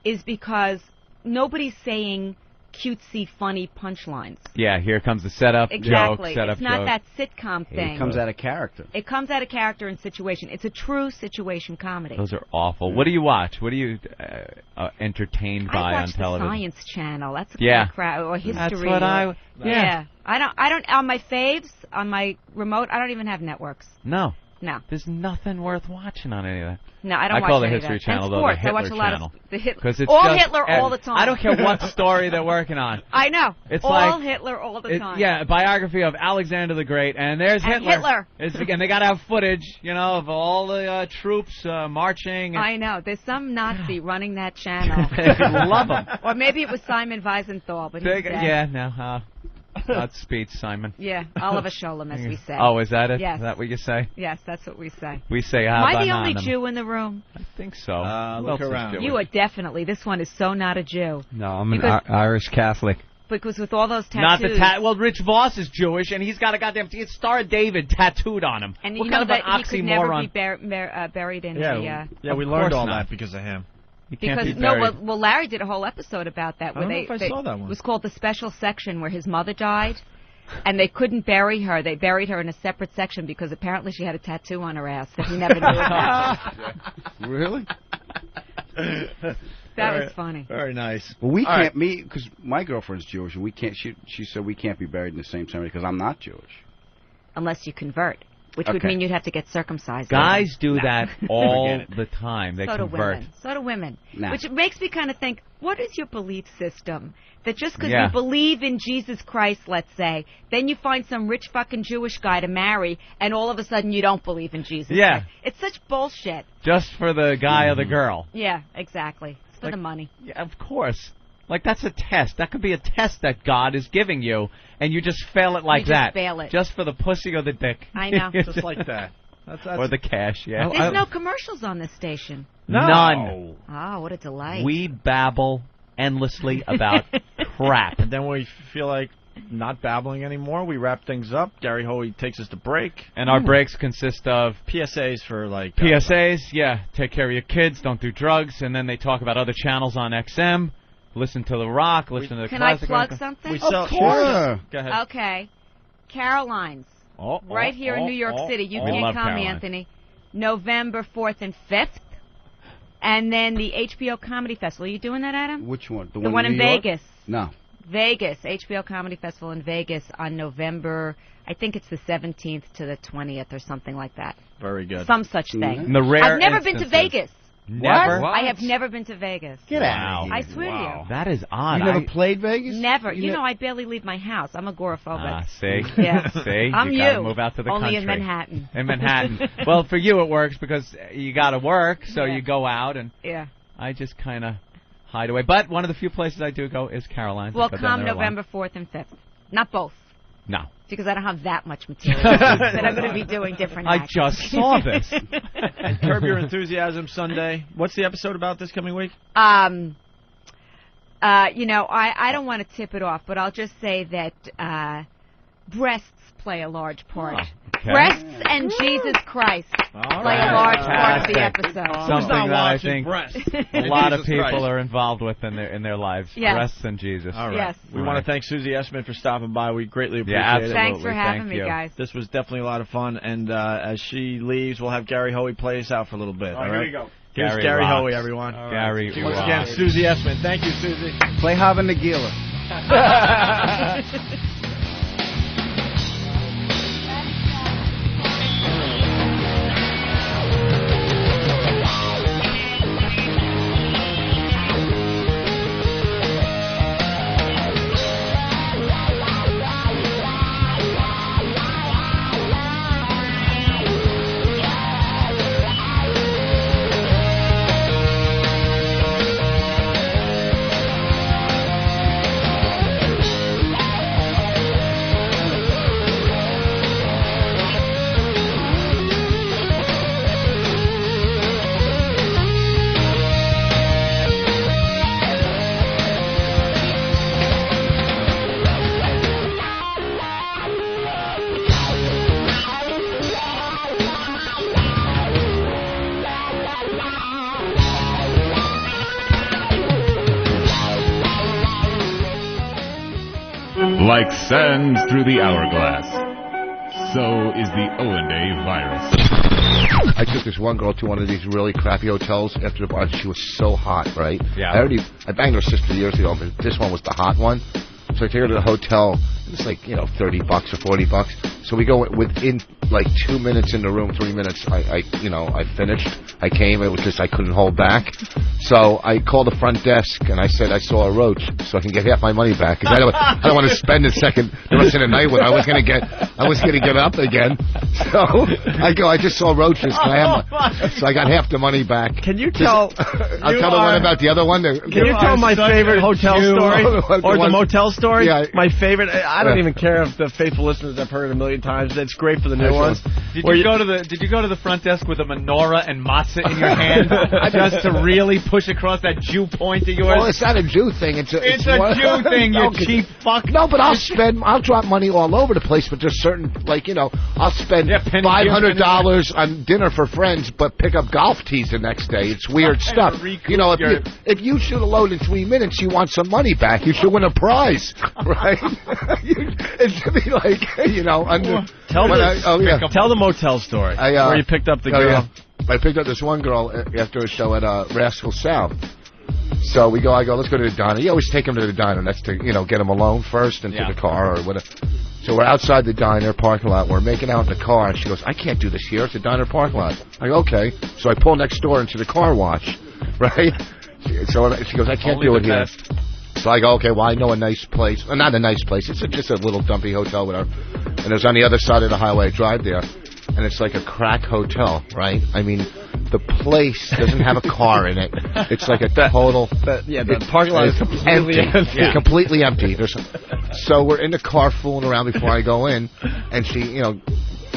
is because nobody's saying cutesy, funny punchlines. Yeah, here comes the setup Exactly. joke, setup it's not joke. that sitcom thing. It comes out of character. It comes out of character and situation. It's a true situation comedy. Those are awful. What do you watch? What are you entertained by on television? I watch the Science Channel. That's the yeah. kind of crowd, or history. That's what Yeah. I don't on my faves, on my remote, I don't even have networks. No. No. There's nothing worth watching on any of that. No, I don't watch call the any of History that. Channel, and though, sports. the Hitler I watch a lot Channel. of the Hitler. It's all just, Hitler all the time. I don't care what story they're working on. I know. It's all like, Hitler all the time. Yeah, a biography of Alexander the Great, and there's Hitler. And they got to have footage, of all the troops marching. I know. There's some Nazi running that channel. Love him. Or maybe it was Simon Wiesenthal, but he's dead. Yeah, no. Godspeed, Simon. Yeah, Oliver Sholem, as we say. Oh, is that it? Yes. Is that what you say? Yes, that's what we say. We say, Am I the only Jew in the room? I think so. Look around. You are definitely. This one is so not a Jew. No, I'm an Irish Catholic. Because with all those tattoos. Not the well, Rich Voss is Jewish, and he's got a goddamn Star of David tattooed on him. And what you kind know of an that he could never oxymoron? be buried in Yeah, we learned all that because of him. Because well, Larry did a whole episode about that. Where I don't know if I saw that one. It was called The Special Section, where his mother died, and they couldn't bury her. They buried her in a separate section because apparently she had a tattoo on her ass that he never knew about. Really? That was funny. Very nice. Well, we can't meet because my girlfriend's Jewish, and we can't. She said we can't be buried in the same cemetery because I'm not Jewish. Unless you convert. Which would mean you'd have to get circumcised. Guys do that all the time. They convert. So do women. Nah. Which makes me kind of think, what is your belief system? That just because you believe in Jesus Christ, let's say, then you find some rich fucking Jewish guy to marry, and all of a sudden you don't believe in Jesus Christ. It's such bullshit. Just for the guy or the girl. Yeah, exactly. It's for the money. Yeah, of course. Like, that's a test. That could be a test that God is giving you, and you just fail it like that. Just fail it. Just for the pussy or the dick. I know. Just like that. That's or the cash, yeah. There's no commercials on this station. No. None. Oh, what a delight. We babble endlessly about crap. And then we feel like not babbling anymore. We wrap things up. Gary Hoey takes us to break. And our breaks consist of PSAs for like... PSAs, take care of your kids, don't do drugs, and then they talk about other channels on XM. Listen to The Rock, listen to the classic. Can I plug something? Of course. Go ahead. Okay. Caroline's. Right here in New York City. You can't call me, Anthony. November 4th and 5th. And then the HBO Comedy Festival. Are you doing that, Adam? Which one? The one in Vegas. No. Vegas. HBO Comedy Festival in Vegas on November, I think it's the 17th to the 20th or something like that. Very good. Some such thing. In the rare I've never been to Vegas. Never? What? I have never been to Vegas. Get out of here. I swear to you. That is odd. You never played Vegas? Never. You know, I barely leave my house. I'm agoraphobic. See? Yeah. See? I'm you gotta move out to the Only country. in Manhattan. In Manhattan. Well, for you it works because you gotta work, so you go out, and I just kind of hide away. But one of the few places I do go is Caroline's. Well, come November 4th and 5th. Not both. No. Because I don't have that much material that I'm going to be doing different acts. I just saw this. And Curb Your Enthusiasm Sunday. What's the episode about this coming week? You know, I don't want to tip it off, but I'll just say that breasts play a large part. Okay. Breasts and Jesus Christ play a large part of the episode. Something that I think breasts? a lot of people are involved with in their lives. Yes. Breasts and Jesus. All right. Yes. We want to thank Susie Essman for stopping by. We greatly appreciate absolutely. it. Thanks for having me, guys. This was definitely a lot of fun, and as she leaves, we'll have Gary Hoey play us out for a little bit. All right, here we go. Here's Gary Hoey, everyone. Gary Once rocks. again, Susie Essman. Thank you, Susie. Play Hava Nagila. Like sands through the hourglass, so is the O&A virus. I took this one girl to one of these really crappy hotels after the bar. She was so hot, right? Yeah. I banged her sister years ago, but this one was the hot one. So I take her to the hotel. It was like, $30 or $40. So we go within like 2 minutes in the room, 3 minutes. I finished. I came. It was just I couldn't hold back. So I called the front desk and I said I saw a roach, so I can get half my money back. Cause I don't want to spend the rest of the night with her. I was gonna get up again. So I just saw roaches. So I got half the money back. Can you tell? I'll tell the one about the other one. Can you tell my favorite hotel story or the motel story? Yeah. My favorite. I don't even care if the faithful listeners have heard it a million times. It's great for the new ones. Did you go to the front desk with a menorah and matzah in your hand just to really push across that Jew point of yours? Well, it's not a Jew thing. It's a Jew thing, you cheap fuck. No, but I'll drop money all over the place, but there's certain, I'll spend $500 on dinner for friends, but pick up golf tees the next day. It's weird stuff. If you shoot a load in 3 minutes, you want some money back. You should win a prize, right? It should be Tell the motel story where you picked up the girl. Yeah. I picked up this one girl after a show at Rascal South. So I go, let's go to the diner. You always take him to the diner. That's to, get him alone first and to the car or whatever. So we're outside the diner parking lot. We're making out in the car. And she goes, I can't do this here. It's a diner parking lot. I go, okay. So I pull next door into the car wash, right? So she goes, I can't do it here. So I go, okay, well, I know a nice place. Well, not a nice place. It's just a little dumpy hotel, whatever. And it's on the other side of the highway. I drive there. And it's like a crack hotel, right? I mean, the place doesn't have a car in it. It's like a total... the parking lot is completely empty. Yeah. Completely empty. So we're in the car fooling around before I go in, and she,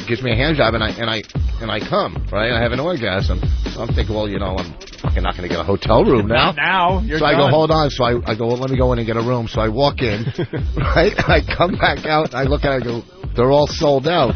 gives me a hand job, and I come, right? I have an orgasm. So I'm thinking, well, I'm fucking not going to get a hotel room now. Not now. You're I go, hold on. So I go, well, let me go in and get a room. So I walk in, right? I come back out, and I look at it, I go, they're all sold out.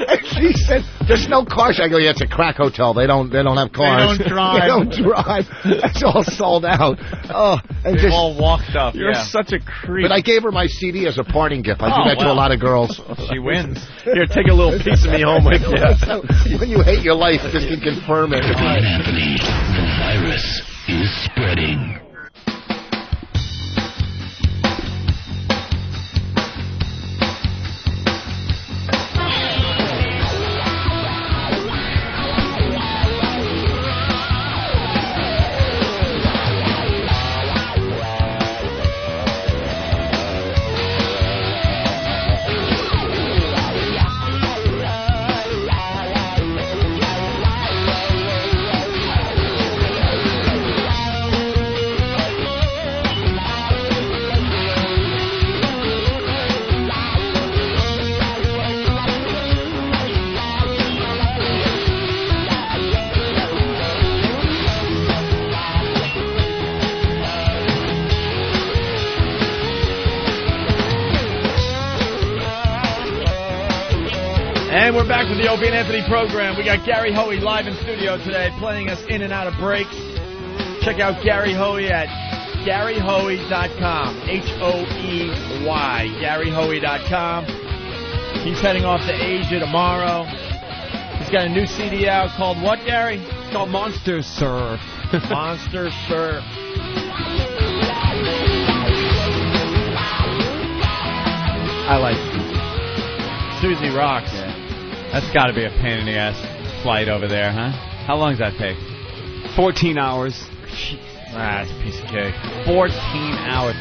And she said, there's no cars. I go, yeah, it's a crack hotel. They don't have cars. They don't drive. They don't drive. It's all sold out. Oh, and they've all walked up. You're such a creep. But I gave her my CD as a parting gift. I do that to a lot of girls. She wins. Here, take a little piece of me home with you. So when you hate your life, just to confirm it. Come on, Anthony. The virus is spreading. And we're back with the Opie and Anthony program. We got Gary Hoey live in studio today, playing us in and out of breaks. Check out Gary Hoey at GaryHoey.com. H-O-E-Y. GaryHoey.com. He's heading off to Asia tomorrow. He's got a new CD out called what, Gary? It's called Monster Surf. Monster Surf. I like it. Susie rocks. Yeah. That's got to be a pain in the ass flight over there, huh? How long does that take? 14 hours. Jeez. That's a piece of cake. 14 hours.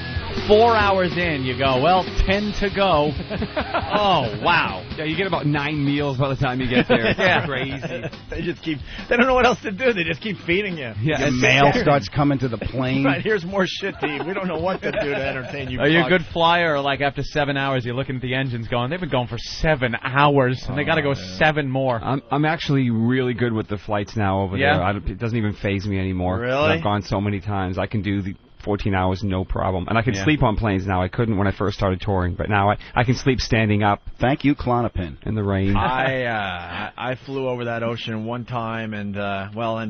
4 hours in, you go, well, 10 to go. Oh, wow. Yeah, you get about 9 meals by the time you get there. It's crazy. They don't know what else to do. They just keep feeding you. Yeah, your mail starts coming to the plane. Right, here's more shit to eat. We don't know what to do to entertain you. Are you a good flyer, or like after 7 hours, you're looking at the engines going, they've been going for 7 hours, and they got to go 7 more. I'm actually really good with the flights now over there. It doesn't even faze me anymore. Really? I've gone so many times. I can do the 14 hours, no problem. And I can sleep on planes now. I couldn't when I first started touring, but now I can sleep standing up. Thank you, Klonopin. In the rain. I flew over that ocean one time and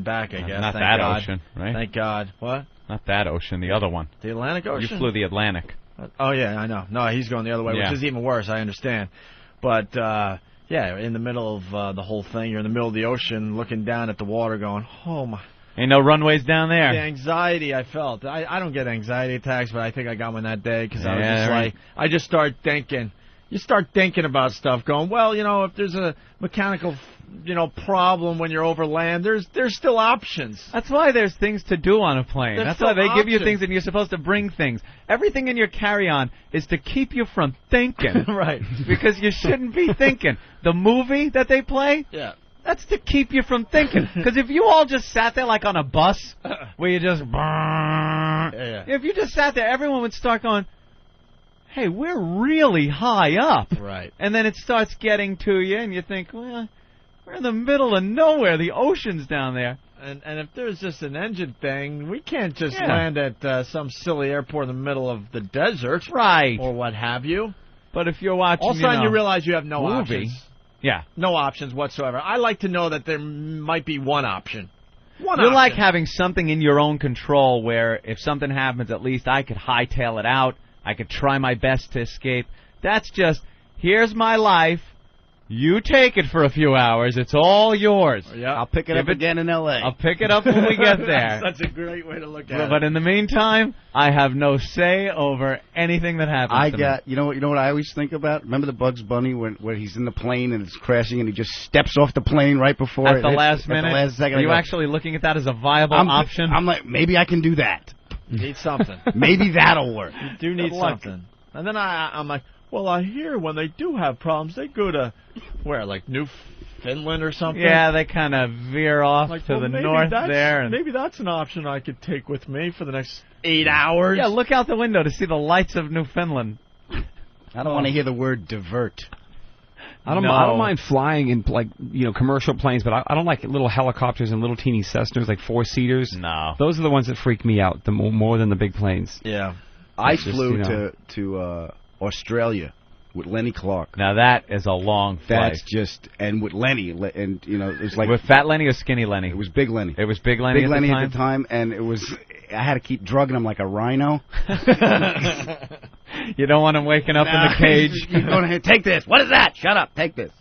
back, I guess. Not Thank that God. ocean, right? Thank God. What? Not that ocean, the other one. The Atlantic Ocean? You flew the Atlantic. Oh, yeah, I know. No, he's going the other way, which is even worse, I understand. But, yeah, in the middle of the whole thing, you're in the middle of the ocean looking down at the water going, oh, my. Ain't no runways down there. The anxiety I felt. I don't get anxiety attacks, but I think I got one that day because I was just like, I just start thinking. You start thinking about stuff going, well, if there's a mechanical, problem when you're over land, there's still options. That's why there's things to do on a plane. That's why they give you things and you're supposed to bring things. Everything in your carry-on is to keep you from thinking. Right. Because you shouldn't be thinking. The movie that they play? Yeah. That's to keep you from thinking. Because if you all just sat there like on a bus, where you just... If you just sat there, everyone would start going, hey, we're really high up. Right. And then it starts getting to you, and you think, well, we're in the middle of nowhere. The ocean's down there. And if there's just an engine thing, we can't just land at some silly airport in the middle of the desert. Right. Or what have you. But if you're watching, all of a sudden you realize you have no options. Yeah. No options whatsoever. I like to know that there might be one option. You like having something in your own control where if something happens, at least I could hightail it out. I could try my best to escape. That's just, here's my life. You take it for a few hours. It's all yours. Yeah. I'll pick it up again in L.A. I'll pick it up when we get there. That's a great way to look at it. But in the meantime, I have no say over anything that happens to me. You know what I always think about? Remember the Bugs Bunny where he's in the plane and it's crashing and he just steps off the plane right before at the last minute? At the last second. Are you actually looking at that as a viable option? I'm like, maybe I can do that. You need something. Maybe that'll work. You do need something. And then I'm like, well, I hear when they do have problems, they go to, where, like Newfoundland or something? Yeah, they kind of veer off to the north there. And maybe that's an option I could take with me for the next 8 hours. Yeah, look out the window to see the lights of Newfoundland. I don't want to hear the word divert. I don't mind flying in commercial planes, but I don't like little helicopters and little teeny Cessnas, like 4-seaters. No, those are the ones that freak me out more than the big planes. Yeah, I flew to Australia with Lenny Clark. Now that is a long flight. That's and with Lenny, and it was like with Fat Lenny or Skinny Lenny. It was Big Lenny. It was Big Lenny. Big Lenny at the time, and it was. I had to keep drugging him like a rhino. You don't want him waking up in the cage. He's going to take this. What is that? Shut up. Take this.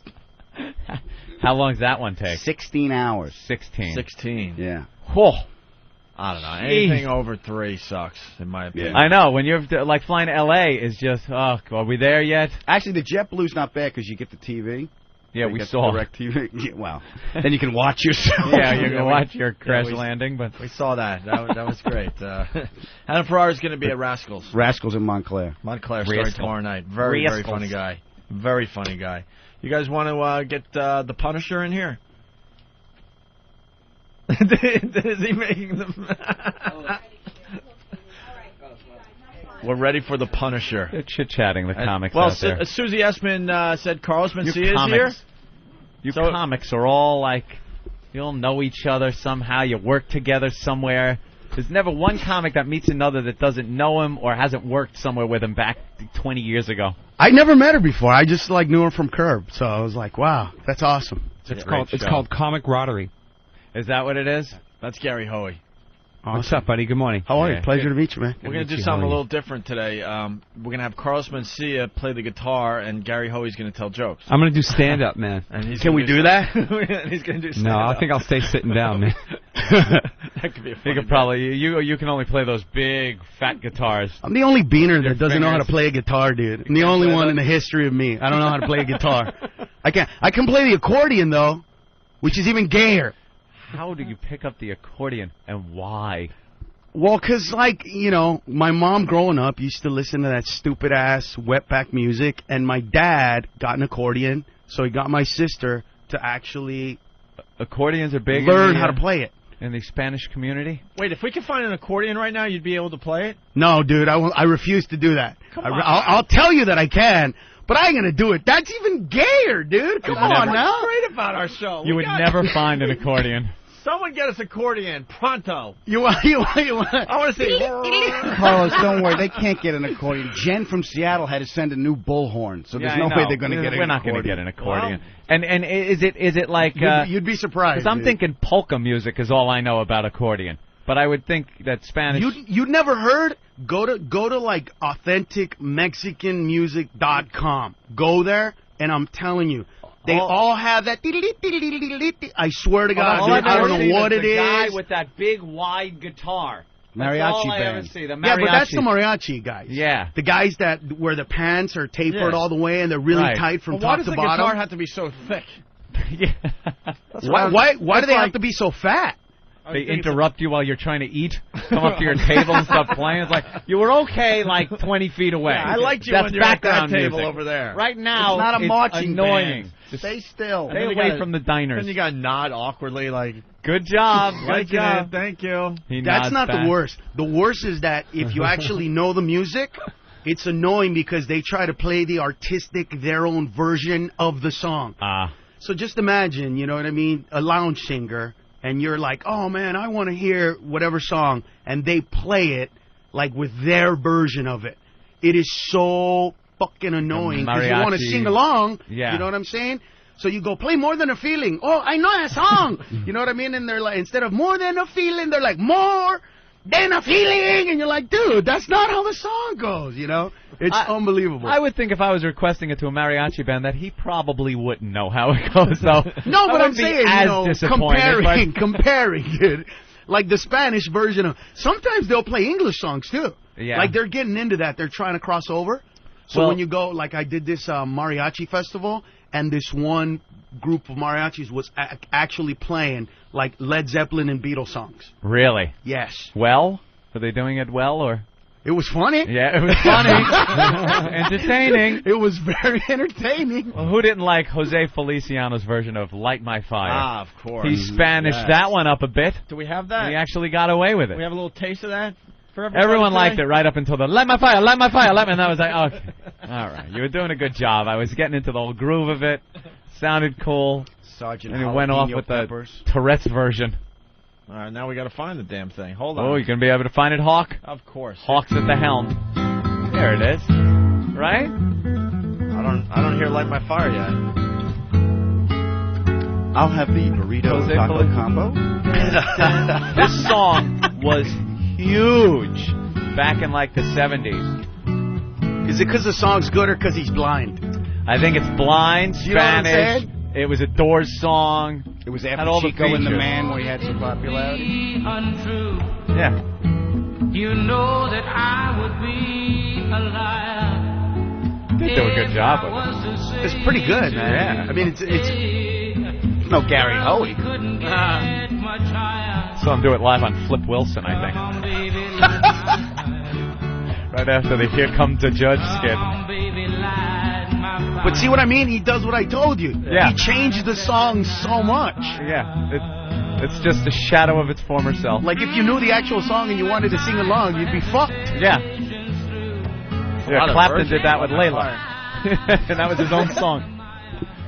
How long does that one take? 16 hours. 16. Yeah. Whoa. I don't know. Anything over 3 sucks, in my opinion. I know. When you're like flying to L.A. is just, are we there yet? Actually, the JetBlue's not bad because you get the TV. Yeah, we saw direct TV. Yeah, well, then you can watch yourself. Yeah, you can watch your crash landing. But we saw that. That was great. Adam Ferrara's going to be at Rascals. Rascals in Montclair. Starting tomorrow night. Very funny guy. Very funny guy. You guys want to get the Punisher in here? Is he making them? We're ready for the Punisher. They're chit-chatting the comics out there. Susie Essman said Carlos Mencia is here. You comics are all like, you all know each other somehow. You work together somewhere. There's never one comic that meets another that doesn't know him or hasn't worked somewhere with him back 20 years ago. I never met her before. I just knew her from Curb. So I was like, wow, that's awesome. It's called Comic Roddery. Is that what it is? That's Gary Hoey. Awesome. What's up, buddy? Good morning. How are you? Pleasure to meet you, man. We're going to do something a little different today. We're going to have Carlos Mencia play the guitar, and Gary Hoey's going to tell jokes. I'm going to do stand-up, man. Can we do that? He's going to do stand-up. No, I think I'll stay sitting down, man. That could be a funny. You could probably you can only play those big fat guitars. I'm the only beaner that doesn't know how to play a guitar, dude. I'm the only one in the history of me. I don't know how to play a guitar. I can play the accordion though, which is even gayer. How do you pick up the accordion and why? Well, 'cause my mom growing up used to listen to that stupid-ass wetback music, and my dad got an accordion, so he got my sister to actually accordions are big. Learn how to play it. In the Spanish community? Wait, if we could find an accordion right now, you'd be able to play it? No, dude, I refuse to do that. Come on. I'll tell you that I can, but I ain't going to do it. That's even gayer, dude. Come on now. What's great about our show? You would never find an accordion. Someone get us accordion, pronto. You want? I want to see. Carlos, don't worry. They can't get an accordion. Jen from Seattle had to send a new bullhorn, so there's no way they're going to get an accordion. We're not going to get an accordion. Well, and is it like... You'd be surprised. Because I'm thinking polka music is all I know about accordion. but I would think that Spanish. You never heard? Go to like AuthenticMexicanMusic.com. Go there, and I'm telling you, they all have that. I swear to God, dude, I don't know what it is. The guy with that big wide guitar. Mariachi band. Ever see, the mariachi. Yeah, but that's the mariachi guys. Yeah. The guys where the pants are tapered all the way and they're really tight from top to bottom. Why does the guitar have to be so thick? Why do they have to be so fat? They interrupt you while you're trying to eat, come up to your table and start playing. It's like, you were okay like 20 feet away. Yeah, I liked you That's when you're at that table music. over there. Right now, it's not a marching annoying. band. Just stay still. Stay away from the diners. And you got to nod awkwardly like, good job. Good job. Thank you. That's not the worst. The worst is that if you actually know the music, it's annoying because they try to play the artistic, their own version of the song. So just imagine, you know what I mean, a lounge singer, and you're like, oh, man, I want to hear whatever song, and they play it like with their version of it. It is so fucking annoying because you want to sing along, you know what I'm saying? So you go, play More Than a Feeling. Oh, I know that song. You know what I mean? And they're like, instead of More Than a Feeling, they're like, More Than a Feeling. And you're like, dude, that's not how the song goes, you know? It's unbelievable. I would think if I was requesting it to a mariachi band that he probably wouldn't know how it goes, though. No, but I'm saying, comparing it. Like the Spanish version of... Sometimes they'll play English songs, too. Yeah. Like they're getting into that. They're trying to cross over. So when you go, like I did this mariachi festival, and this one group of mariachis was actually playing like Led Zeppelin and Beatles songs. Really? Yes. Well? Were they doing it well, or? It was funny. Yeah, it was funny. Entertaining. It was very entertaining. Well, who didn't like Jose Feliciano's version of Light My Fire? Of course. He Spanished that one up a bit. Do we have that? He actually got away with it. We have a little taste of that? Everyone liked it right up until the Light My Fire, Light My Fire, and I was like, okay, all right, you were doing a good job. I was getting into the whole groove of it. Sounded cool. Sergeant and it went off with the Tourette's version. All right, now we got to find the damn ththing. Hold on. Oh, you're going to be able to find it, Hawk? Of course. Hawk's at the helm. There it is. Right? I don't hear Light My Fire yet. I'll have the burrito taco combo. This song was huge back in like the 70s. Is it because the song's good or because he's blind? I think it's blind, Spanish. You know what I'm saying? It was a Doors song. It was after Chico and the Man where he had some popularity. Untrue. Yeah. You know that I would be a liar. They do a good job with it. It's pretty good, man. Yeah. I mean, it's no Gary Hoey. Saw him do it live on Flip Wilson, I think. Right after the Here Comes the Judge skit. But see what I mean? He does what I told you. Yeah. He changed the song so much. Yeah. It's just a shadow of its former self. Like if you knew the actual song and you wanted to sing along, you'd be fucked. Yeah. Yeah, Clapton did that with Layla. And that was his own song.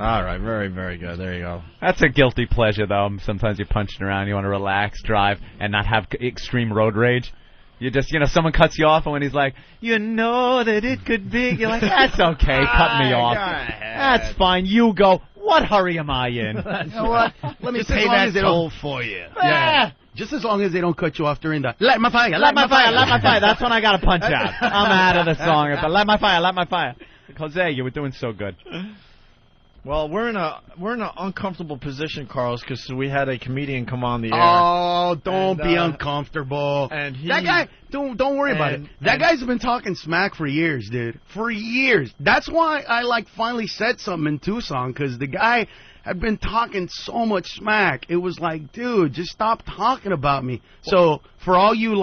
All right, very, very good. There you go. That's a guilty pleasure, though. Sometimes you're punching around, you want to relax, drive, and not have extreme road rage. You just, someone cuts you off, and when he's like, you know that it could be, you're like, that's okay, cut me off. That's fine. You go, what hurry am I in? You know what? Let me pay that toll for you. Yeah. Just as long as they don't cut you off during the Light My Fire, Light My Fire, Light My Fire. That's when I got to punch out. I'm out of the song. It's Light My Fire, Light My Fire. Jose, you were doing so good. Well, we're in an uncomfortable position, Carlos, because we had a comedian come on the air. Oh, don't be uncomfortable. And that guy, don't worry about it. That guy's been talking smack for years, dude. For years. That's why I finally said something in Tucson, because the guy had been talking so much smack. It was like, dude, just stop talking about me. So for all you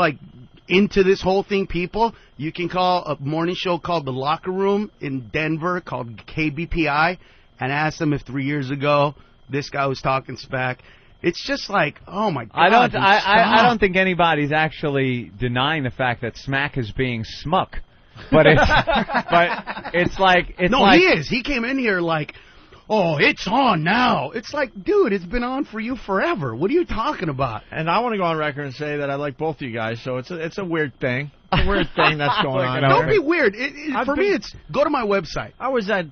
into this whole thing, people, you can call a morning show called The Locker Room in Denver called KBPI. And asked them if 3 years ago this guy was talking smack. It's just like, oh my God! I don't think anybody's actually denying the fact that smack is being smuck, but it's he is. He came in here like, oh, it's on now. It's like, dude, it's been on for you forever. What are you talking about? And I want to go on record and say that I like both of you guys. So it's a weird thing. weird thing that's going on. Don't be weird. For me, it's go to my website.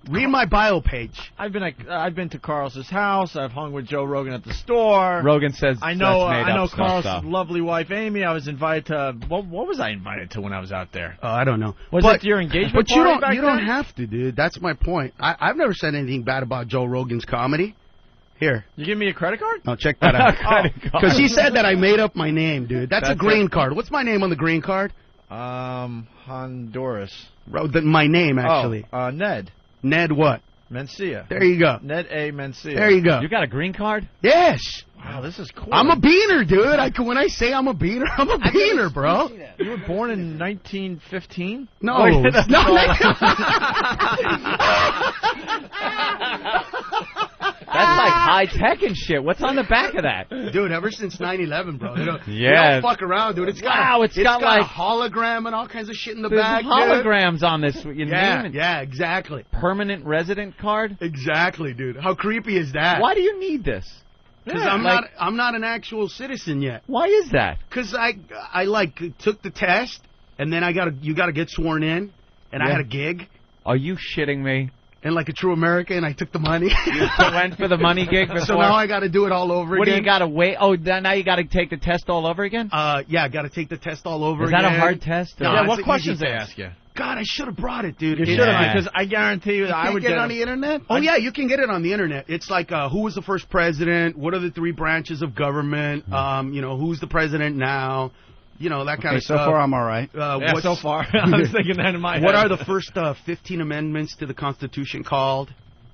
Read my bio page. I've been to Carlos's house. I've hung with Joe Rogan at the store. Rogan says I know Carlos's lovely wife Amy. I was invited to what was I invited to when I was out there? I don't know. Was it your engagement party back you don't have to, dude. That's my point. I've never said anything bad about Joe Rogan's comedy. Here. You give me a credit card? No, check that out. Because he said that I made up my name, dude. That's a green card. What's my name on the green card? Honduras. My name, actually. Ned. Ned what? Mencia. There you go. Ned A. Mencia. There you go. You got a green card? Yes. Wow, this is cool. I'm a beaner, dude. When I say I'm a beaner, I'm a beaner, bro. You were born in 1915? No. That's like high tech and shit. What's on the back of that? Dude, ever since 9/11, bro. They don't fuck around, dude. It's got like a hologram and all kinds of shit in the back. Holograms on this. Yeah, exactly. Permanent resident card? Exactly, dude. How creepy is that? Why do you need this? Because I'm not an actual citizen yet. Why is that? Because I took the test and then you gotta get sworn in, and I had a gig. Are you shitting me? And like a true American, I took the money. You went for the money gig before? So now I got to do it all over again. What do you got to wait? Oh, now you got to take the test all over again? Yeah, I got to take the test all over again. Is that a hard test? No, what questions they ask you? God, I should have brought it, dude. You should have, because I guarantee you that I would get it on the internet. Oh yeah, you can get it on the internet. It's like who was the first president? What are the 3 branches of government? Who's the president now? That kind of stuff. So far, I'm all right. So far. I was thinking that in my head. What are the first 15 amendments to the Constitution called?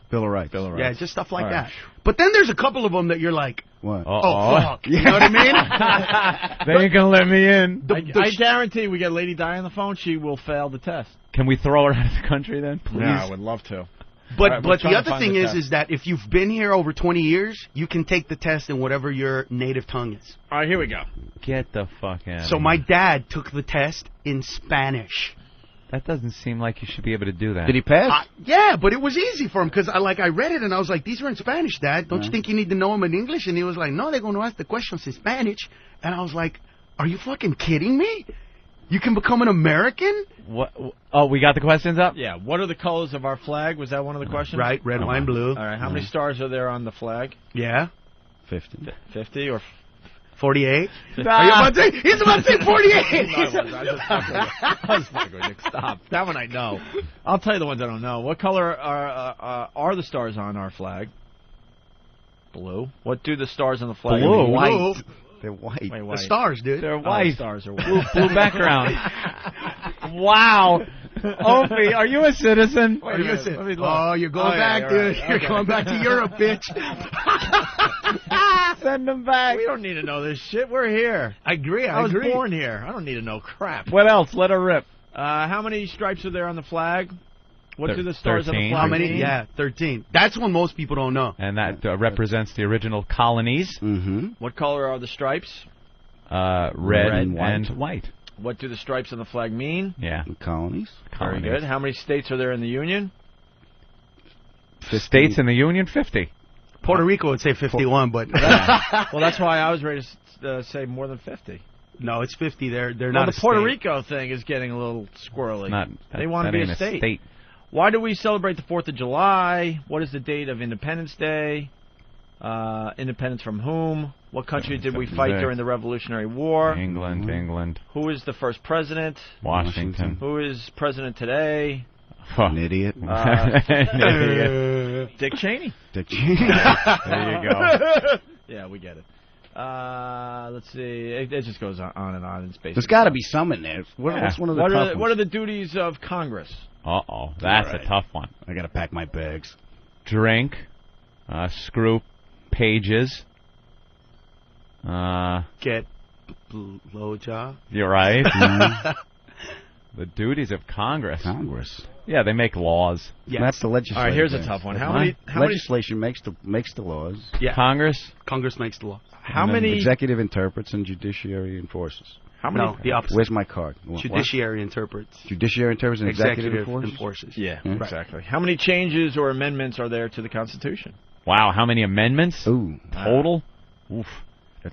Bill of Rights. Yeah, just stuff like that. But then there's a couple of them that you're like, what? Oh, fuck. You know what I mean? They ain't going to let me in. I guarantee we get Lady Di on the phone, she will fail the test. Can we throw her out of the country then, please? Yeah, I would love to. But the other thing is that if you've been here over 20 years, you can take the test in whatever your native tongue is. All right, here we go. Get the fuck out. So my dad took the test in Spanish. That doesn't seem like you should be able to do that. Did he pass? Yeah, but it was easy for him because I read it and I was like, these are in Spanish, Dad. Don't you think you need to know them in English? And he was like, no, they're going to ask the questions in Spanish. And I was like, are you fucking kidding me? You can become an American? What? Oh, we got the questions up? Yeah. What are the colors of our flag? Was that one of the questions? Right. Red, white, and blue. All right. How many stars are there on the flag? Yeah. 50. 50 or 48? Are you about to say? He's about to say 48. I was fucking with you. Stop. That one I know. I'll tell you the ones I don't know. What color are the stars on our flag? Blue. What do the stars on the flag? Blue. White. They're white. Wait, the stars, dude. They're white. The stars are white. Blue background. Wow. Opie, are you a citizen? Are you a citizen? Oh, you're going back, dude. Right. You're going back to Europe, bitch. Send them back. We don't need to know this shit. We're here. I agree. I was born here. I don't need to know crap. What else? Let her rip. How many stripes are there on the flag? What do the stars 13. on the flag How many? mean? Yeah, 13. That's one most people don't know. And that represents the original colonies. Mm-hmm. What color are the stripes? Red and white. What do the stripes on the flag mean? Yeah. Colonies. Very good. How many states are there in the Union? 50. States in the Union, 50. Puerto Rico would say 51, but... Well, that's why I was ready to say more than 50. No, it's 50. They're well, not the Puerto Rico thing is getting a little squirrely. They want to be a state. Why do we celebrate the 4th of July? What is the date of Independence Day? Independence from whom? What country did we fight during the Revolutionary War? England. England. Who is the first president? Washington. Who is president today? An idiot. Dick Cheney. Dick Cheney. There you go. Yeah, we get it. Let's see. It just goes on and on in space. There's got to be some in there. What's one of the tough ones? What are the duties of Congress? Uh-oh. That's a tough one. I got to pack my bags. Drink. Screw pages. Get blowjob. You're right. The duties of Congress. Congress. Yeah, they make laws. Yes. That's the legislature. All right, here's a tough one. How many legislation makes the laws. Yeah. Congress makes the laws. How many? Executive interprets and judiciary enforces. How many? No, the opposite. Where's my card? Judiciary interprets. Judiciary interprets and executive enforces. Yeah, exactly. How many changes or amendments are there to the Constitution? Wow, how many amendments? Ooh. Total? Oof.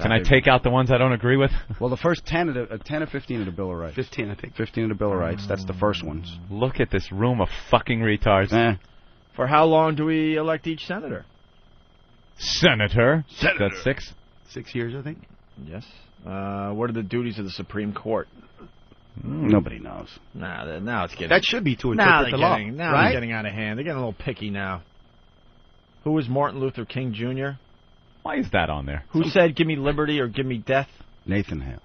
Can I take out the ones I don't agree with? Well, the first 10 or 15 of the Bill of Rights. 15, I think. 15 of the Bill of Rights. That's the first ones. Look at this room of fucking retards. For how long do we elect each senator? Senator. That's 6. 6 years, I think. Yes. What are the duties of the Supreme Court? Nobody knows. Now it's getting... That should be to interpret the law. Now right? They're getting out of hand. They're getting a little picky now. Who was Martin Luther King Jr.? Why is that on there? Who said, give me liberty or give me death? Nathan Hale.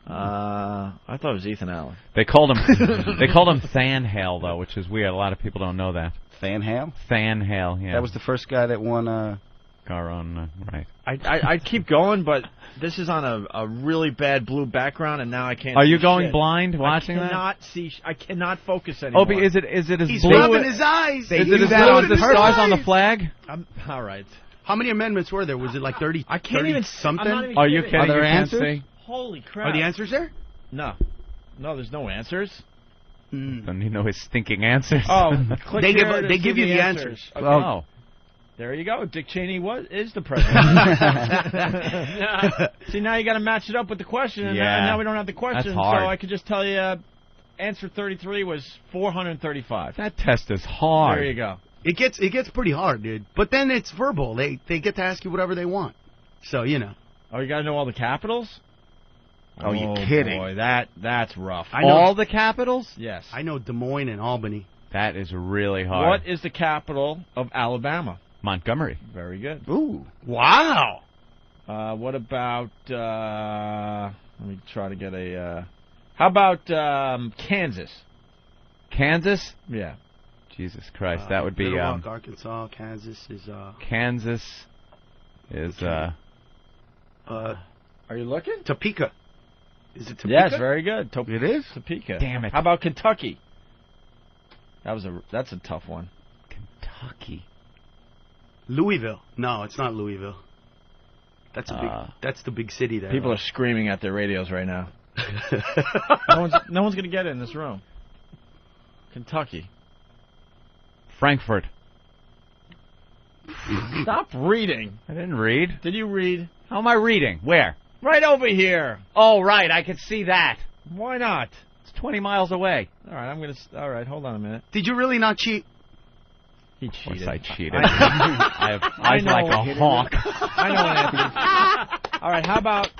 I thought it was Ethan Allen. They called him Than Hale, though, which is weird. A lot of people don't know that. Than Hale? Than Hale, yeah. That was the first guy that won... Garon, right. I'd keep going, but this is on a really bad blue background, and now I can't. Are you see going shit. blind watching that? I cannot focus anymore. Opie, is it as He's blue? rubbing his eyes. Is it as blue as the stars on the flag? All right. How many amendments were there? Was it like 30? I can't even something. I'm not even Are you kidding? Are there you can't answers? see? Holy crap! Are the answers there? No, there's no answers. Don't you know his stinking answers? Oh, they give you the answers. Okay. Oh. There you go. Dick Cheney is the president. See, now you got to match it up with the question, and now we don't have the question, so I could just tell you answer 33 was 435. That test is hard. There you go. It gets pretty hard, dude. But then it's verbal. They get to ask you whatever they want. So, you know. Oh, you got to know all the capitals? Oh, you kidding? Boy, that's rough. I know all the capitals? Yes. I know Des Moines and Albany. That is really hard. What is the capital of Alabama? Montgomery. Very good. Ooh. Wow. What about, let me try to get a, how about Kansas? Kansas? Yeah. Jesus Christ, that would be... Rock, Arkansas, Kansas is... Kansas is... Okay. Are you looking? Topeka. Is it Topeka? Yes, very good. It is? Topeka. Damn it. How about Kentucky? That's a tough one. Kentucky. Louisville. No, it's not Louisville. That's the big city there. People are screaming at their radios right now. No one's going to get it in this room. Kentucky. Frankfurt. Stop reading. I didn't read. Did you read? How am I reading? Where? Right over here. Oh, right. I can see that. Why not? It's 20 miles away. All right, all right, hold on a minute. Did you really not cheat? He cheated. Of course I cheated. I have eyes like a hawk. I know, Anthony. All right, how about...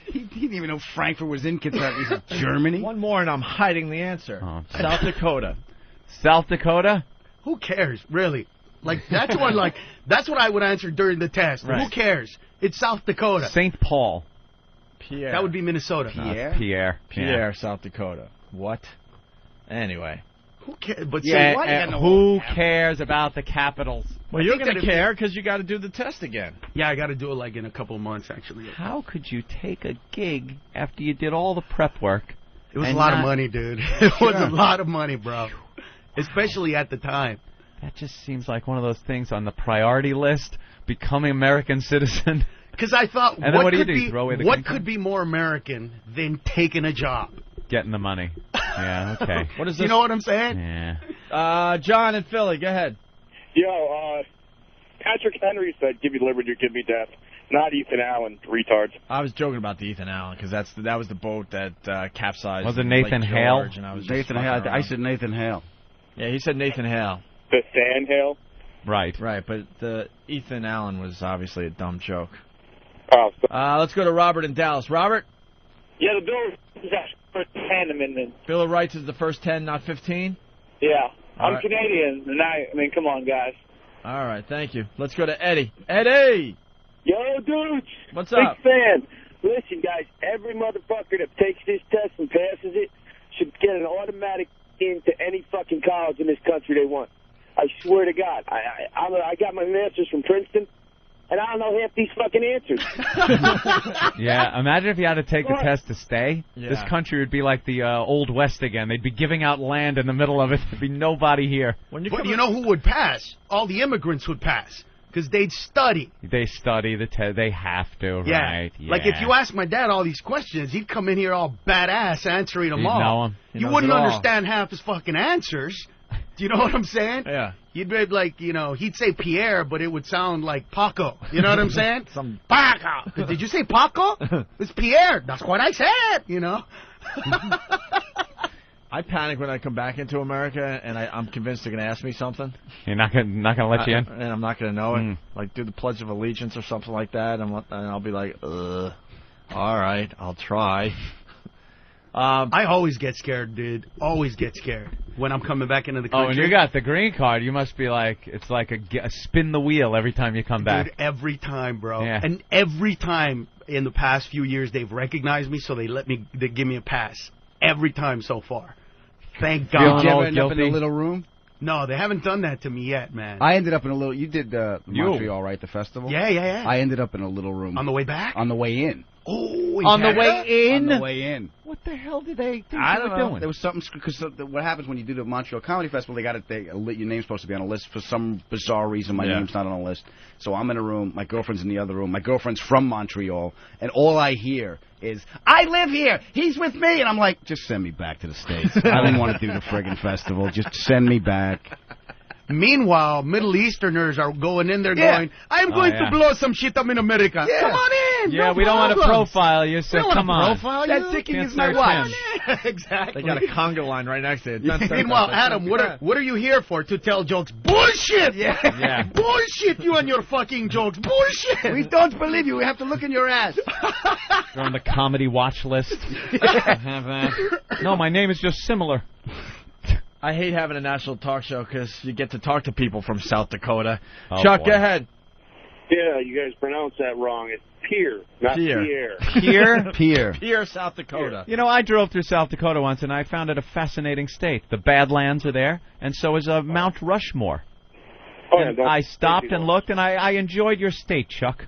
He didn't even know Frankfurt was in Kentucky. Germany? One more, and I'm hiding the answer. Oh, South Dakota. South Dakota? Who cares, really? Like, that's what I would answer during the test. Right. Who cares? It's South Dakota. St. Paul. Pierre. That would be Minnesota. Pierre, South Dakota. What? Anyway. Who cares? But who cares about the capitals? Well, you're going to care because you got to do the test again. Yeah, I got to do it like in a couple of months, actually. How could you take a gig after you did all the prep work? It was a lot of money, dude. It was a lot of money, bro. Especially at the time. That just seems like one of those things on the priority list, becoming American citizen. Because I thought, what could be more American than taking a job? Getting the money. Yeah, okay. What is this? You know what I'm saying? Yeah. John in Philly, go ahead. Yo, Patrick Henry said, give me liberty or give me death. Not Ethan Allen, retards. I was joking about the Ethan Allen because that was the boat that capsized. Was it Nathan Hale? Nathan Hale. I said Nathan Hale. Yeah, he said Nathan Hale. The Sand Hale? Right, but the Ethan Allen was obviously a dumb joke. Oh, let's go to Robert in Dallas. Robert? Yeah, the Bill is actually the first 10 amendment. Bill of Rights is the first 10, not 15? Yeah. I'm right. Canadian, and I mean, come on, guys. All right, thank you. Let's go to Eddie. Eddie! Yo, dudes. What's up? Big fan. Listen, guys, every motherfucker that takes this test and passes it should get an automatic into any fucking college in this country they want. I swear to God. I got my master's from Princeton, and I don't know half these fucking answers. Yeah, imagine if you had to take the test to stay. Yeah. This country would be like the Old West again. They'd be giving out land in the middle of it. There'd be nobody here. But you know who would pass? All the immigrants would pass. Because they'd study. They study the test. They have to, right? Yeah. Like, if you ask my dad all these questions, he'd come in here all badass answering them all. Know him. You wouldn't understand half his fucking answers. Do you know what I'm saying? Yeah. You'd be like, he'd say Pierre, but it would sound like Paco. You know what I'm saying? Some Paco. Did you say Paco? It's Pierre. That's what I said, I panic when I come back into America, and I'm convinced they're going to ask me something. You're not gonna let you in? And I'm not going to know it. Like, do the Pledge of Allegiance or something like that, and I'll be like, all right, I'll try. I always get scared, dude. Always get scared when I'm coming back into the country. Oh, and you got the green card. You must be like, it's like a spin the wheel every time you come back. Dude, every time, bro. Yeah. And every time in the past few years, they've recognized me, so they give me a pass. Every time so far. Thank God. Did you ever end up in a little room? No, they haven't done that to me yet, man. I ended up in a little... You did Montreal, right? The festival? Yeah. I ended up in a little room. On the way back? On the way in. Oh, on the way in? On the way in. What the hell did they think I they don't were know. doing? There was something... Because what happens when you do the Montreal Comedy Festival, your name's supposed to be on a list. For some bizarre reason, my name's not on a list. So I'm in a room. My girlfriend's in the other room. My girlfriend's from Montreal. And all I hear is, I live here. He's with me. And I'm like, just send me back to the States. I don't want to do the friggin' festival. Just send me back. Meanwhile, Middle Easterners are going in there going, I'm going to blow some shit up in America. Yeah. Come on in. Yeah, we don't want to profile you, so come on. That ticking is my watch. Exactly. They got a conga line right next to it. Meanwhile, Adam, what are you here for? To tell jokes? Bullshit! Yeah. Bullshit, you and your fucking jokes. Bullshit! We don't believe you. We have to look in your ass. You're on the comedy watch list. I have that. No, my name is just similar. I hate having a national talk show because you get to talk to people from South Dakota. Oh, Chuck, boy. go ahead. Yeah, you guys pronounce that wrong. It's Pierre, not Pierre. Pierre? Pierre, South Dakota. You know, I drove through South Dakota once, and I found it a fascinating state. The Badlands are there, and so is Mount Rushmore. Oh, and I stopped and looked, and I enjoyed your state, Chuck.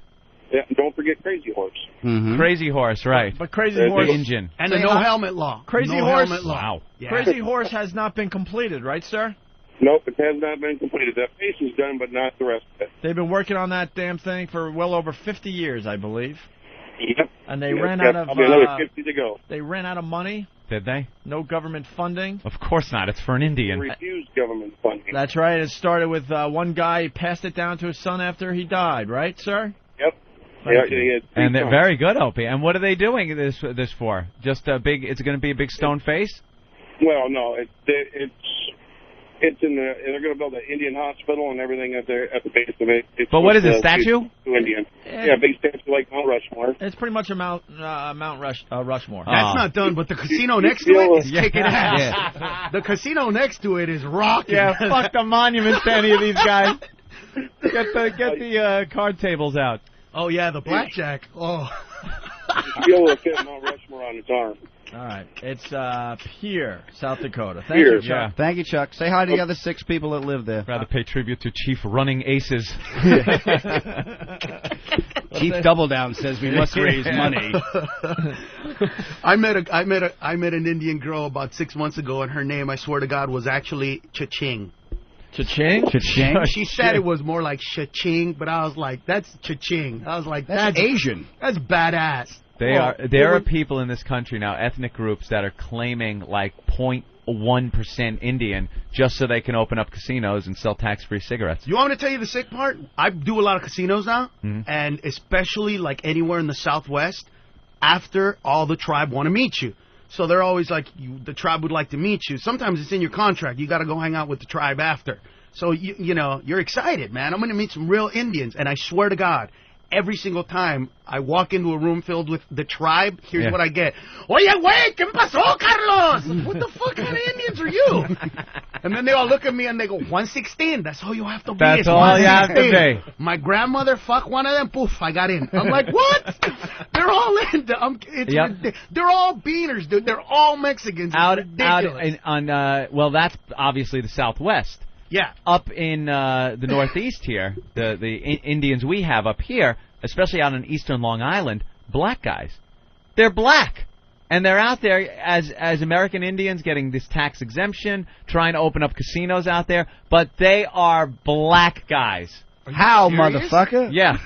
Yeah, don't forget Crazy Horse. Mm-hmm. Crazy Horse, right. But Crazy Horse... engine. And the no helmet law. Crazy no Horse... helmet law. Wow. Yeah. Crazy Horse has not been completed, right, sir? Nope, it has not been completed. That face is done, but not the rest of it. They've been working on that damn thing for well over 50 years, I believe. Yep. And they ran out of... Probably another 50 to go. They ran out of money. Did they? No government funding. Of course not. It's for an Indian. They refused government funding. That's right. It started with one guy passed it down to his son after he died, right, sir? Yep. And they're very good, Opie. And what are they doing this for? Just a big... It's going to be a big stone face? Well, no. It's in the... They're going to build an Indian hospital and everything at the base of it. But what is it, statue? To Indian. Yeah, big statue like Mount Rushmore. It's pretty much a Mount Rushmore. That's not done, but the casino next to it is kicking ass. Yeah. The casino next to it is rocking. Yeah, fuck the monuments to any of these guys. Get the card tables out. Oh, yeah, the blackjack. Oh. You'll be able to fit Mount Rushmore on its arm. All right. It's Pierre, South Dakota. Thank you, Chuck. Yeah. Thank you, Chuck. Say hi to the other 6 people that live there. Rather pay tribute to Chief Running Aces. Chief Doubledown says we must raise money. I met an Indian girl about 6 months ago, and her name, I swear to God, was actually Cha-Ching. Cha-ching? Cha-ching? She said it was more like Cha-Ching, but I was like, that's Cha-Ching. I was like, that's Asian. That's badass. There are people in this country now, ethnic groups, that are claiming like 0.1% Indian just so they can open up casinos and sell tax-free cigarettes. You want me to tell you the sick part? I do a lot of casinos now, and especially like anywhere in the Southwest, after all the tribe want to meet you. So they're always like, the tribe would like to meet you. Sometimes it's in your contract. You got to go hang out with the tribe after. So, you know, you're excited, man. I'm going to meet some real Indians. And I swear to God, every single time I walk into a room filled with the tribe, here's what I get. Oye, güey, ¿qué pasó, Carlos? What the fuck kind of Indians are you? And then they all look at me and they go, 116. That's all you have to be. That's all you have to be. My grandmother fucked one of them. Poof, I got in. I'm like, what? They're all in. They're all beaners, dude. They're all Mexicans. It's ridiculous. Well, that's obviously the Southwest. Yeah. Up in the Northeast here, the Indians we have up here, especially out on eastern Long Island, black guys. They're black. And they're out there as American Indians getting this tax exemption, trying to open up casinos out there, but they are black guys. How, motherfucker? Yeah.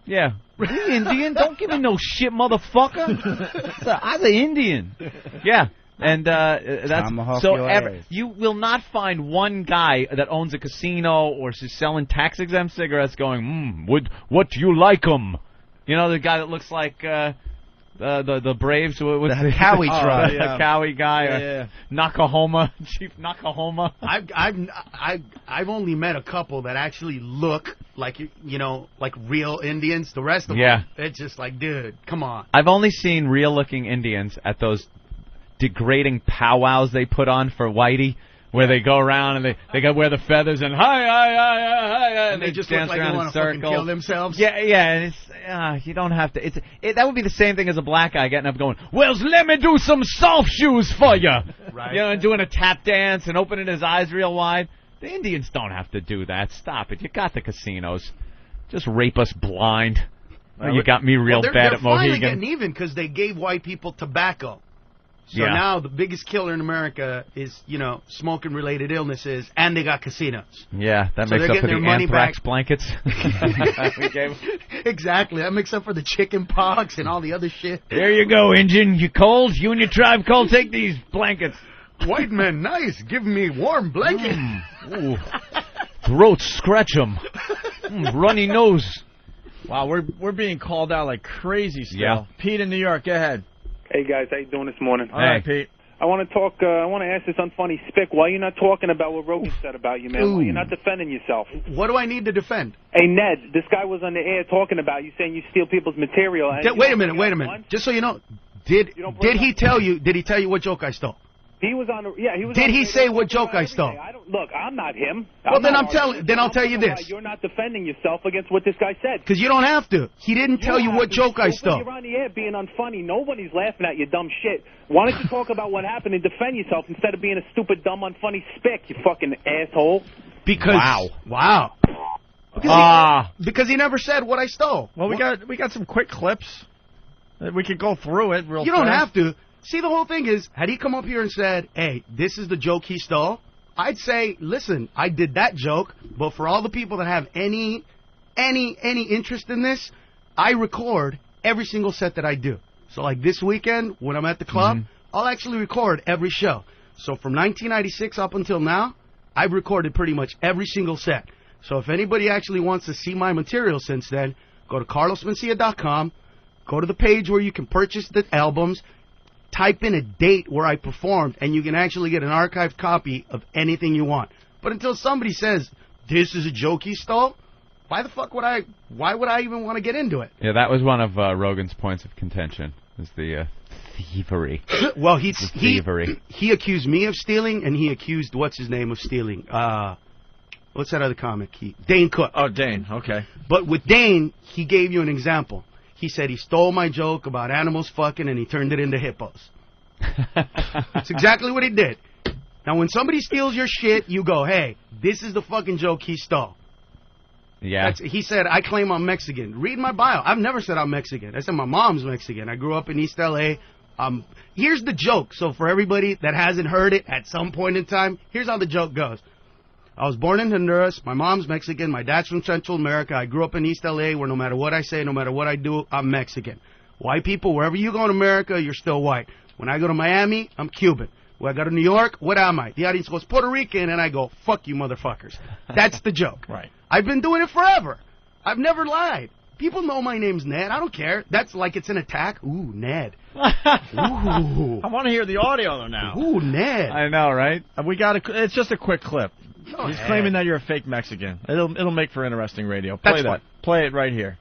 Yeah. You Indian? Don't give me no shit, motherfucker. I'm the Indian. Yeah. And that's so. You will not find one guy that owns a casino or is selling tax-exempt cigarettes going, what do you like 'em? You know, the guy that looks like the Braves, what's the Cowie truck, the Cowie guy, Nakahoma, Chief Nakahoma. I've only met a couple that actually look like like real Indians. The rest of them, it's just like, dude, come on. I've only seen real-looking Indians at those degrading powwows they put on for Whitey, where they go around and they got wear the feathers and hi, and they just dance look like around they want to fucking kill themselves. Yeah, and it's you don't have to. That would be the same thing as a black guy getting up going, well, let me do some soft shoes for you, right? You know, and doing a tap dance and opening his eyes real wide. The Indians don't have to do that. Stop it. You got the casinos. Just rape us blind. You got me real bad at Mohegan. They're finally getting even because they gave white people tobacco. So now the biggest killer in America is, smoking-related illnesses, and they got casinos. Yeah, that makes up for the anthrax blankets. Exactly. That makes up for the chicken pox and all the other shit. There you go, Injun. You cold? You and your tribe cold? Take these blankets. White men, nice. Give me warm blanket. Throats, scratch 'em. Runny nose. Wow, we're being called out like crazy still. Yeah. Pete in New York, go ahead. Hey, guys, how you doing this morning? All right, Pete. I want to talk. I want to ask this unfunny spick. Why are you not talking about what Rogan said about you, man? Why are you not defending yourself? What do I need to defend? Hey, Ned, this guy was on the air talking about you, saying you steal people's material. And Wait a minute. Just so you know, did he tell you what joke I stole? He was on. He was. Did he say what joke I stole? Look, I'm not him. Well, then I'll tell you this. You're not defending yourself against what this guy said. Because you don't have to. He didn't tell you what joke I stole. You're on the air being unfunny. Nobody's laughing at your dumb shit. Why don't you talk about what happened and defend yourself instead of being a stupid, dumb, unfunny spick, you fucking asshole? Because wow. Because he never said what I stole. Well, we got some quick clips. We could go through it real fast. You don't have to. See, the whole thing is, had he come up here and said, hey, this is the joke he stole, I'd say, listen, I did that joke, but for all the people that have any interest in this, I record every single set that I do. So like this weekend, when I'm at the club, I'll actually record every show. So from 1996 up until now, I've recorded pretty much every single set. So if anybody actually wants to see my material since then, go to carlosmencia.com, go to the page where you can purchase the albums, type in a date where I performed, and you can actually get an archived copy of anything you want. But until somebody says, this is a joke he stole, why would I even want to get into it? Yeah, that was one of Rogan's points of contention, is the thievery. Well, he accused me of stealing, and he accused, what's his name, of stealing. What's that other comic? Dane Cook. Oh, Dane, okay. But with Dane, he gave you an example. He said he stole my joke about animals fucking and he turned it into hippos. That's exactly what he did. Now, when somebody steals your shit, you go, hey, this is the fucking joke he stole. Yeah. He said, I claim I'm Mexican. Read my bio. I've never said I'm Mexican. I said my mom's Mexican. I grew up in East L.A. Here's the joke. So for everybody that hasn't heard it at some point in time, here's how the joke goes. I was born in Honduras. My mom's Mexican. My dad's from Central America. I grew up in East L.A. where no matter what I say, no matter what I do, I'm Mexican. White people, wherever you go in America, you're still white. When I go to Miami, I'm Cuban. When I go to New York, what am I? The audience goes Puerto Rican, and I go, fuck you motherfuckers. That's the joke. Right. I've been doing it forever. I've never lied. People know my name's Ned. I don't care. That's like it's an attack. Ooh, Ned. Ooh. I want to hear the audio though now. Ooh, Ned. I know, right? It's just a quick clip. He's claiming that you're a fake Mexican. It'll make for interesting radio. Play it right here.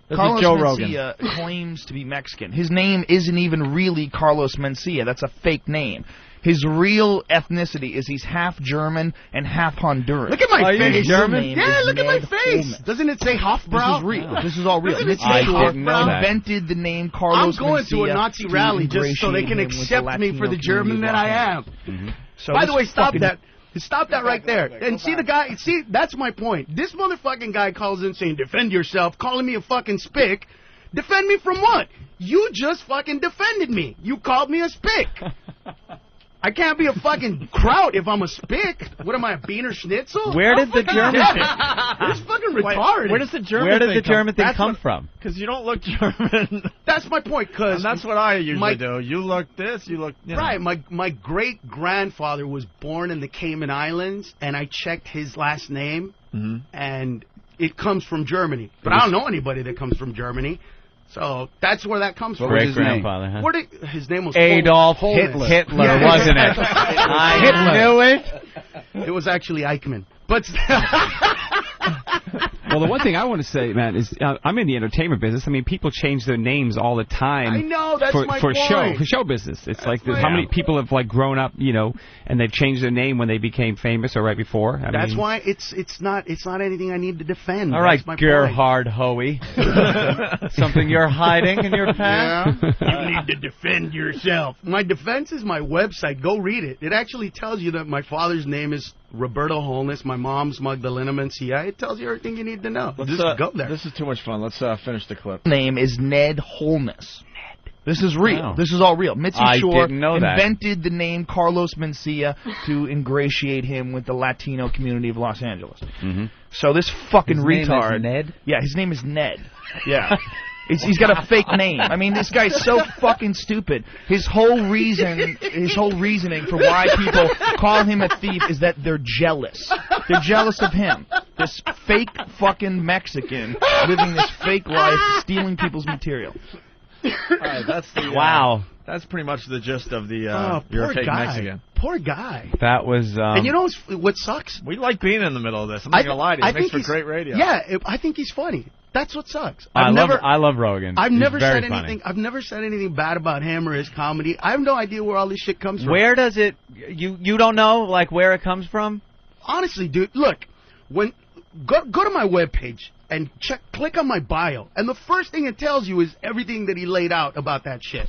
This Carlos is Joe Rogan. Mencia claims to be Mexican. His name isn't even really Carlos Mencia. That's a fake name. His real ethnicity is he's half German and half Honduran. Look at my face. German? Yeah, look at my face. Doesn't it say Hofbrau? This is real. This is all real. I didn't know that. Invented the name Carlos Mencia. I'm going to a Nazi rally just so they can accept me for the German that I am. Mm-hmm. So by the way, stop that. Stop that right there. And see the guy, that's my point. This motherfucking guy calls in saying, defend yourself, calling me a fucking spick. Defend me from what? You just fucking defended me. You called me a spick. I can't be a fucking kraut if I'm a spick. What am I, a Beaner Schnitzel? Where did the German It's fucking retarded. Where does the German thing come from? Because you don't look German. That's my point. Cause that's what I usually do. You look this, you look... Right. My great-grandfather was born in the Cayman Islands, and I checked his last name, and it comes from Germany. But I don't know anybody that comes from Germany. So that's where that comes from. Great grandfather, huh? His name was Adolf Hitler, wasn't it? I knew it. It was actually Eichmann. But well, the one thing I want to say, man, is I'm in the entertainment business. I mean, people change their names all the time. I know, that's my for point. show business. It's like how many people have like grown up, you know, and they've changed their name when they became famous or right before. That's why it's not anything I need to defend. All right, Gerhard Hoey. Something you're hiding in your past? Yeah. You need to defend yourself. My defense is my website. Go read it. It actually tells you that my father's name is Roberto Holness, my mom's Magdalena Mencia. It tells you everything you need to know. Let's just go there. This is too much fun. Let's finish the clip. Name is Ned Holness. This is real. Wow. This is all real. Mitzi Shore didn't know that. invented the name Carlos Mencia to ingratiate him with the Latino community of Los Angeles. So this fucking retard. His name is Ned? Yeah, his name is Ned. Yeah. He's got a fake name. I mean, this guy's so fucking stupid. His whole reasoning for why people call him a thief is that they're jealous. They're jealous of him. This fake fucking Mexican living this fake life, stealing people's material. All right, that's the wow. That's pretty much the gist of the you're a fake Mexican. Poor guy. That was. And you know what sucks? We like being in the middle of this. I'm not gonna lie to you. It makes for great radio. Yeah, I think he's funny. That's what sucks. I love Rogan. I've never said anything. Funny. I've never said anything bad about him or his comedy. I have no idea where all this shit comes from. Where does it? You don't know like where it comes from? Honestly, dude, look, go to my webpage and click on my bio, and the first thing it tells you is everything that he laid out about that shit.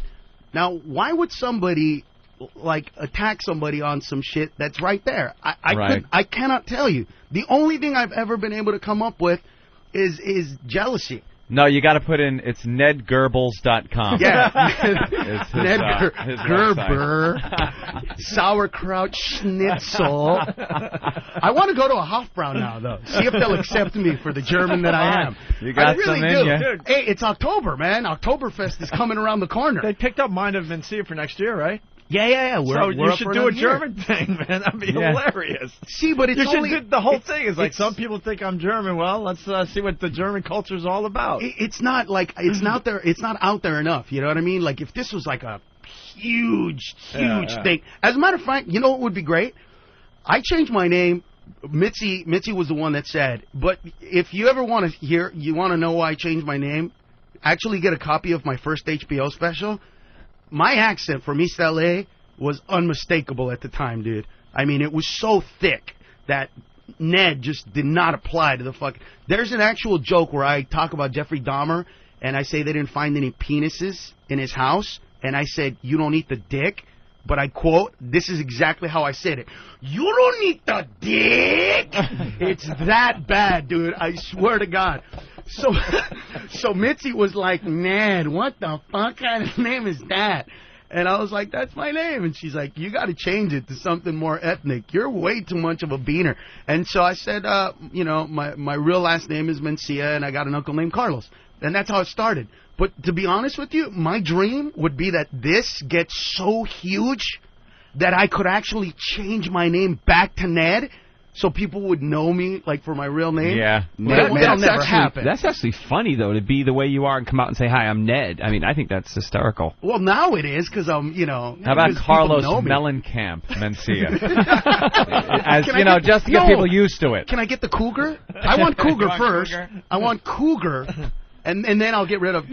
Now, why would somebody like attack somebody on some shit that's right there? I cannot tell you. The only thing I've ever been able to come up with is jealousy. No, you got to put in it's nedgerbils.com. Yeah. Ned Gerber, sauerkraut schnitzel. I want to go to a Hofbrau now, though. See if they'll accept me for the German that I am. You got some in you. Dude, hey, it's October, man. Oktoberfest is coming around the corner. They picked up Mind of Mencia for next year, right? Yeah. So you should do a German thing, man. That'd be hilarious. See, but it's the whole thing is like some people think I'm German. Well, let's see what the German culture is all about. It's not like it's not there. It's not out there enough. You know what I mean? Like if this was like a huge thing. As a matter of fact, you know what would be great? I changed my name. Mitzi was the one that said. But if you ever want to know why I changed my name, actually get a copy of my first HBO special. My accent from East L.A. was unmistakable at the time, dude. I mean, it was so thick that Ned just did not apply to the fucking... There's an actual joke where I talk about Jeffrey Dahmer, and I say they didn't find any penises in his house, and I said, you don't eat the dick, but I quote, this is exactly how I said it. You don't eat the dick! It's that bad, dude. I swear to God. So Mitzi was like, Ned, what the fuck kind of name is that? And I was like, that's my name. And she's like, you got to change it to something more ethnic. You're way too much of a beaner. And so I said, my real last name is Mencia, and I got an uncle named Carlos. And that's how it started. But to be honest with you, my dream would be that this gets so huge that I could actually change my name back to Ned. So people would know me, like, for my real name. Yeah. That'll never happen. That's actually funny, though, to be the way you are and come out and say, hi, I'm Ned. I mean, I think that's hysterical. Well, now it is, because I'm, How about Carlos Mellencamp Mencia? Just to get people used to it. Can I get the Cougar? I want Cougar first. I want Cougar. And then I'll get rid of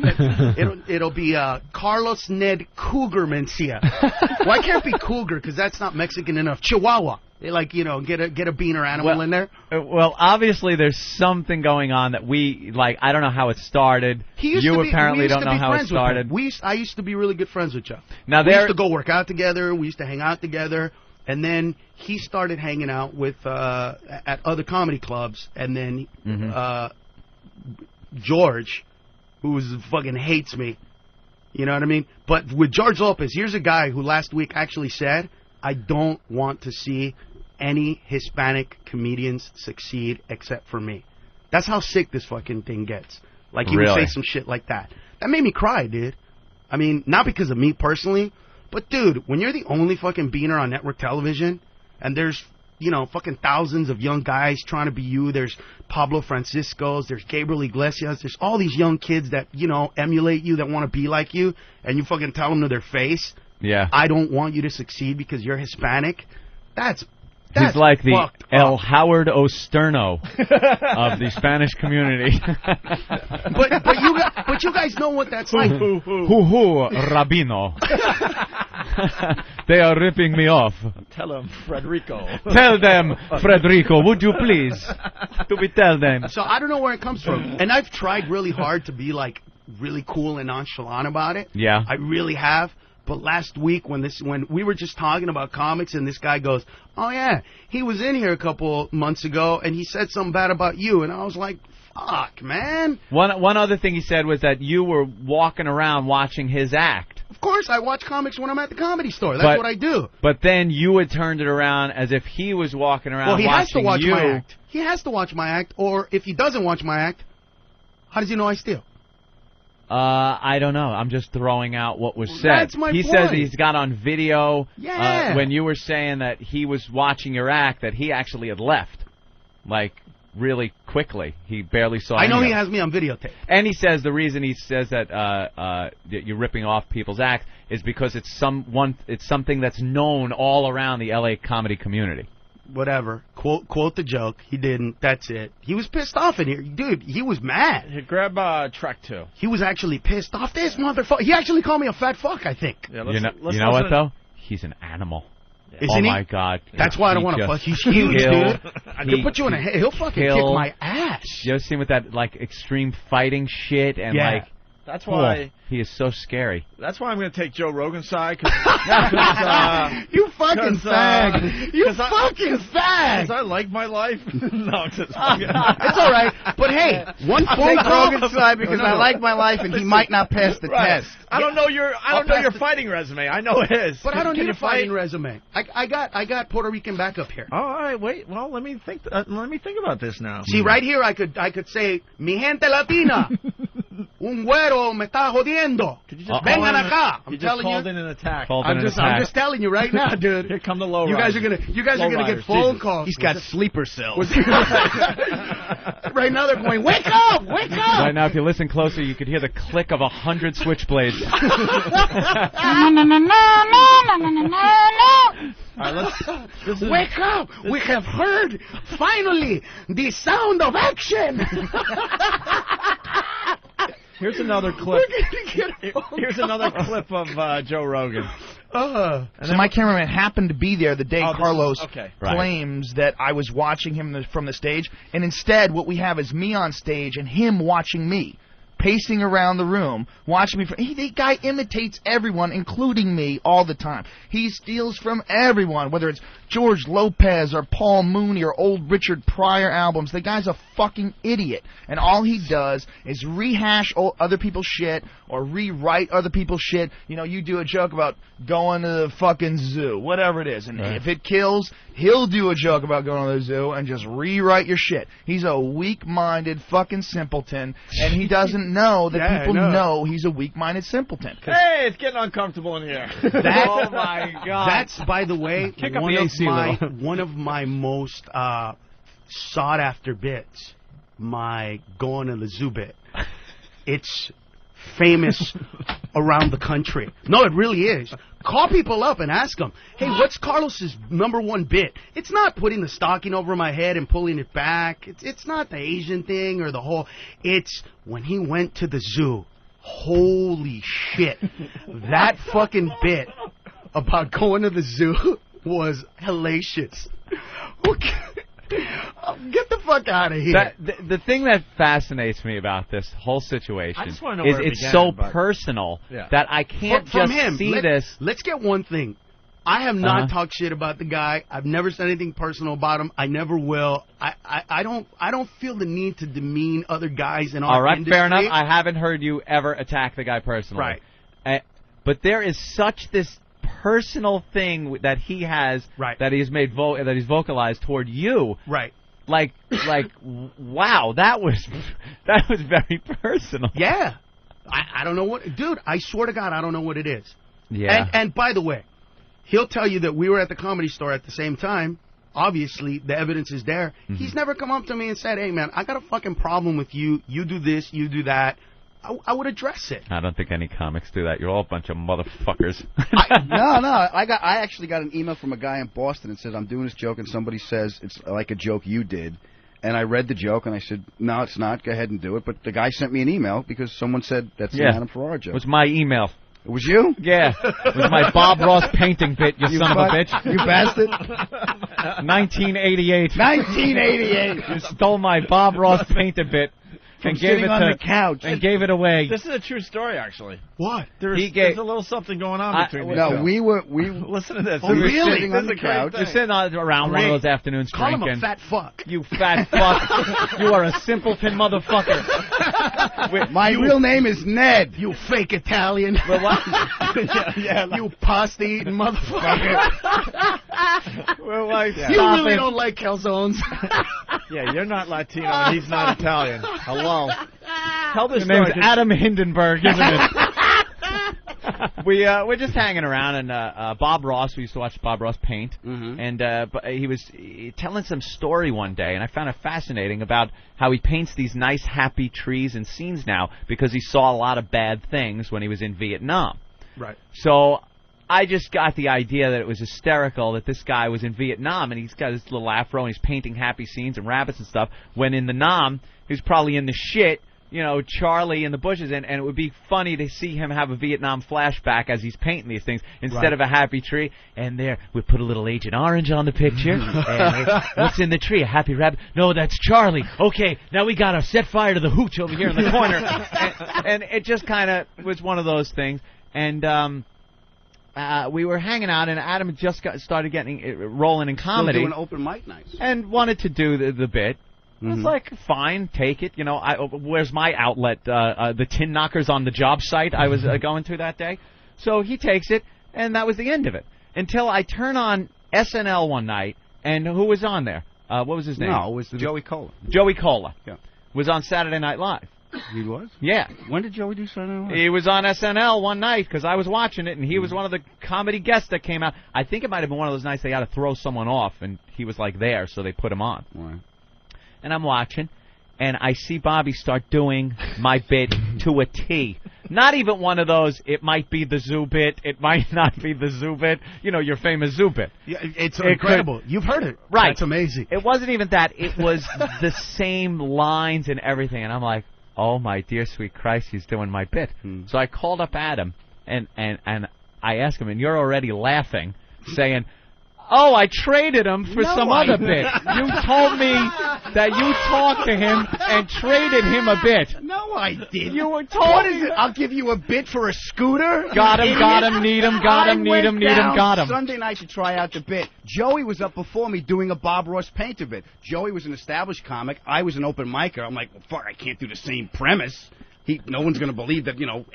it'll be Carlos Ned Cougar Mencia. Why can't it be Cougar? Because that's not Mexican enough. Chihuahua. Like, get a beaner animal in there. Well, obviously there's something going on that we like. I don't know how it started. You apparently don't know how it started. I used to be really good friends with Jeff. Now we used to go work out together. We used to hang out together. And then he started hanging out with at other comedy clubs. And then George, who fucking hates me. You know what I mean? But with George Lopez, here's a guy who last week actually said, I don't want to see any Hispanic comedians succeed except for me. That's how sick this fucking thing gets. Like, he would say some shit like that. That made me cry, dude. I mean, not because of me personally, but, dude, when you're the only fucking beaner on network television, and there's, you know, fucking thousands of young guys trying to be you, there's Pablo Francisco's, there's Gabriel Iglesias, there's all these young kids that, you know, emulate you, that want to be like you, and you fucking tell them to their face, I don't want you to succeed because you're Hispanic. He's like the El Howard Osterno of the Spanish community. but you guys know what that's like. Rabino. They are ripping me off. Tell them, Frederico. Tell them, Frederico, would you please? Tell them. So I don't know where it comes from. And I've tried really hard to be, like, really cool and nonchalant about it. Yeah. I really have. But last week when we were just talking about comics and this guy goes, oh, yeah, he was in here a couple months ago and he said something bad about you. And I was like, fuck, man. One other thing he said was that you were walking around watching his act. Of course, I watch comics when I'm at the Comedy Store. That's what I do. But then you had turned it around as if he was walking around watching you. Well, he has to watch my act. He has to watch my act. Or if he doesn't watch my act, how does he know I steal? I don't know. I'm just throwing out what was said. That's my point. He says he's got on video when you were saying that he was watching your act that he actually had left, like, really quickly. He barely saw I know he has me on videotape. And he says the reason he says that you're ripping off people's act is because it's something that's known all around the L.A. comedy community. Whatever. Quote the joke. He didn't. That's it. He was pissed off in here. Dude, he was mad. Hey, grab track 2. He was actually pissed off. This motherfucker. He actually called me a fat fuck, I think. Yeah, you know what, though? He's an animal. Isn't oh, he? My God. That's why I don't want to fuck. He's huge, dude. He'll put you in a... He'll fucking kick my ass. You ever seen with that, like, extreme fighting shit and, like... That's why he is so scary. That's why I'm going to take Joe Rogan's side. You fucking fag. You fucking fag. Because I like my life. No, it's it's all right. But hey, one phone call. Rogan's side because I like my life and he might not pass the test. I don't know your fighting resume. I know his. But I don't need a fighting resume. I got Puerto Rican backup here. All right, wait. Well, let me think. Let me think about this now. See, right here, I could say, mi gente latina. Un güero me está jodiendo. Vengan acá. I'm telling you. Called in an attack. I'm just telling you right now, dude. Here come the low You guys are gonna get phone calls. He's got sleeper cells. Right now they're going, wake up, wake up. Right now, if you listen closer, you could hear the click of 100 switchblades. All right, wake up! We have heard finally the sound of action. Here's another clip. Here's another clip of Joe Rogan. So my cameraman happened to be there the day Carlos claims that I was watching him from the stage, and instead what we have is me on stage and him watching me, pacing around the room, watching me. The guy imitates everyone, including me, all the time. He steals from everyone, whether it's George Lopez or Paul Mooney or old Richard Pryor albums. The guy's a fucking idiot. And all he does is rehash other people's shit or rewrite other people's shit. You know, you do a joke about going to the fucking zoo, whatever it is. And if it kills, he'll do a joke about going to the zoo and just rewrite your shit. He's a weak-minded fucking simpleton, and he doesn't know that people know he's a weak-minded simpleton. Hey, it's getting uncomfortable in here. Oh, my God. That's, by the way, one of my most sought-after bits, my going to the zoo bit. It's famous around the country. No, it really is. Call people up and ask them, hey, what's Carlos's #1 bit? It's not putting the stocking over my head and pulling it back. It's not the Asian thing or the whole... It's when he went to the zoo. Holy shit. That fucking bit about going to the zoo was hellacious. Get the fuck out of here. The thing that fascinates me about this whole situation is it's so personal that I can't see this. Let's get one thing. I have not talked shit about the guy. I've never said anything personal about him. I never will. I don't feel the need to demean other guys in our industry. Fair enough. I haven't heard you ever attack the guy personally. Right. But there is such this personal thing that he has, right. that he's made that he's vocalized toward you, right? Like, wow, that was very personal. Yeah, I don't know what, dude. I swear to God, I don't know what it is. Yeah. And by the way, he'll tell you that we were at the Comedy Store at the same time. Obviously, the evidence is there. Mm-hmm. He's never come up to me and said, "Hey, man, I got a fucking problem with you. You do this, you do that." I would address it. I don't think any comics do that. You're all a bunch of motherfuckers. No. I actually got an email from a guy in Boston that says, I'm doing this joke, and somebody says it's like a joke you did. And I read the joke, and I said, no, it's not. Go ahead and do it. But the guy sent me an email because someone said that's an Adam Ferrara joke. It was my email. It was you? Yeah. It was my Bob Ross painting bit, you son of a bitch. You bastard. 1988. 1988. You stole my Bob Ross painting bit. And gave it on the couch. And gave it away. This is a true story, actually. What? There's a little something going on between these two. We listen to this. Oh, really? Sitting on the couch. You're sitting around one of those afternoons drinking. Call him a fat fuck. You fat fuck. You are a simpleton motherfucker. My real name is Ned. You fake Italian. Well, what? You pasta-eating motherfucker. Well, you really don't like calzones. Yeah, you're not Latino and he's not Italian. Hello. Tell this story. His name's Adam Hindenburg, isn't it? We're just hanging around, and Bob Ross, we used to watch Bob Ross paint, and but he was telling some story one day, and I found it fascinating about how he paints these nice, happy trees and scenes now because he saw a lot of bad things when he was in Vietnam. Right. So I just got the idea that it was hysterical that this guy was in Vietnam, and he's got his little afro, and he's painting happy scenes and rabbits and stuff, when in the Nam, he was probably in the shit, you know, Charlie in the bushes, and it would be funny to see him have a Vietnam flashback as he's painting these things instead of a happy tree. And there, we put a little Agent Orange on the picture. And what's in the tree? A happy rabbit? No, that's Charlie. Okay, now we got to set fire to the hooch over here in the corner. and it just kind of was one of those things. And we were hanging out, and Adam just started getting rolling in comedy. Still doing open mic nights. And wanted to do the bit. It's like, fine, take it. You know, where's my outlet? The tin knockers on the job site I was going to that day. So he takes it, and that was the end of it. Until I turn on SNL one night, and who was on there? What was his name? No, it was Joey Cola. Joey Cola. Yeah. Was on Saturday Night Live. He was? Yeah. When did Joey do Saturday Night Live? He was on SNL one night because I was watching it, and he was one of the comedy guests that came out. I think it might have been one of those nights they had to throw someone off, and he was like there, so they put him on. Right. And I'm watching, and I see Bobby start doing my bit to a T. Not even one of those, it might be the zoo bit, it might not be the zoo bit. You know, your famous zoo bit. Yeah, it's incredible. You've heard it. Right. That's amazing. It wasn't even that. It was the same lines and everything. And I'm like, oh, my dear sweet Christ, he's doing my bit. So I called up Adam, and I asked him, and you're already laughing, saying, oh, I traded him for some other bit. You told me that you talked to him and traded him a bit. No, I didn't. You were told. What is it? I'll give you a bit for a scooter? Got him, need him, got him, need him, got him. Sunday night to try out the bit. Joey was up before me doing a Bob Ross painter bit. Joey was an established comic. I was an open micer. I'm like, well, fuck, I can't do the same premise. No one's going to believe that, you know,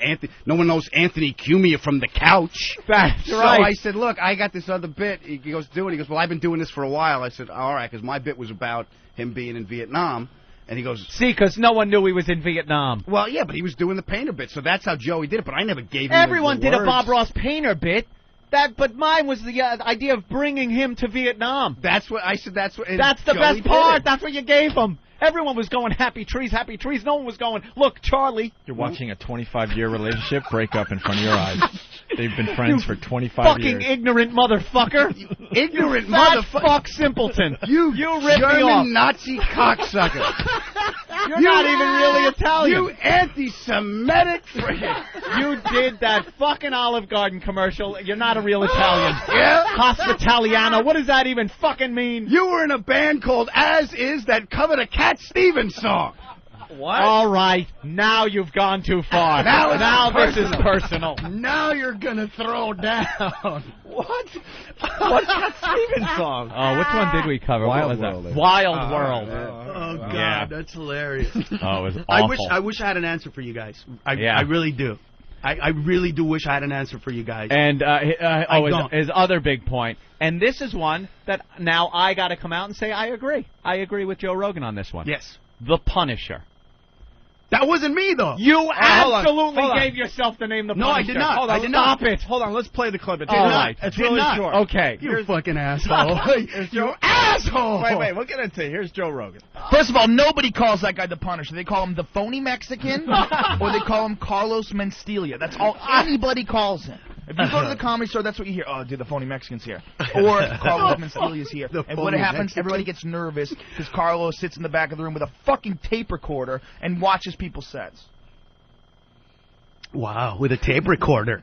no one knows Anthony Cumia from the couch. That's so right. I said, look, I got this other bit. He goes, do it. He goes, well, I've been doing this for a while. I said, all right, because my bit was about him being in Vietnam. And he goes, see, because no one knew he was in Vietnam. Well, yeah, but he was doing the painter bit, so that's how Joey did it. But I never gave him Everyone the did words. a Bob Ross painter bit. But mine was the idea of bringing him to Vietnam. That's what I said. That's the Joey best part. That's what you gave him. Everyone was going happy trees, happy trees. No one was going, look, Charlie. You're watching a 25-year relationship break up in front of your eyes. They've been friends for 25 years. Fucking ignorant motherfucker. Ignorant motherfucker. Fuck simpleton. You ripped German me off. Nazi cocksucker. You're not even really Italian. You anti-Semitic frickin'. You did that fucking Olive Garden commercial. You're not a real Italian. Yeah? Hospitaliano. What does that even fucking mean? You were in a band called As Is that covered a Cat Stevens song. What? All right. Now you've gone too far. Now this is personal. Now you're going to throw down. What? What's that Stevens song? Oh, which one did we cover? Wild what was World. That? Wild World. Oh, God. Yeah. That's hilarious. Oh, it was awful. I wish I had an answer for you guys. I really do. I really do wish I had an answer for you guys. And his other big point, and this is one that now I got to come out and say I agree. I agree with Joe Rogan on this one. Yes. The Punisher. That wasn't me, though. You absolutely gave yourself the name The Punisher. No, I did not. Hold on, I did not. Stop it. Hold on, let's play the clip. It's All right. It's really short. Okay. You're a fucking asshole. You asshole. Wait, we'll get into it. Here's Joe Rogan. First of all, nobody calls that guy the Punisher. They call him the phony Mexican, or they call him Carlos Mencia. That's all anybody calls him. If you go to the Comedy Store, that's what you hear. Oh, dude, the phony Mexican's here. Or Carlos Mencia's here. And what happens, Mexican. Everybody gets nervous because Carlos sits in the back of the room with a fucking tape recorder and watches people's sets. Wow, with a tape recorder.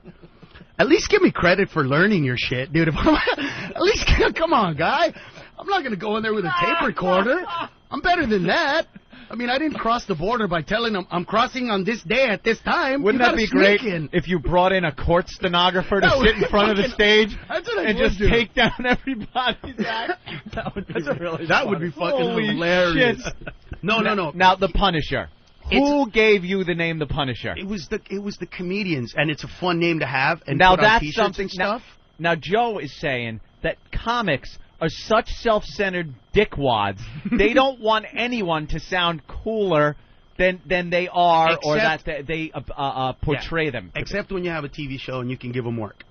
At least give me credit for learning your shit, dude. At least, come on, guy. I'm not going to go in there with a tape recorder. I'm better than that. I mean, I didn't cross the border by telling them I'm crossing on this day at this time. Wouldn't that be great if you brought in a court stenographer to sit in front of the stage and just take down everybody's act? That would be fucking hilarious. Shit. No. Now, The Punisher. Who gave you the name The Punisher? It was the comedians, and it's a fun name to have. And now put on that's t-shirts something. And stuff. Now Joe is saying that comics are such self-centered dickwads. They don't want anyone to sound cooler than they are, or that they portray them. Except when you have a TV show and you can give them work.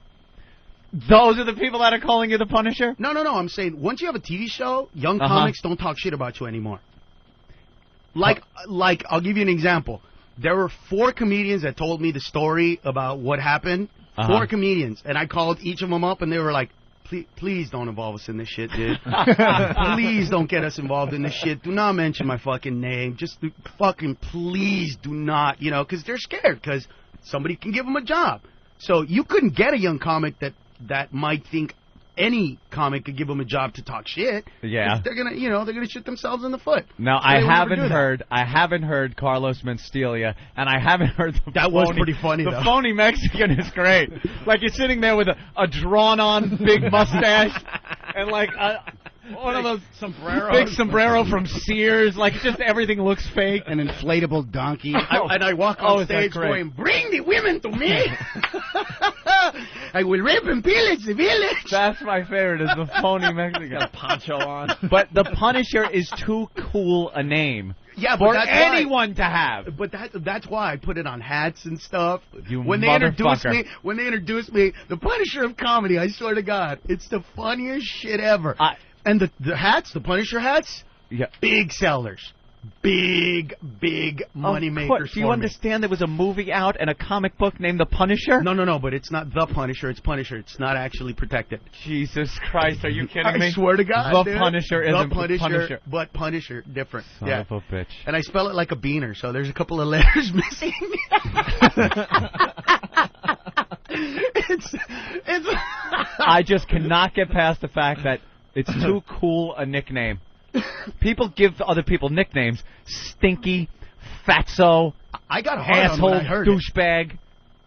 Those are the people that are calling you the Punisher? No. I'm saying once you have a TV show, young comics don't talk shit about you anymore. Like I'll give you an example. There were 4 comedians that told me the story about what happened. 4 comedians, and I called each of them up, and they were like, Please don't involve us in this shit, dude. Please don't get us involved in this shit. Do not mention my fucking name. Just fucking please do not, because they're scared because somebody can give them a job. So you couldn't get a young comic that might think any comic could give them a job to talk shit. Yeah. They're gonna shoot themselves in the foot. Now, I haven't heard Carlos Mencia, and I haven't heard that was pretty funny, the though. phony Mexican is great. Like, you're sitting there with a drawn-on big mustache and, like, one of those big sombrero from Sears. Like, just everything looks fake. An inflatable donkey. And I walk on stage going, bring the women to me. I will rape and pillage the village. That's my favorite, is the phony Mexican. Got a poncho on. But the Punisher is too cool a name. Yeah, but for that's anyone to have. But that's why I put it on hats and stuff. When they introduced me, the Punisher of comedy, I swear to God, it's the funniest shit ever. And the hats, the Punisher hats, big sellers. Big money makers. Do you understand there was a movie out and a comic book named The Punisher? No, but it's not The Punisher. It's Punisher. It's not actually protected. Jesus Christ, are you kidding me? I swear to God, The Punisher isn't Punisher. But Punisher, different. Son of a bitch. And I spell it like a beaner, so there's a couple of letters missing. I just cannot get past the fact that it's too cool a nickname. People give other people nicknames. Stinky, fatso, I got hard asshole, on when I heard douchebag.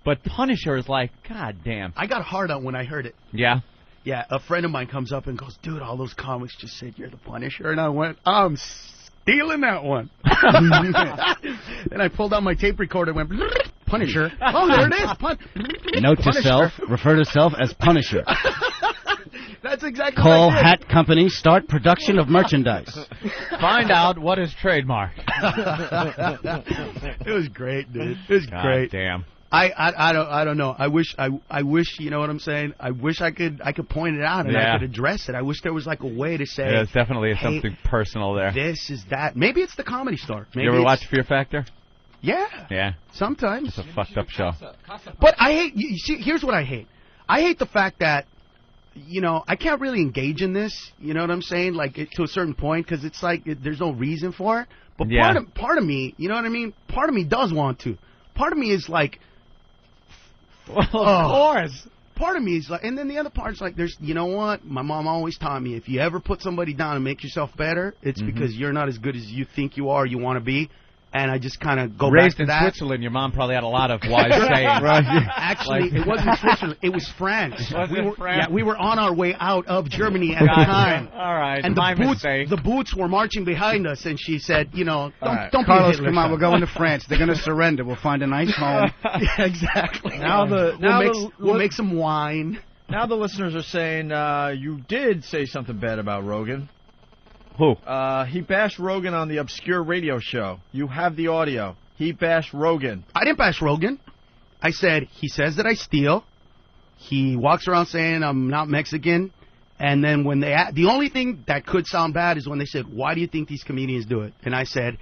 But Punisher is like, God damn. I got hard on when I heard it. Yeah? Yeah, a friend of mine comes up and goes, dude, all those comics just said you're the Punisher. And I went, I'm stealing that one. Then I pulled out my tape recorder and went, Punisher. Oh, there it is. Note to self, refer to self as Punisher. That's exactly Call what I did. Hat Company, start production of merchandise. Find out what is trademark. It was great, dude. It was great. Damn. I don't know. I wish you know what I'm saying. I wish I could point it out and I could address it. I wish there was like a way to say. Yeah, it's definitely something personal there. This is that. Maybe it's the Comedy Store. Maybe you ever watch Fear Factor? Yeah. Yeah. Sometimes. It's a fucked up show. But I hate. You see, here's what I hate. I hate the fact that, I can't really engage in this. You know what I'm saying? Like to a certain point, because it's like there's no reason for it. But part of me, you know what I mean? Part of me does want to. Part of me is like, well, of course. Part of me is like, and then the other part is like, you know what? My mom always taught me, if you ever put somebody down and make yourself better, it's because you're not as good as you think you are, or you want to be. And I just kind of go Raised back to in that. Switzerland, your mom probably had a lot of wise sayings. Actually, it wasn't Switzerland. It was France. France? Yeah, we were on our way out of Germany at the time. All right, and my the boots were marching behind us, and she said, you know, don't Carlos, be a Hitler come on, fan. we're going to France. They're going to surrender. We'll find a nice home. Yeah, exactly. We'll make some wine. Now the listeners are saying you did say something bad about Rogan. Who? He bashed Rogan on the obscure radio show. You have the audio. He bashed Rogan. I didn't bash Rogan. I said he says that I steal. He walks around saying I'm not Mexican. And then when the only thing that could sound bad is when they said, why do you think these comedians do it? And I said,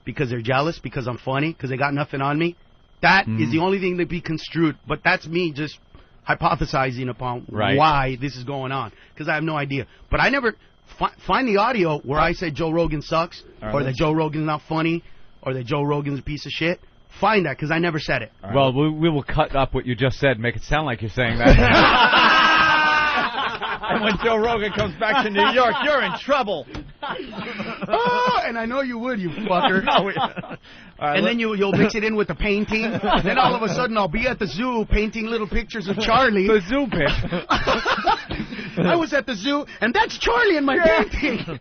because they're jealous, because I'm funny, because they got nothing on me. That is the only thing to be construed. But that's me just hypothesizing upon why this is going on, because I have no idea. But I never find the audio where I said Joe Rogan sucks, or that Joe Rogan's not funny, or that Joe Rogan's a piece of shit. Find that, because I never said it. Well, we will cut up what you just said and make it sound like you're saying that. And when Joe Rogan comes back to New York, you're in trouble. Oh, and I know you would, you fucker. And then you'll mix it in with the painting. Then all of a sudden I'll be at the zoo painting little pictures of Charlie. The zoo pic. I was at the zoo, and that's Charlie in my painting.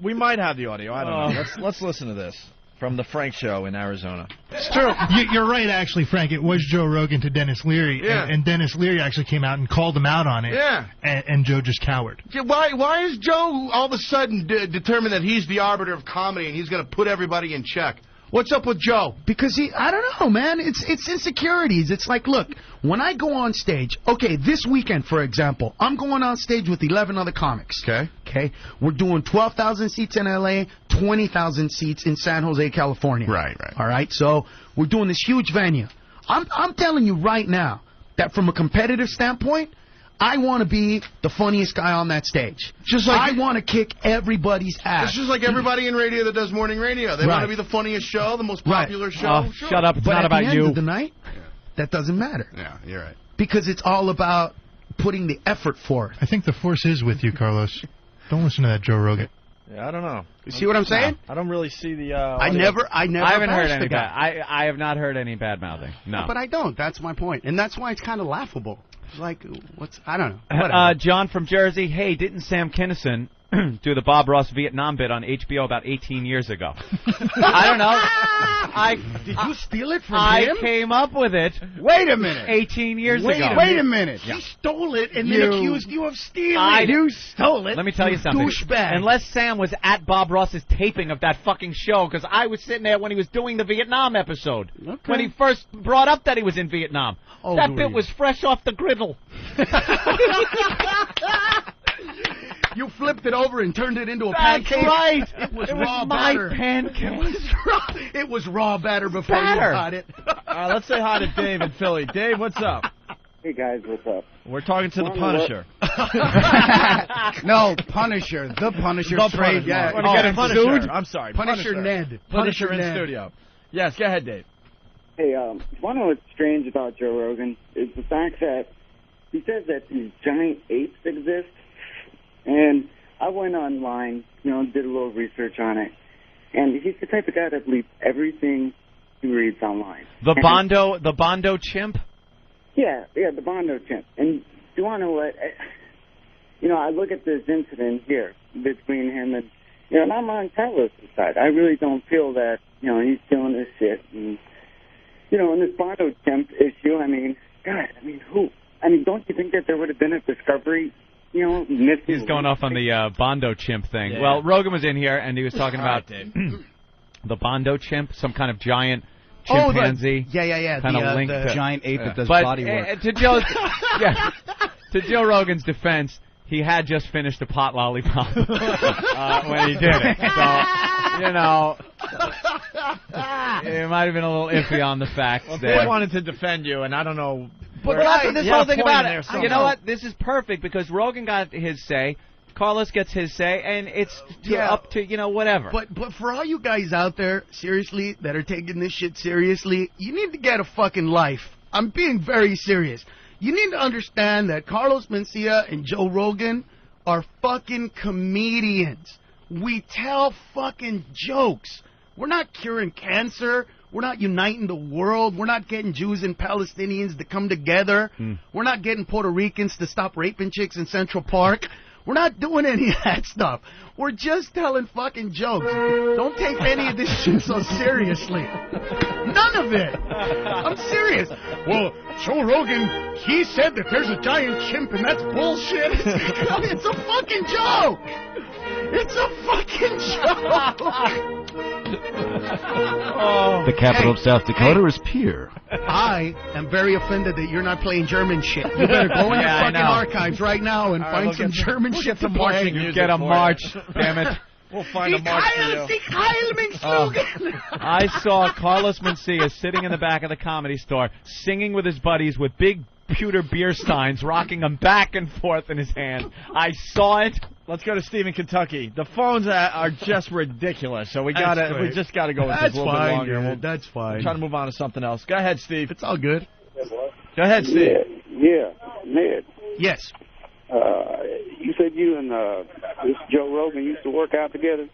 We might have the audio. I don't know. Let's listen to this from the Frank Show in Arizona. It's true. You're right, actually, Frank. It was Joe Rogan to Dennis Leary, and Dennis Leary actually came out and called him out on it. Yeah. And Joe just cowered. Why is Joe all of a sudden determined that he's the arbiter of comedy and he's going to put everybody in check? What's up with Joe? Because I don't know, man. It's insecurities. It's like, look, when I go on stage, okay, this weekend, for example, I'm going on stage with 11 other comics. Okay. We're doing 12,000 seats in L.A., 20,000 seats in San Jose, California. Right. All right. So we're doing this huge venue. I'm telling you right now that from a competitive standpoint, I want to be the funniest guy on that stage. Just like I want to kick everybody's ass. It's just like everybody in radio that does morning radio. They want to be the funniest show, the most popular show. Shut up. It's but not at about the end you. of the night, that doesn't matter. Yeah, you're right. Because it's all about putting the effort forth. I think the force is with you, Carlos. Don't listen to that Joe Rogan. Yeah, I don't know. You see what I'm saying? I don't really see the. I never. I haven't heard any guy. I have not heard any bad mouthing. No. But I don't. That's my point, and that's why it's kind of laughable. It's like, I don't know. John from Jersey. Hey, didn't Sam Kinison do the Bob Ross Vietnam bit on HBO about 18 years ago? I don't know. Did you steal it from I him? came up with it. Wait a minute. 18 years ago. Wait a minute. Yeah. He stole it and then accused you of stealing. You stole it. Let me tell you something. Douchebag. Unless Sam was at Bob Ross's taping of that fucking show, because I was sitting there when he was doing the Vietnam episode. Okay. When he first brought up that he was in Vietnam. That bit was fresh off the griddle. You flipped it over and turned it into a That's pancake. right. It was It raw was my batter. pancake. It was raw batter before you got it. Let's say hi to Dave in Philly. Dave, what's up? Hey guys, what's up? We're talking to the Punisher. No, Punisher. The Punisher. The Trade. Punisher. Yeah. Wanna get him sued? I'm sorry. Punisher Ned. Punisher in Ned. studio. Yes, go ahead, Dave. Hey, one of what's strange about Joe Rogan is the fact that he says that these giant apes exist, and I went online, did a little research on it, and he's the type of guy that believes everything he reads online. The Bondo chimp? Yeah, the Bondo chimp. And do you want to know what? I look at this incident here between him and, and I'm on Carlos' side. I really don't feel that, he's doing this shit. And, in this Bondo chimp issue, who? Don't you think that there would have been a discovery, He's going off on the Bondo chimp thing. Yeah. Well, Rogan was in here, and he was talking about the Bondo chimp, some kind of giant chimpanzee. Yeah. Kind of linked the to giant ape that does body work. To Joe Rogan's defense, he had just finished a pot lollipop when he did it. So, it might have been a little iffy on the facts there. They wanted to defend you, and I don't know. But that's this whole thing about it. You know what? This is perfect because Rogan got his say, Carlos gets his say, and it's up to, whatever. But for all you guys out there, seriously, that are taking this shit seriously, you need to get a fucking life. I'm being very serious. You need to understand that Carlos Mencia and Joe Rogan are fucking comedians. We tell fucking jokes. We're not curing cancer. We're not uniting the world. We're not getting Jews and Palestinians to come together. We're not getting Puerto Ricans to stop raping chicks in Central Park. We're not doing any of that stuff. We're just telling fucking jokes. Don't take any of this shit so seriously. None of it. I'm serious. Well, Joe Rogan, he said that there's a giant chimp and that's bullshit. It's a fucking joke. It's a fucking joke. The capital of South Dakota is Pierre. I am very offended that you're not playing German shit. You better go in your fucking archives right now and find some German shit to play. You get a march, damn it. We'll find a march for you. I saw Carlos Mencia sitting in the back of the Comedy Store, singing with his buddies with big pewter beer steins, rocking them back and forth in his hand. I saw it. Let's go to Steve in Kentucky. The phones are just ridiculous, so we just gotta go with this a little bit longer. Dude, that's fine. We'll try to move on to something else. Go ahead, Steve. It's all good. Go ahead, Steve. Yeah, Ned. Yes. You said you and this Joe Rogan used to work out together?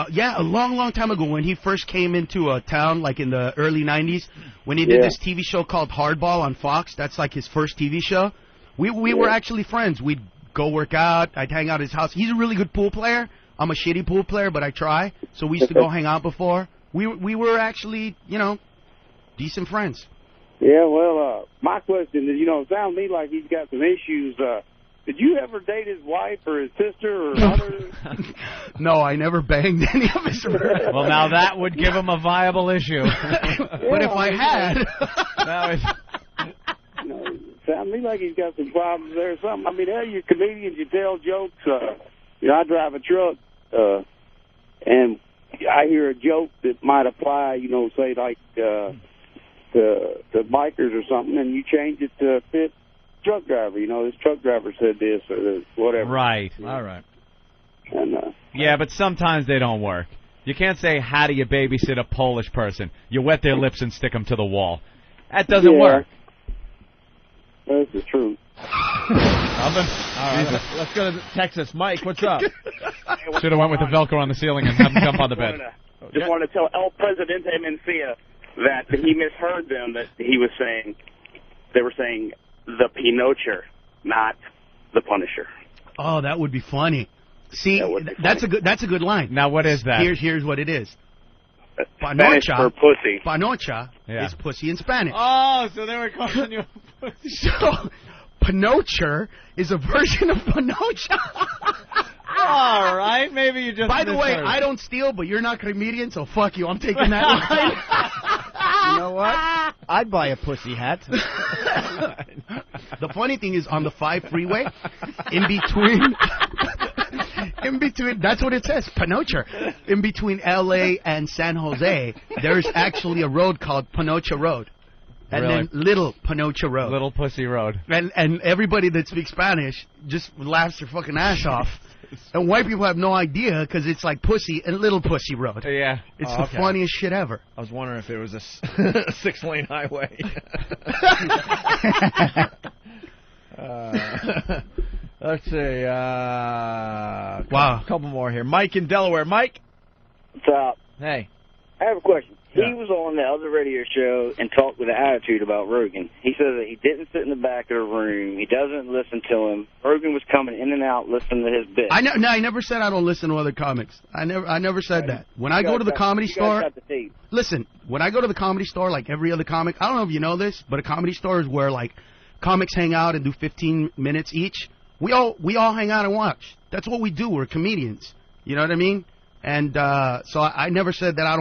Yeah, a long time ago when he first came into town, like in the early 90s, when he did this TV show called Hardball on Fox. That's like his first TV show. We were actually friends. We'd go work out. I'd hang out at his house. He's a really good pool player. I'm a shitty pool player, but I try. So we used to go hang out before. We were actually, decent friends. Yeah, well, my question is, it sounds to me like he's got some issues. Did you ever date his wife or his sister or mother? No, I never banged any of his friends. Well, now that would give him a viable issue. But if I had... Sounds to me like he's got some problems there or something. I mean, you're comedians, you tell jokes. I drive a truck, and I hear a joke that might apply, say like to bikers or something, and you change it to fit truck driver. This truck driver said this or whatever. Right. All right. And, yeah, but sometimes they don't work. You can't say, how do you babysit a Polish person? You wet their lips and stick them to the wall. That doesn't work. That's the truth. All right, let's go to Texas. Mike, what's up? Should have went with the Velcro on the ceiling and have them jump on the bed. Just wanted to tell El Presidente Mencia that he misheard them, that he was saying, they were saying the Pinocher, not the Punisher. Oh, that would be funny. See, that's a good line. Now, what is that? Here's what it is. Spanish for pussy. Panocha is pussy in Spanish. Oh, so they were calling you a pussy. So, Pinocher is a version of Panocha. All right, maybe you just... By the way, I don't steal, but you're not a comedian, so fuck you. I'm taking that line. You know what? I'd buy a pussy hat. The funny thing is, on the 5 freeway, in between, that's what it says, Panocha. In between L.A. and San Jose, there's actually a road called Panocha Road. And then Little Panocha Road. Little Pussy Road. And everybody that speaks Spanish just laughs their fucking ass off. And white people have no idea because it's like Pussy and Little Pussy Road. Yeah. It's the funniest shit ever. I was wondering if it was a 6-lane highway. Let's see. Wow. A couple more here. Mike in Delaware. Mike? What's up? Hey. I have a question. Yeah. He was on the other radio show and talked with an attitude about Rogan. He said that he didn't sit in the back of the room. He doesn't listen to him. Rogan was coming in and out listening to his bit. I never said I don't listen to other comics. I never said that. When I go to the Comedy Store, listen, when I go to the Comedy Store, like every other comic, I don't know if you know this, but a Comedy Store is where, like, comics hang out and do 15 minutes each. We all hang out and watch. That's what we do. We're comedians. You know what I mean? And so I never said that I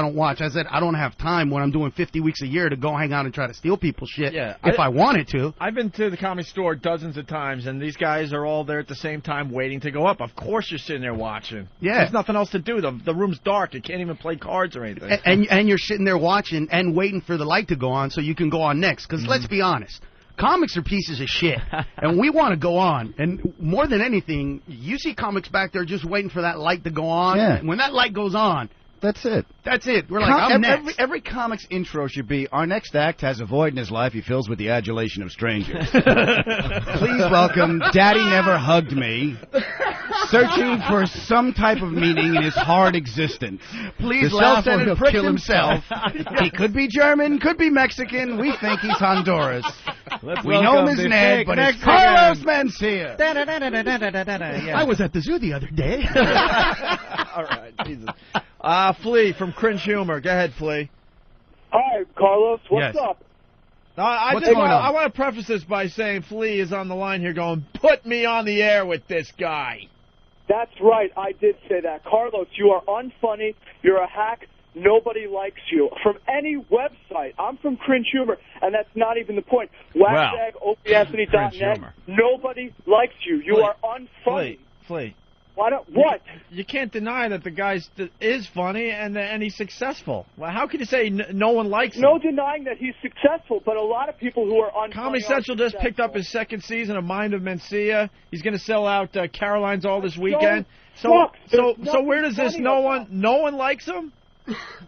don't watch. I said I don't have time when I'm doing 50 weeks a year to go hang out and try to steal people's shit. Yeah, if I wanted to. I've been to the Comedy Store dozens of times, and these guys are all there at the same time waiting to go up. Of course you're sitting there watching. Yeah. There's nothing else to do. The room's dark. You can't even play cards or anything. And you're sitting there watching and waiting for the light to go on so you can go on next. Because let's be honest. Comics are pieces of shit, and we want to go on. And more than anything, you see comics back there just waiting for that light to go on. Yeah. And when that light goes on, that's it. That's it. We're like, I'm next. Every comic's intro should be, our next act has a void in his life he fills with the adulation of strangers. Please welcome Daddy Never Hugged Me, searching for some type of meaning in his hard existence. Please The laugh or self-centered he'll prick kill himself. He could be German, could be Mexican. We think he's Honduras. We know him as Ned, but it's Carlos Mencia. I was at the zoo the other day. All right, Jesus. Flea from Cringe Humor. Go ahead, Flea. Hi, Carlos. What's Yes. up? I want to preface this by saying Flea is on the line here going, put me on the air with this guy. That's right. I did say that. Carlos, you are unfunny. You're a hack. Nobody likes you. From any website. I'm from Cringe Humor, and that's not even the point. Wagsag, OPSNY.net. Nobody likes you. You are unfunny. Flea. What? You can't deny that the guy is funny and he's successful. Well, how can you say no one likes him? No denying that he's successful, but a lot of people who are unfunny Comedy Central just picked up his second season of Mind of Mencia. He's going to sell out Caroline's all this weekend. So where does this no one likes him?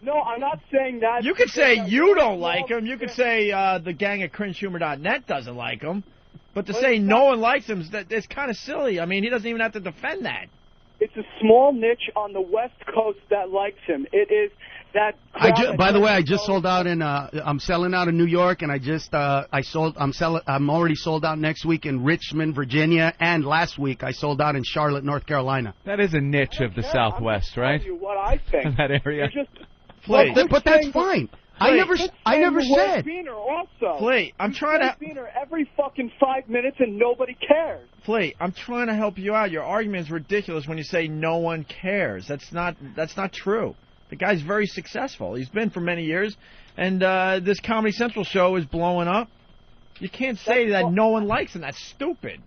No, I'm not saying that. You could say you don't like him. You could say the gang at CringeHumor.net doesn't like him. But to say no one likes him, it's kind of silly. I mean, he doesn't even have to defend that. It's a small niche on the West Coast that likes him. It is that. By the way, I just sold out in. I'm selling out in New York, and I'm already sold out next week in Richmond, Virginia, and last week I sold out in Charlotte, North Carolina. That is a niche of the Southwest, right? You what I think. That area. But that's fine. I never said. Flea, I'm trying to. Every fucking 5 minutes and nobody cares. Flea, I'm trying to help you out. Your argument is ridiculous when you say no one cares. That's not true. The guy's very successful. He's been for many years, and this Comedy Central show is blowing up. You can't say that no one likes him. That's stupid.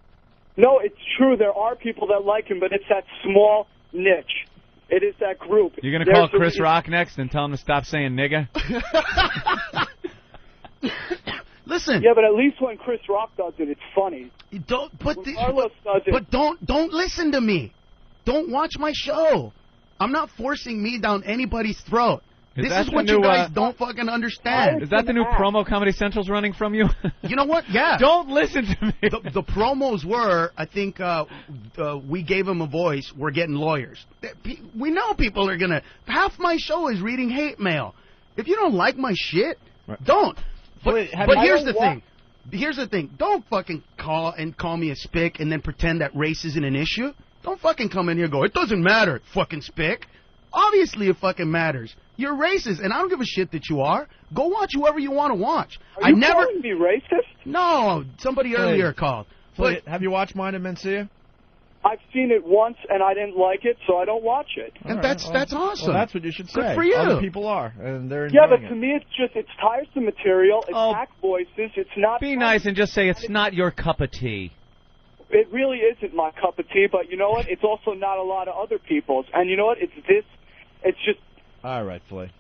No, it's true. There are people that like him, but it's that small niche. It is that group. You're going to call Chris Rock next and tell him to stop saying nigga? Listen. Yeah, but at least when Chris Rock does it, it's funny. Carlos does it. But don't listen to me. Don't watch my show. I'm not forcing me down anybody's throat. This is what you guys don't fucking understand. Is that the new promo Comedy Central's running from you? You know what? Yeah. Don't listen to me. The promos were, I think, we gave them a voice. We're getting lawyers. We know people are going to... Half my show is reading hate mail. If you don't like my shit, don't. But here's the thing. Here's the thing. Don't fucking call me a spick and then pretend that race isn't an issue. Don't fucking come in here and go, it doesn't matter, fucking spick. Obviously it fucking matters. You're racist, and I don't give a shit that you are. Go watch whoever you want to watch. Are you calling me racist? No, somebody earlier called. But have you watched Mind of Mencia? I've seen it once, and I didn't like it, so I don't watch it. And that's awesome. Well, that's what you should say. Good for you. Other people are, and they're yeah, but enjoying to me, it's tiresome material. It's hack voices. It's not. Be nice and just say it's not your cup of tea. It really isn't my cup of tea, but you know what? It's also not a lot of other people's. And you know what? It's just... All right, Flea.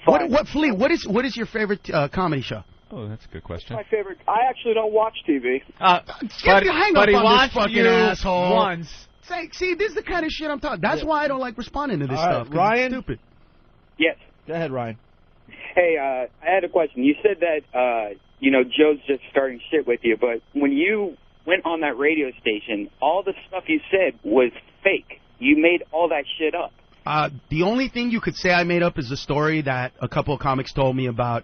Flea, what is your favorite comedy show? Oh, that's a good question. My favorite... I actually don't watch TV. But he watched you asshole. Once. See, this is the kind of shit I'm talking. That's why I don't like responding to this stuff. Ryan? It's stupid. Yes. Go ahead, Ryan. Hey, I had a question. You said that, Joe's just starting shit with you, but when you went on that radio station, all the stuff you said was fake. You made all that shit up. The only thing you could say I made up is a story that a couple of comics told me about,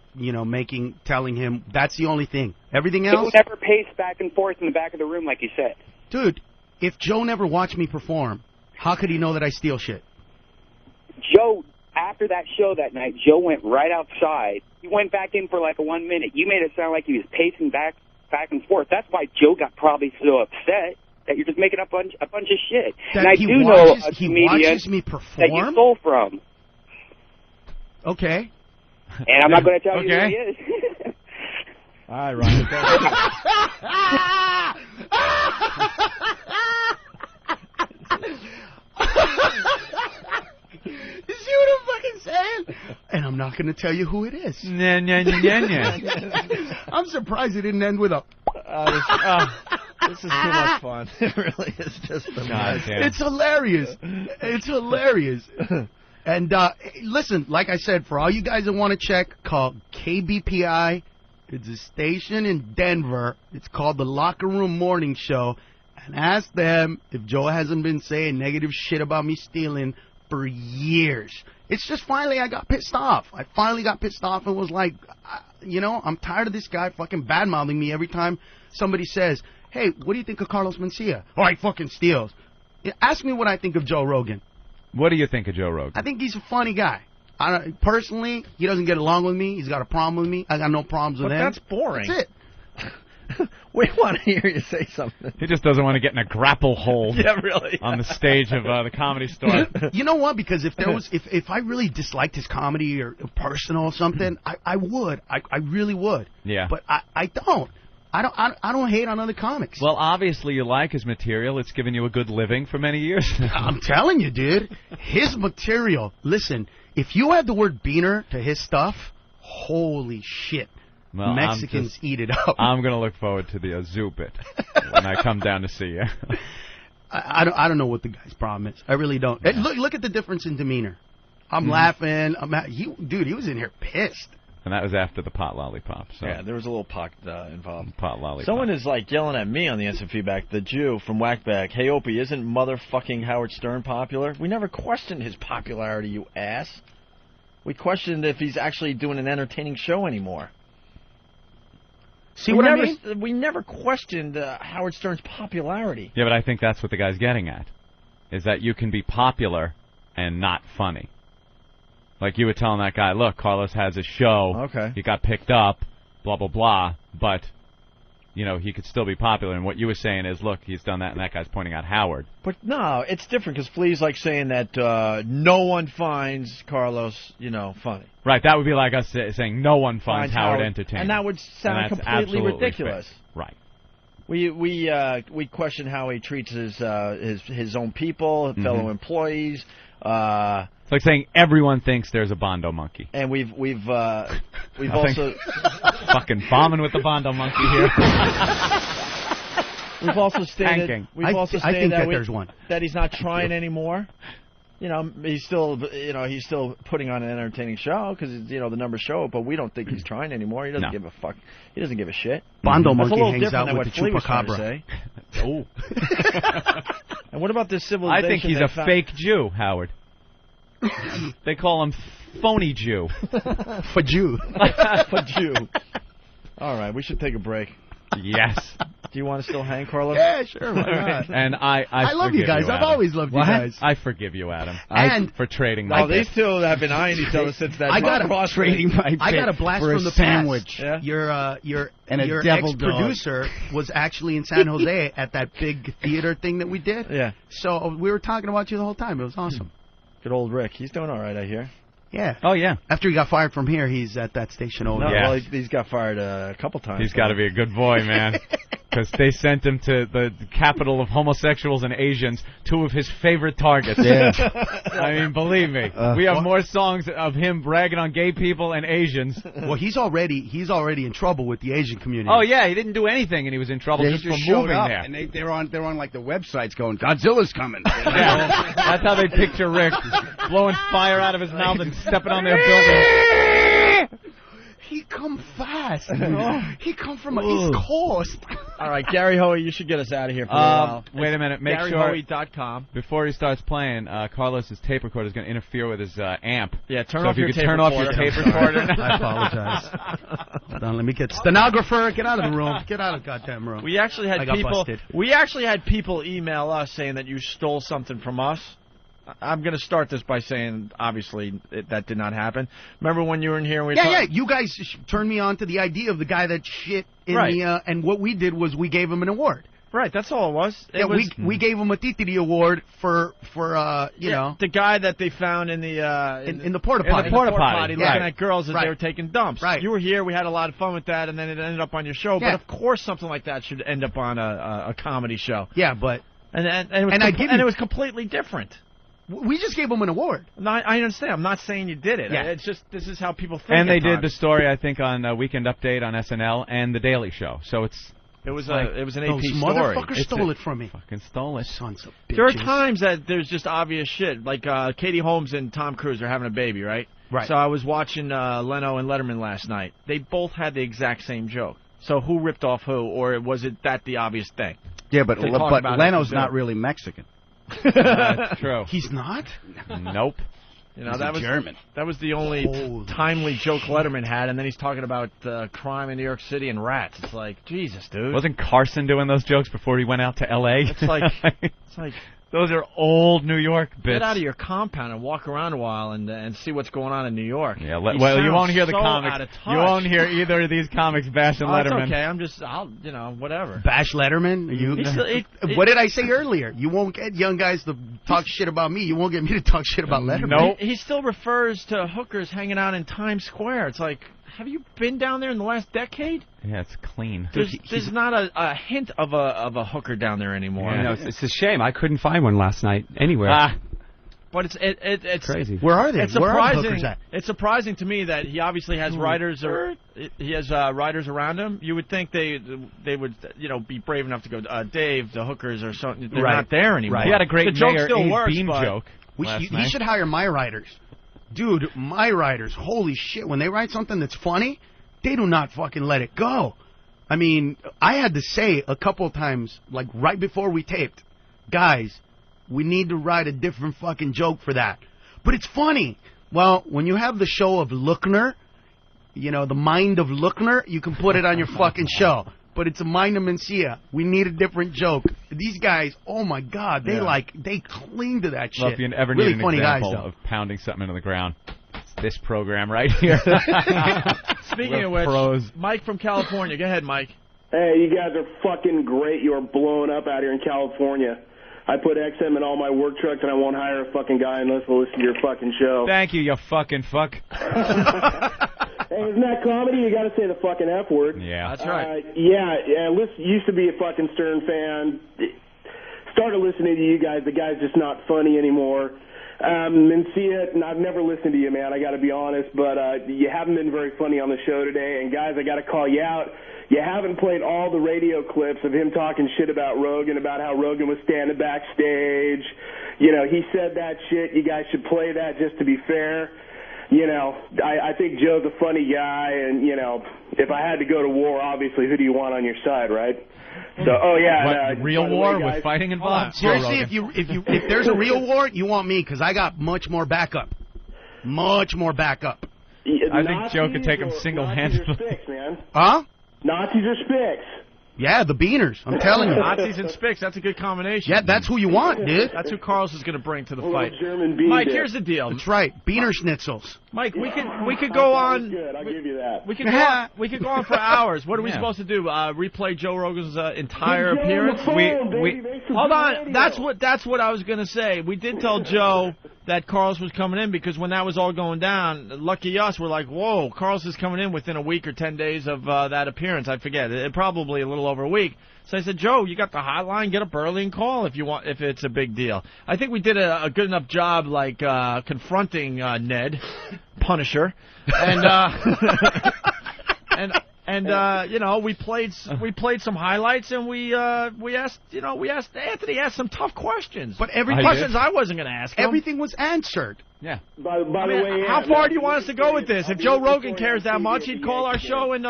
telling him. That's the only thing. Everything else... Joe never paced back and forth in the back of the room like you said. Dude, if Joe never watched me perform, how could he know that I steal shit? Joe, after that show that night, Joe went right outside. He went back in for like a 1 minute. You made it sound like he was pacing back and forth. That's why Joe got probably so upset. That you're just making up a bunch of shit. That and I do know a comedian me perform? that you stole from. Okay. And I'm not going to tell you who he is. All right, Ryan. You see what I'm fucking saying? And I'm not going to tell you who it is. I'm surprised it didn't end with a... This is too much fun. It really is just a mess. It's hilarious. It's hilarious. And listen, like I said, for all you guys that want to check, call KBPI. It's a station in Denver. It's called the Locker Room Morning Show. and ask them if Joe hasn't been saying negative shit about me stealing for years. It's just finally I got pissed off. I finally got pissed off and was like, I'm tired of this guy fucking bad-mouthing me every time somebody says, hey, what do you think of Carlos Mencia? Oh, he fucking steals. Ask me what I think of Joe Rogan. What do you think of Joe Rogan? I think he's a funny guy. Personally, he doesn't get along with me. He's got a problem with me. I got no problems with him. But that's boring. That's it. We want to hear you say something. He just doesn't want to get in a grapple hold on the stage of the Comedy Store. You know what? Because if there was, if I really disliked his comedy or personal or something, I would. I really would. Yeah. But I don't. I don't hate on other comics. Well, obviously you like his material. It's given you a good living for many years now. I'm telling you, dude. His material. Listen, if you add the word beaner to his stuff, holy shit. Well, Mexicans eat it up. I'm going to look forward to the Zoo bit when I come down to see you. I don't know what the guy's problem is. I really don't. Yeah. Look at the difference in demeanor. I'm laughing. Dude, he was in here pissed. And that was after the pot lollipop. So. Yeah, there was a little pot involved. Pot lollipop. Someone is like yelling at me on the instant feedback. The Jew from Whackback. Hey, Opie, isn't motherfucking Howard Stern popular? We never questioned his popularity, you ass. We questioned if he's actually doing an entertaining show anymore. See what I mean? We never questioned Howard Stern's popularity. Yeah, but I think that's what the guy's getting at, is that you can be popular and not funny. Like you were telling that guy, look, Carlos has a show. Okay. He got picked up, blah, blah, blah, but, he could still be popular. And what you were saying is, look, he's done that, and that guy's pointing out Howard. But no, it's different, because Flea's like saying that no one finds Carlos, funny. Right, that would be like us saying no one finds Howard entertaining. And that would sound completely ridiculous. Fair. Right. We question how he treats his own people, fellow employees. It's like saying everyone thinks there's a Bondo monkey. And we've also fucking bombing with the Bondo monkey here. We've also stated that there's one. That he's not trying anymore. He's still putting on an entertaining show because the numbers show it, but we don't think he's trying anymore. He doesn't give a fuck. He doesn't give a shit. Bondo monkey hangs out with the chupacabra. Oh. And what about this civilization? I think he's a fake Jew, Howard. They call him phony Jew. For Jew. For Jew. All right, we should take a break. Yes. Do you want to still hang, Carlos? Yeah, sure. Why not? And I love you guys. I've always loved you guys. I forgive you, Adam. And for trading my these two have been eyeing each other since that. I got a blast from the sandwich. Past. Yeah? Your devil ex-producer was actually in San Jose at that big theater thing that we did. Yeah. So we were talking about you the whole time. It was awesome. Good old Rick. He's doing all right, I hear. Yeah. Oh, yeah. After he got fired from here, he's at that station over there. Well, he's got fired a couple times. He's got to be a good boy, man. Because they sent him to the capital of homosexuals and Asians, two of his favorite targets. Yeah. I mean, believe me. We have more songs of him bragging on gay people and Asians. Well, he's already in trouble with the Asian community. Oh, yeah. He didn't do anything, and he was in trouble just for moving there. And they're on like the websites going, Godzilla's coming. Yeah. That's how they picture Rick, blowing fire out of his mouth and stepping on their buildings. He come fast. He come from the East Coast. All right, Gary Hoey, you should get us out of here for a while. Wait a minute. Make sure GaryHoey.com. Before he starts playing, Carlos's tape recorder is going to interfere with his amp. Yeah, turn off your tape recorder. I apologize. Hold on, let me get stenographer. Get out of the room. Get out of the goddamn room. We actually had people email us saying that you stole something from us. I'm going to start this by saying, obviously, that did not happen. Remember when you were in here? And you guys turned me on to the idea of the guy that shit in the... and what we did was we gave him an award. Right, that's all it was. We gave him a Titiri award for the guy that they found in the... in the porta potty. In the porta potty, looking at girls as they were taking dumps. Right. You were here, we had a lot of fun with that, and then it ended up on your show. Yeah. But of course something like that should end up on a comedy show. Yeah, but... And it was completely different. We just gave him an award. No, I understand. I'm not saying you did it. Yeah. It's just this is how people think. And they did the story, I think, on Weekend Update on SNL and The Daily Show. So it was an AP story. Those motherfuckers stole it from me. Fucking stole it. Sons of bitches. There are times that there's just obvious shit. Like Katie Holmes and Tom Cruise are having a baby, right? Right. So I was watching Leno and Letterman last night. They both had the exact same joke. So who ripped off who, or was it that the obvious thing? Yeah, but Leno's not really Mexican. That's true. He's not? Nope. You know, He's that was German. That was the only timely joke Letterman had, and then he's talking about crime in New York City and rats. It's like, Jesus, dude. Wasn't Carson doing those jokes before he went out to L.A.? It's like those are old New York bits. Get out of your compound and walk around a while and see what's going on in New York. Yeah, well, you won't hear the comics. Out of touch. You won't hear either of these comics bashing Letterman. It's okay. I'm just, whatever. Bash Letterman? What did I say earlier? You won't get young guys to talk shit about me. You won't get me to talk shit about Letterman. No. He still refers to hookers hanging out in Times Square. It's like, have you been down there in the last decade? Yeah, it's clean. There's not a hint of a hooker down there anymore. Yeah. It's a shame. I couldn't find one last night anywhere. But it's crazy. Where are they? It's surprising. It's surprising to me that he obviously has writers writers around him. You would think they would be brave enough to go, Dave, the hookers or something. They're not there anymore. Right. He had a great the joke Mayor still Abe works, Beam but joke. He should hire my writers. Dude, my writers, holy shit, when they write something that's funny, they do not fucking let it go. I mean, I had to say a couple of times, like right before we taped, guys, we need to write a different fucking joke for that. But it's funny. Well, when you have the show of Lookner, the mind of Lookner, you can put it on your fucking show. But it's a mind of Mencia. We need a different joke. These guys, oh my God, they cling to that shit. Well, if you ever really need an funny example guys, of pounding something into the ground, it's this program right here. Speaking of which, pros. Mike from California. Go ahead, Mike. Hey, you guys are fucking great. You are blowing up out here in California. I put XM in all my work trucks, and I won't hire a fucking guy unless we'll listen to your fucking show. Thank you, you fucking fuck. Hey, isn't that comedy? You got to say the fucking F word. Yeah, that's right. Used to be a fucking Stern fan. Started listening to you guys. The guy's just not funny anymore. Mencia, and I've never listened to you, man. I got to be honest, but you haven't been very funny on the show today. And guys, I got to call you out. You haven't played all the radio clips of him talking shit about Rogan, about how Rogan was standing backstage. He said that shit. You guys should play that just to be fair. I think Joe's a funny guy, and, if I had to go to war, obviously, who do you want on your side, right? So, real war with fighting involved? Seriously, if there's a real war, you want me, because I got much more backup. Much more backup. I think Joe could take him single-handedly. Nazis are Spicks, man. Huh? Nazis are Spicks. Yeah, the Beaners. I'm telling you. Nazis and Spicks, that's a good combination. Yeah, that's who you want, dude. That's who Carlos is going to bring to the fight. German bean Mike, dip. here's the deal. That's right. Beaner schnitzels. Mike, we could go on. Good, I'll give you that. We could go on for hours. What are we supposed to do? Replay Joe Rogan's entire appearance? Hold on. That's what I was going to say. We did tell Joe that Carlos was coming in because when that was all going down, lucky us, we're like, whoa, Carlos is coming in within a week or 10 days of that appearance. I forget. Probably a little over a week. So I said, Joe, you got the hotline. Get up early and call if it's a big deal. I think we did a good enough job, like confronting Ned, Punisher, and we played some highlights, and we asked Anthony asked some tough questions, but questions I wasn't going to ask him. Everything was answered. Yeah. By the way, how far do you want us to go with this? If Joe Rogan cares that much, he'd call our show and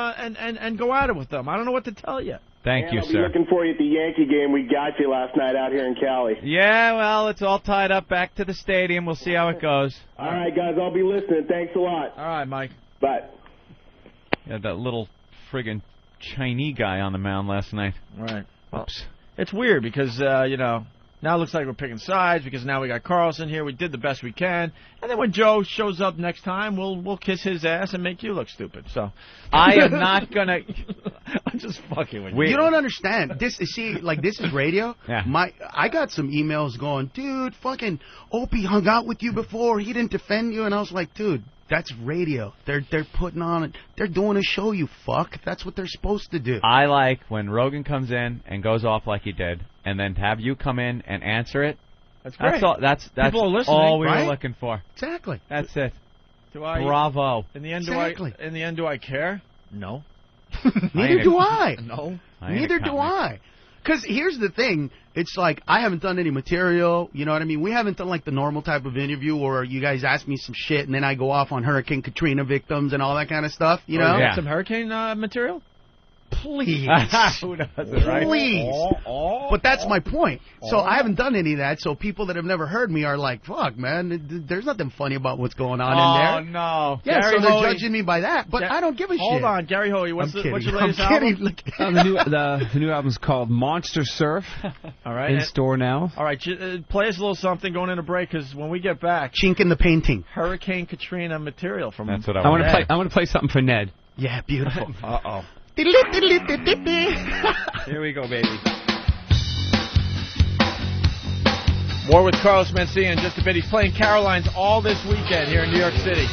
go at it with them. I don't know what to tell you. Thank you, I'll be sir. Looking for you at the Yankee game we got you last night out here in Cali. Yeah, well, it's all tied up back to the stadium. We'll see how it goes. All right, guys, I'll be listening. Thanks a lot. All right, Mike. Bye. Yeah, that little friggin' Chinese guy on the mound last night. Right. Oops. It's weird because, now it looks like we're picking sides because now we got Carlson here. We did the best we can. And then when Joe shows up next time, we'll kiss his ass and make you look stupid. So I am not going to... I'm just fucking with you. You don't understand. This is radio. Yeah. I got some emails going, dude, fucking Opie hung out with you before. He didn't defend you. And I was like, dude, that's radio. They're putting on it. They're doing a show, you fuck. That's what they're supposed to do. I like when Rogan comes in and goes off like he did, and then to have you come in and answer it. That's great. That's all. That's People are listening, all we right? were looking for. Exactly. That's it. Bravo. In the end, exactly. Do I care? No. Neither do I. No. Neither do I. Because here's the thing. It's like I haven't done any material. You know what I mean? We haven't done like the normal type of interview where you guys ask me some shit and then I go off on Hurricane Katrina victims and all that kind of stuff. You know? Yeah. Some hurricane material? Please. Who doesn't, right? Please. But that's my point. So I haven't done any of that, so people that have never heard me are like, fuck, man, there's nothing funny about what's going on in there. Oh, no. Yeah, Gary so they're Hoey. judging me by that, but I don't give a shit. Hold on, Gary Hoey, what's your latest I'm album? kidding. The new album's called Monster Surf. All right. In store now. All right, play us a little something going into break, because when we get back... Chink in the painting. Hurricane Katrina material from... That's what I want to play. I want to play something for Ned. Yeah, beautiful. Uh-oh. Here we go, baby. More with Carlos Mencia in just a bit. He's playing Caroline's all this weekend here in New York City.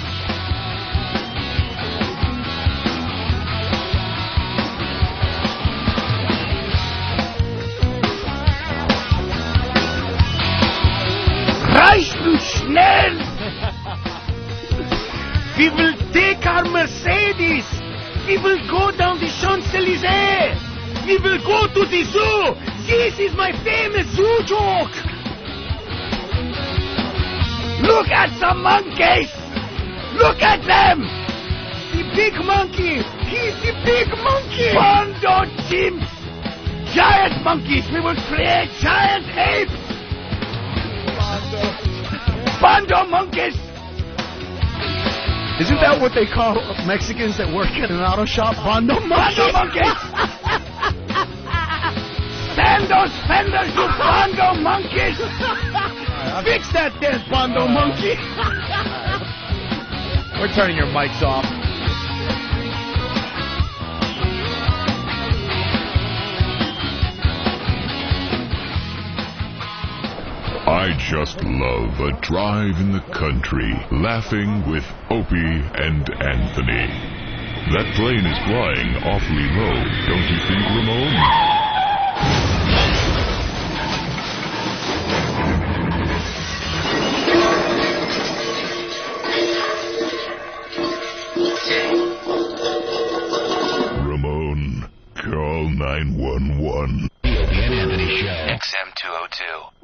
Reicht du schnell! We will take our Mercedes! We will go down the Champs-Élysées! We will go to the zoo! This is my famous zoo joke! Look at the monkeys! Look at them! The big monkey! He's the big monkey! Bondo chimps! Giant monkeys! We will create giant apes! Bondo monkeys! Isn't that what they call Mexicans that work at an auto shop? Bondo monkeys! Bondo monkeys! Stand those fenders, you Bondo monkeys! Fix that dead Bondo monkey! We're turning your mics off. I just love a drive in the country, laughing with Opie and Anthony. That plane is flying awfully low, don't you think, Ramon? Ramon, call 911. The Opie and Anthony Show. XM 202.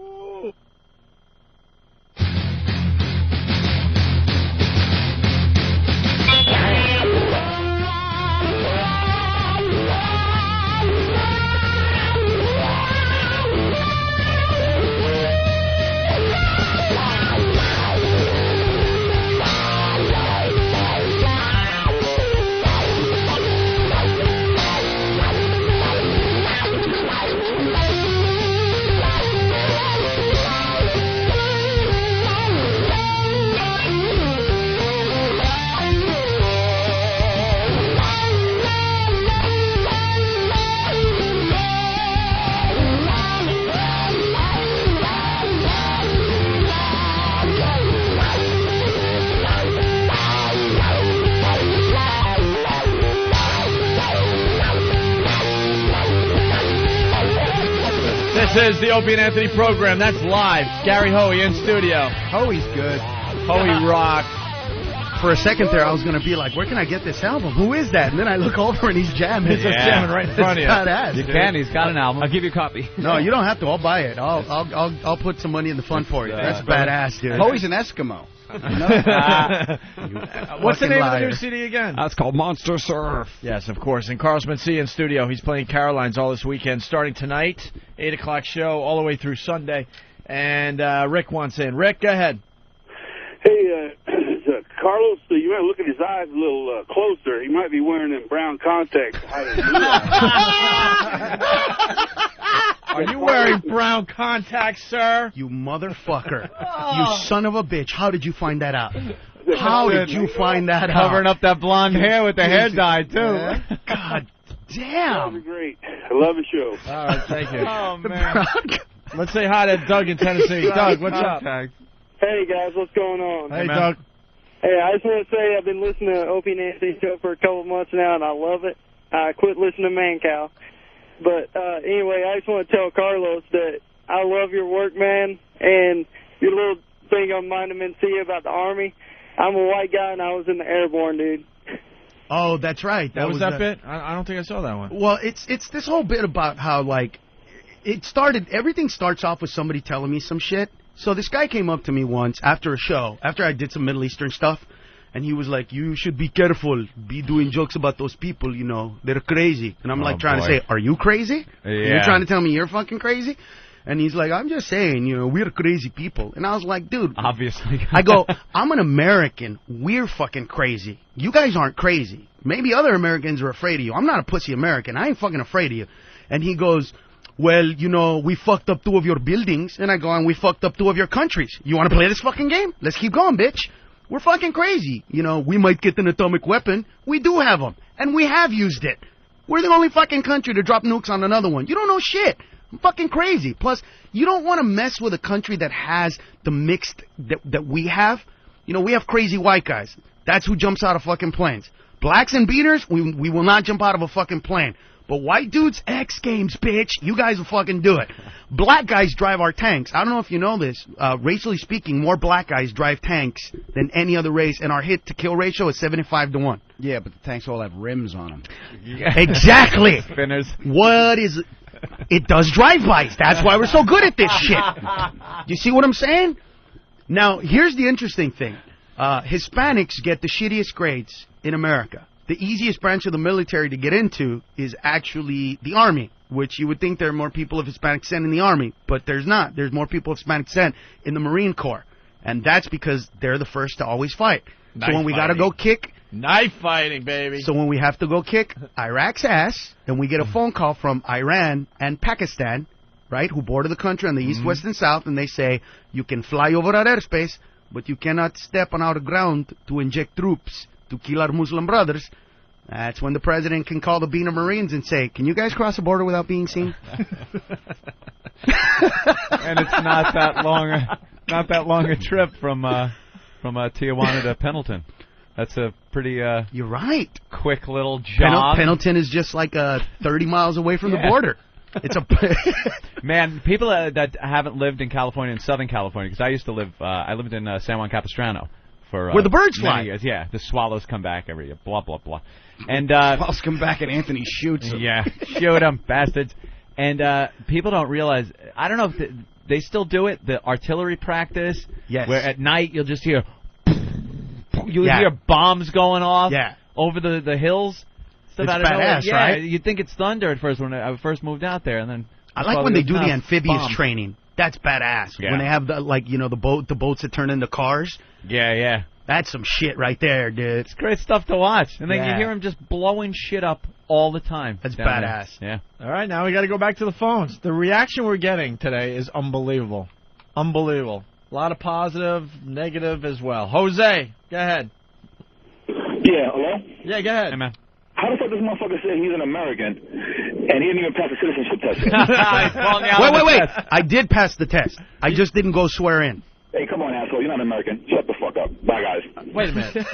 This is the Opie and Anthony program. That's live. Gary Hoey in studio. Hoey's good. Hoey rock. For a second there, I was going to be like, where can I get this album? Who is that? And then I look over and he's jamming. He's jamming right in front of you. Badass, You dude. can. He's got an album. I'll give you a copy. No, you don't have to. I'll buy it. I'll put some money in the fund for you. That's badass, dude. Hoey's an Eskimo. What's the name of the new CD again? It's called Monster Surf. Yes, of course. And Carlos Mencia in studio. He's playing Caroline's all this weekend, starting tonight, 8 o'clock show, all the way through Sunday. And Rick wants in. Rick, go ahead. Hey, Carlos, you might look at his eyes a little closer. He might be wearing them brown contacts. Are you wearing brown contacts, sir? You motherfucker. You son of a bitch. How did you find that out? How did you find that out? Covering up that blonde hair with the hair dye, too. Yeah. God damn. That's great. I love the show. All right, thank you. Oh, man. Let's say hi to Doug in Tennessee. Doug, what's up? Hey, guys, what's going on? Hey, Doug. Hey, I just want to say I've been listening to Opie and Anthony Show for a couple of months now, and I love it. I quit listening to Mancow. But anyway, I just want to tell Carlos that I love your work, man, and your little thing on Mind Mencia about the Army. I'm a white guy, and I was in the Airborne, dude. Oh, that's right. What was that bit? I don't think I saw that one. Well, it's this whole bit about how, like, everything starts off with somebody telling me some shit. So this guy came up to me once after a show, after I did some Middle Eastern stuff, And he was like, you should be careful, be doing jokes about those people, you know, they're crazy. And I'm like trying to say, are you crazy? Yeah. You're trying to tell me you're fucking crazy? And he's like, I'm just saying, you know, we're crazy people. And I was like, dude. Obviously. I go, I'm an American. We're fucking crazy. You guys aren't crazy. Maybe other Americans are afraid of you. I'm not a pussy American. I ain't fucking afraid of you. And he goes, well, you know, we fucked up 2 of your buildings. And I go, and we fucked up 2 of your countries. You want to play this fucking game? Let's keep going, bitch. We're fucking crazy. You know, we might get an atomic weapon. We do have them. And we have used it. We're the only fucking country to drop nukes on another one. You don't know shit. I'm fucking crazy. Plus, you don't want to mess with a country that has the mixed that we have. You know, we have crazy white guys. That's who jumps out of fucking planes. Blacks and beaters, we will not jump out of a fucking plane. But white dudes, X Games, bitch. You guys will fucking do it. Black guys drive our tanks. I don't know if you know this. Racially speaking, more black guys drive tanks than any other race, and our hit-to-kill ratio is 75-1. Yeah, but the tanks all have rims on them. Exactly. Spinners. What is... It does drive-bys. That's why we're so good at this shit. You see what I'm saying? Now, here's the interesting thing. Hispanics get the shittiest grades in America. The easiest branch of the military to get into is actually the Army, which you would think there are more people of Hispanic descent in the Army, but there's not. There's more people of Hispanic descent in the Marine Corps, and that's because they're the first to always fight. So when we got to go kick... Knife fighting, baby. So when we have to go kick Iraq's ass, and we get a phone call from Iran and Pakistan, right, who border the country on the east, west, and south, and they say, you can fly over our airspace, but you cannot step on our ground to inject troops to kill our Muslim brothers. That's when the president can call the Bean of Marines and say, can you guys cross the border without being seen? And it's not that long a trip from Tijuana to Pendleton. That's a pretty you're right. Quick little jog. Pendleton is just like 30 miles away from the border. It's a man. People that haven't lived in California, in Southern California, because I used to live. I lived in San Juan Capistrano for where the birds fly. Years. Yeah, the swallows come back every year. Blah blah blah. And swallows come back and Anthony shoots them. Yeah, shoot them, bastards. And people don't realize. I don't know if they still do it. The artillery practice. Yes. Where at night you'll just hear. You hear bombs going off over the hills. It's badass, right? You'd think it's thunder at first when I first moved out there, and then I like when they do the amphibious training. That's badass. Yeah. When they have the boats that turn into cars. Yeah. That's some shit right there, dude. It's great stuff to watch, and then you hear them just blowing shit up all the time. That's badass. There. Yeah. All right, now we got to go back to the phones. The reaction we're getting today is unbelievable. Unbelievable. A lot of positive, negative as well. Jose, go ahead. Yeah, hello? Yeah, go ahead. Hey, man. How the fuck does motherfucker say he's an American and he didn't even pass the citizenship test? Wait. I did pass the test. I just didn't go swear in. Hey, come on, asshole. You're not American. Shut the fuck up. Bye, guys. Wait a minute.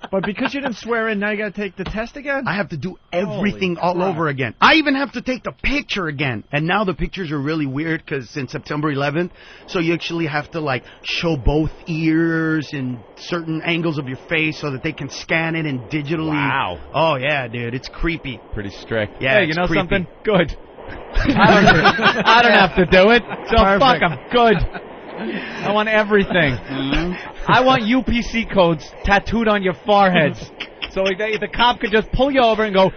But because you didn't swear in, now you got to take the test again? I have to do everything all over again. I even have to take the picture again. And now the pictures are really weird because since September 11th, so you actually have to, like, show both ears and certain angles of your face so that they can scan it and digitally. Wow. Oh, yeah, dude. It's creepy. Pretty strict. Yeah, hey, you know creepy. something? Good. I don't have to do it, so fuck them. Good. I want everything. I want UPC codes tattooed on your foreheads. So the cop could just pull you over and go,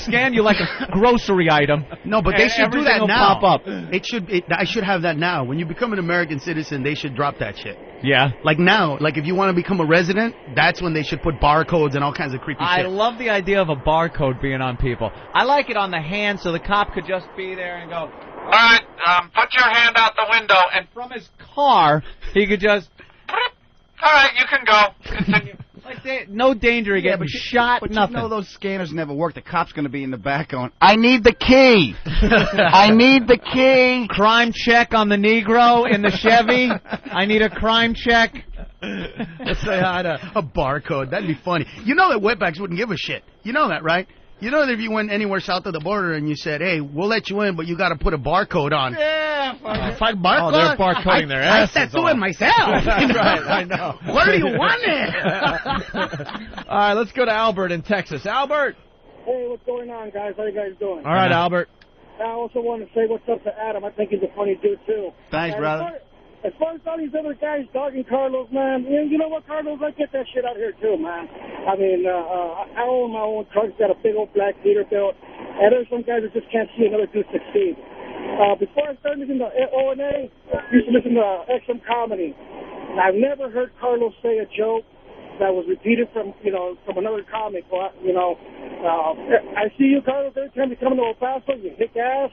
scan you like a grocery item. No, but they should do that now. Pop up. I should have that now. When you become an American citizen, they should drop that shit. Yeah. Like now, like if you want to become a resident, that's when they should put barcodes and all kinds of creepy shit. I love the idea of a barcode being on people. I like it on the hand so the cop could just be there and go, all right, put your hand out the window. And from his car, he could just, all right, you can go. Continue. Like no danger of getting shot, but nothing. You know those scanners never work. The cop's going to be in the back going, I need the key. I need the key. Crime check on the Negro in the Chevy. I need a crime check. Let's say hi to a barcode. That'd be funny. You know that wetbacks wouldn't give a shit. You know that, right? You know that if you went anywhere south of the border and you said, hey, we'll let you in, but you got to put a barcode on. Yeah, fuck barcode. Oh, they're barcoding their asses. I tattoo it myself. Right, I know. Where do you want it? All right, let's go to Albert in Texas. Albert. Hey, what's going on, guys? How you guys doing? All right, Albert. I also want to say what's up to Adam. I think he's a funny dude, too. Thanks, Adam, brother. as far as all these other guys dogging Carlos, man, you know what, Carlos? I get that shit out here, too, man. I mean, I own my own truck. Got a big old black Peterbilt. And there's some guys that just can't see another dude succeed. Before I started listening to O&A, I used to listen to XM Comedy. And I've never heard Carlos say a joke that was repeated from another comic. I see you, Carlos, every time you come to El Paso, you kick ass.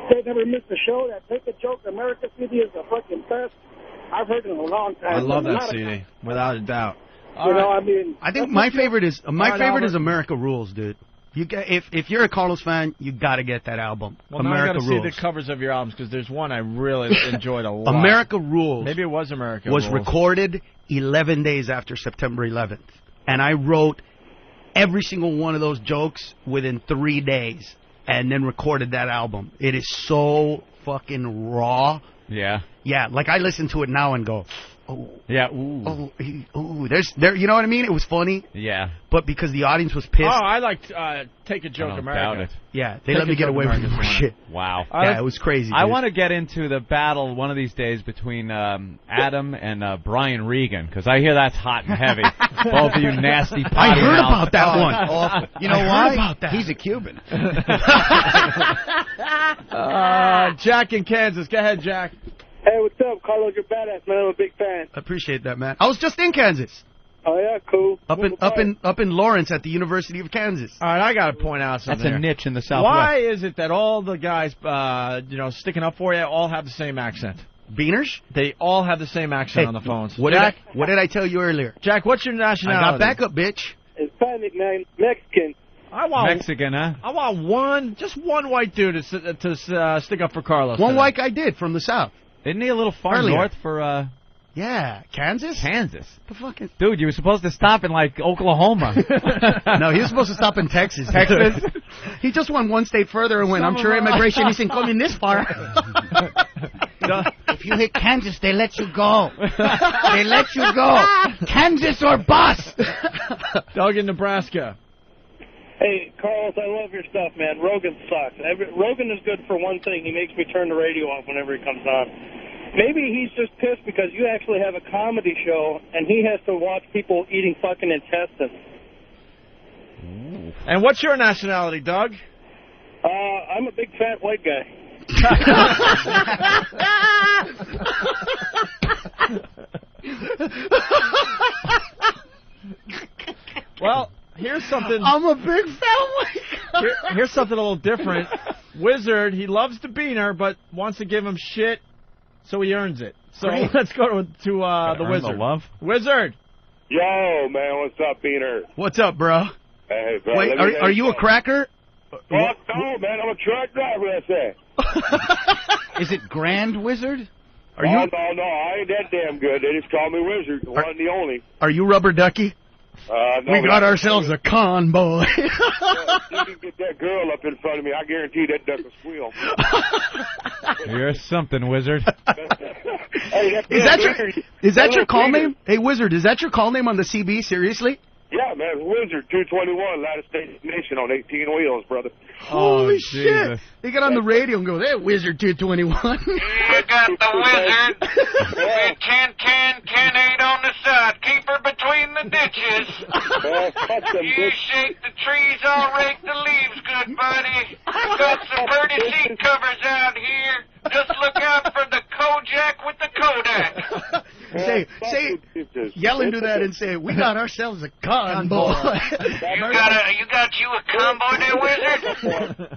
They never missed a show. That Take a Joke America CD is the fucking best. I've heard it in a long time. I love that CD, without a doubt. I mean, I think my favorite is America Rules, dude. If you're a Carlos fan, you got to get that album. Well, America now I got to Rules. see the covers of your albums because there's one I really enjoyed a lot. America Rules. Maybe it was America was Rules. recorded 11 days after September 11th, and I wrote every single one of those jokes within 3 days, and then recorded that album. It is so fucking raw. Yeah. Yeah, like I listen to it now and go, oh. Yeah, ooh. Oh, you know what I mean? It was funny. Yeah. But because the audience was pissed. Oh, I liked Take a Joke America. Doubt it. Yeah, they let me get away with more shit. Wow. Yeah, it was crazy. I want to get into the battle one of these days between Adam and Brian Regan, because I hear that's hot and heavy. Both of you nasty potty I heard mouths. about that one. You know why? About that. He's a Cuban. Jack in Kansas. Go ahead, Jack. Hey, what's up, Carlos? You're badass, man. I'm a big fan. I appreciate that, man. I was just in Kansas. Oh yeah, cool. Up in Lawrence at the University of Kansas. All right, I got to point out something. That's a niche in the Southwest. Why is it that all the guys, sticking up for you, all have the same accent? Beaners? They all have the same accent on the phones. What did I tell you earlier? Jack, what's your nationality? I got backup, bitch. Hispanic, man. Mexican. I want Mexican, huh? I want just one white dude to stick up for Carlos. One white guy did from the South. Isn't he a little far north for... Yeah, Kansas? Kansas. The fucking... Dude, you were supposed to stop in, like, Oklahoma. No, he was supposed to stop in Texas. Texas? He just went one state further and went, I'm sure immigration isn't coming this far. If you hit Kansas, they let you go. They let you go. Kansas or bust. Doug in Nebraska. Hey, Carlos, I love your stuff, man. Rogan sucks. Rogan is good for one thing. He makes me turn the radio off whenever he comes on. Maybe he's just pissed because you actually have a comedy show, and he has to watch people eating fucking intestines. Ooh. And what's your nationality, Doug? I'm a big fat white guy. Well, here's something. I'm a big fat white guy. Here's something a little different. Wizard, he loves the beaner, but wants to give him shit, so he earns it. So let's go to the Wizard. The love? Wizard. Yo, man, what's up, Beaner? What's up, bro? Hey, bro. Wait, are you a cracker? Fuck no, man. I'm a truck driver, that's it. Is it Grand Wizard? No, I ain't that damn good. They just call me Wizard, the one and the only. Are you Rubber Ducky? No, we got ourselves a convoy. You can get that girl up in front of me. I guarantee that duck will squeal. You're something, Wizard. Hey, is that your call name? Hey, Wizard, is that your call name on the CB? Seriously? Yeah, man, Wizard 221, United States Nation on 18 wheels, brother. Holy shit! They got on the radio and go, "Hey, Wizard 221." You got the Wizard with 10-8 on the side. Keep her between the ditches. You shake the trees, I'll rake the leaves, good buddy. We got some pretty seat covers out here. Just look out for the Kojak with the Kodak. Yell into that and say, "We got ourselves a convoy." You got you a convoy there, Wizard?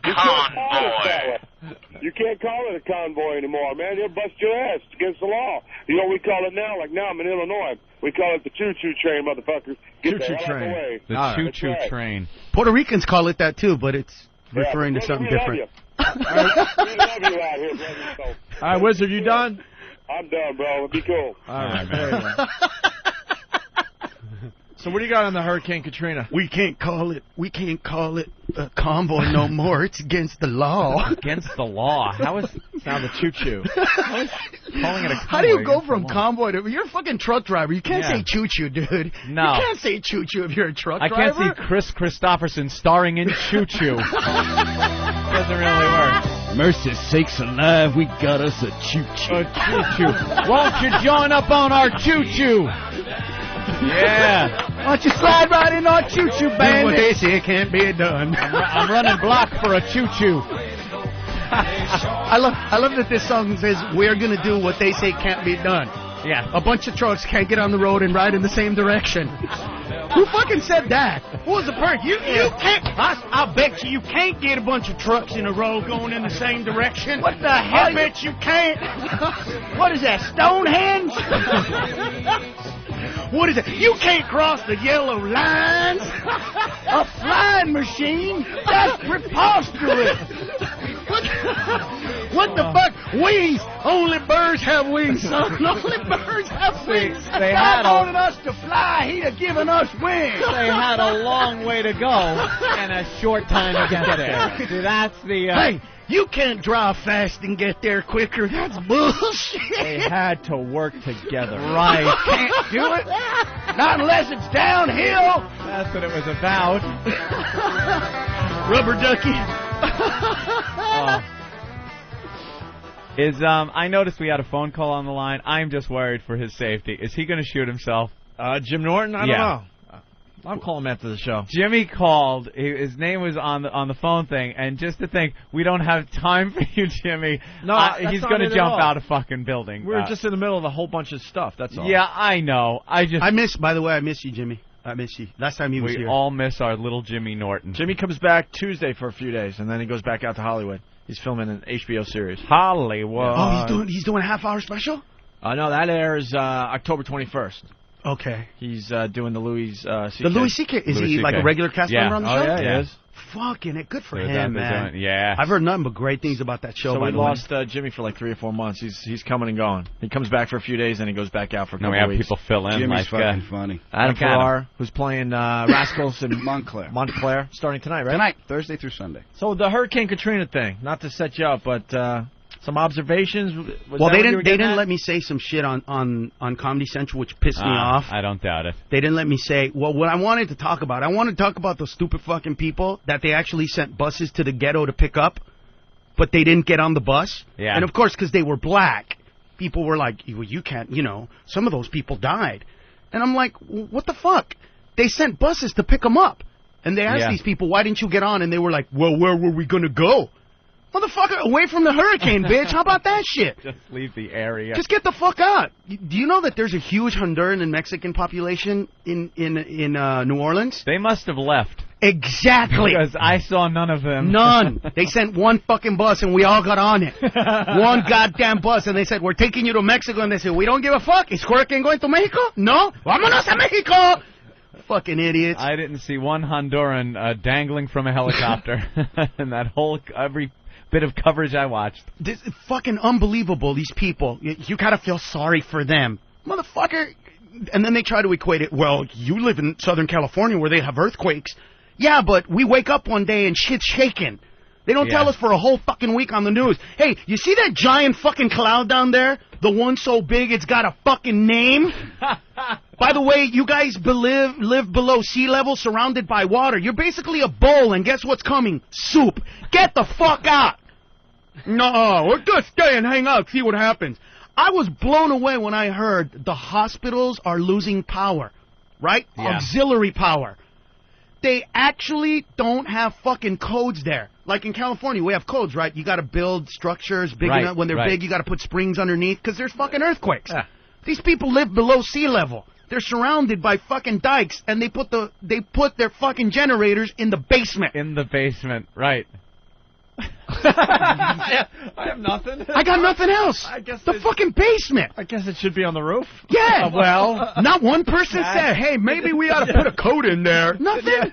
Convoy. You can't call it a convoy anymore, man. They'll bust your ass. It's against the law. You know what we call it now? Like now I'm in Illinois. We call it the choo-choo train, motherfuckers. Get the hell out of the way. The choo-choo train. Puerto Ricans call it that too, but it's referring to something different. We love you out here, brother. All right, Wizard, you done? I'm done, bro. It'll be cool. All right, man. So what do you got on the Hurricane Katrina? We can't call it a convoy no more. It's against the law. Against the law? How is now the choo-choo? Calling it a convoy? How do you go from convoy to... You're a fucking truck driver. You can't say choo-choo, dude. No. You can't say choo-choo if you're a truck driver. I can't see Chris Christopherson starring in choo-choo. Doesn't really work. Mercy sakes alive, we got us a choo-choo. A choo-choo. Won't you join up on our choo-choo? Yeah. Why don't you slide right in our choo-choo, bandit? What they say can't be done. I'm running block for a choo-choo. I love that this song says we're gonna do what they say can't be done. Yeah. A bunch of trucks can't get on the road and ride in the same direction. Who fucking said that? What was the perk? You can't. I'll bet you can't get a bunch of trucks in a row going in the same direction. What the hell? I bet you can't. What is that, Stonehenge? What is it? You can't cross the yellow lines. A flying machine? That's preposterous. What the fuck? Wings. Only birds have wings, son. Only birds have wings. They God wanted us to fly. He'd have given us wings. They had a long way to go and a short time to get there. See, that's the... Hey, you can't drive fast and get there quicker. That's bullshit. They had to work together. Right. Can't do it. Not unless it's downhill. That's what it was about. Rubber ducky. I noticed we had a phone call on the line. I'm just worried for his safety. Is he going to shoot himself? Jim Norton? I don't know. I'll call him after the show. Jimmy called. His name was on the phone thing, and just to think, we don't have time for you, Jimmy. No, he's going to jump out of fucking building. We're just in the middle of a whole bunch of stuff. That's all. Yeah, I know. By the way, I miss you, Jimmy. I miss you. Last time he was here. We all miss our little Jimmy Norton. Jimmy comes back Tuesday for a few days, and then he goes back out to Hollywood. He's filming an HBO series. Hollywood. Oh, he's doing a half-hour special? No, that airs October 21st. Okay. He's doing the Louis C.K. The Louis C.K. Is he like a regular cast member on the show? Yeah, he is. Fucking it. Good for him, man. Yeah. I've heard nothing but great things about that show. So we lost Jimmy for like 3 or 4 months. He's coming and going. He comes back for a few days, and he goes back out for a couple of weeks. We have people fill in. Jimmy's fucking funny. Adam Farrar, who's playing Rascals in Montclair. Starting tonight, right? Tonight, Thursday through Sunday. So the Hurricane Katrina thing, not to set you up, but... some observations. Well, they didn't let me say some shit on Comedy Central, which pissed me off. I don't doubt it. They didn't let me say. Well, what I wanted to talk about, those stupid fucking people that they actually sent buses to the ghetto to pick up, but they didn't get on the bus. Yeah. And of course, because they were black, people were like, well, you can't. Some of those people died, and I'm like, what the fuck? They sent buses to pick them up, and they asked these people, why didn't you get on? And they were like, well, where were we gonna go? Motherfucker, away from the hurricane, bitch. How about that shit? Just leave the area. Just get the fuck out. Do you know that there's a huge Honduran and Mexican population in New Orleans? They must have left. Exactly. Because I saw none of them. None. They sent one fucking bus and we all got on it. One goddamn bus, and they said, we're taking you to Mexico. And they said, we don't give a fuck. Is Hurricane going to Mexico? No. Vámonos a Mexico. Fucking idiots. I didn't see one Honduran dangling from a helicopter in that whole every bit of coverage I watched. This is fucking unbelievable, these people. You gotta feel sorry for them. Motherfucker. And then they try to equate it, well, you live in Southern California where they have earthquakes. Yeah, but we wake up one day and shit's shaking. They don't tell us for a whole fucking week on the news. Hey, you see that giant fucking cloud down there? The one so big it's got a fucking name? By the way, you guys live below sea level surrounded by water. You're basically a bowl, and guess what's coming? Soup. Get the fuck out. No, we're just stay and hang out, see what happens. I was blown away when I heard the hospitals are losing power, right? Yeah. Auxiliary power. They actually don't have fucking codes there. Like in California, we have codes, right? You got to build structures big enough. When they're big, you got to put springs underneath because there's fucking earthquakes. Yeah. These people live below sea level. They're surrounded by fucking dikes, and they put their fucking generators in the basement. In the basement, right. I have nothing. I got nothing else. I guess the fucking basement. I guess it should be on the roof. Yeah. Well, not one person said, hey, maybe we ought to put a code in there. Nothing.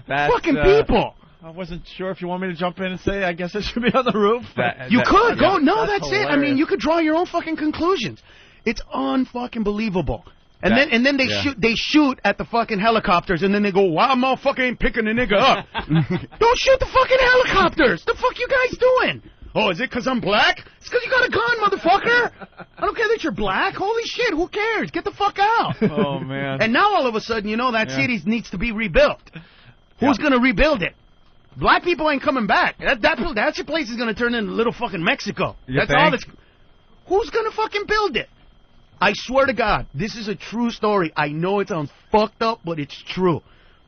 Fucking people. I wasn't sure if you want me to jump in and say, I guess it should be on the roof. You could. Go. No, that's it. I mean, you could draw your own fucking conclusions. It's unfucking believable. And then they shoot at the fucking helicopters, and then they go, "Wow, motherfucker ain't picking a nigga up." Don't shoot the fucking helicopters. The fuck you guys doing? Oh, is it because I'm black? It's because you got a gun, motherfucker. I don't care that you're black. Holy shit, who cares? Get the fuck out. Oh man. And now all of a sudden, that city needs to be rebuilt. Who's gonna rebuild it? Black people ain't coming back. That place is gonna turn into little fucking Mexico. That's all that's. Who's gonna fucking build it? I swear to God, this is a true story. I know it sounds fucked up, but it's true.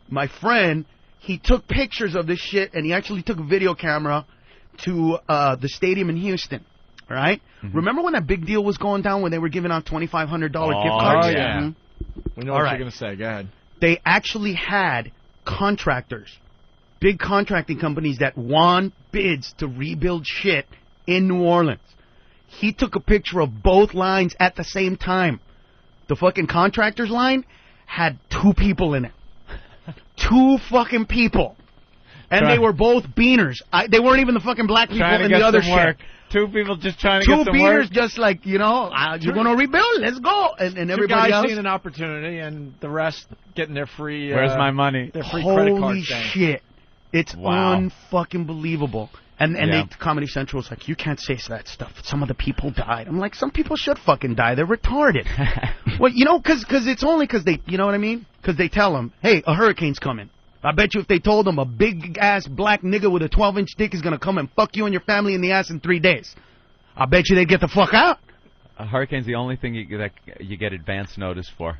My friend, he took pictures of this shit, and he actually took a video camera to the stadium in Houston. All right? Mm-hmm. Remember when that big deal was going down when they were giving out $2,500 gift cards? Oh, yeah. Mm-hmm. We know what you're going to say. Go ahead. They actually had contractors, big contracting companies that won bids to rebuild shit in New Orleans. He took a picture of both lines at the same time. The fucking contractor's line had 2 people in it. 2 fucking people. And they were both beaners. They weren't even the fucking black people in the other shit. 2 people just trying to get some work. 2 beaners just like, you're going to rebuild, let's go. And everybody else seeing an opportunity and the rest getting their free... Where's my money? Their free credit card Holy shit. It's unfucking believable. And Comedy Central was like, you can't say that stuff. Some of the people died. I'm like, some people should fucking die. They're retarded. Well, because it's only because they, you know what I mean? Because they tell them, hey, a hurricane's coming. I bet you if they told them a big-ass black nigga with a 12-inch dick is going to come and fuck you and your family in the ass in 3 days, I bet you they'd get the fuck out. A hurricane's the only thing you get advance notice for.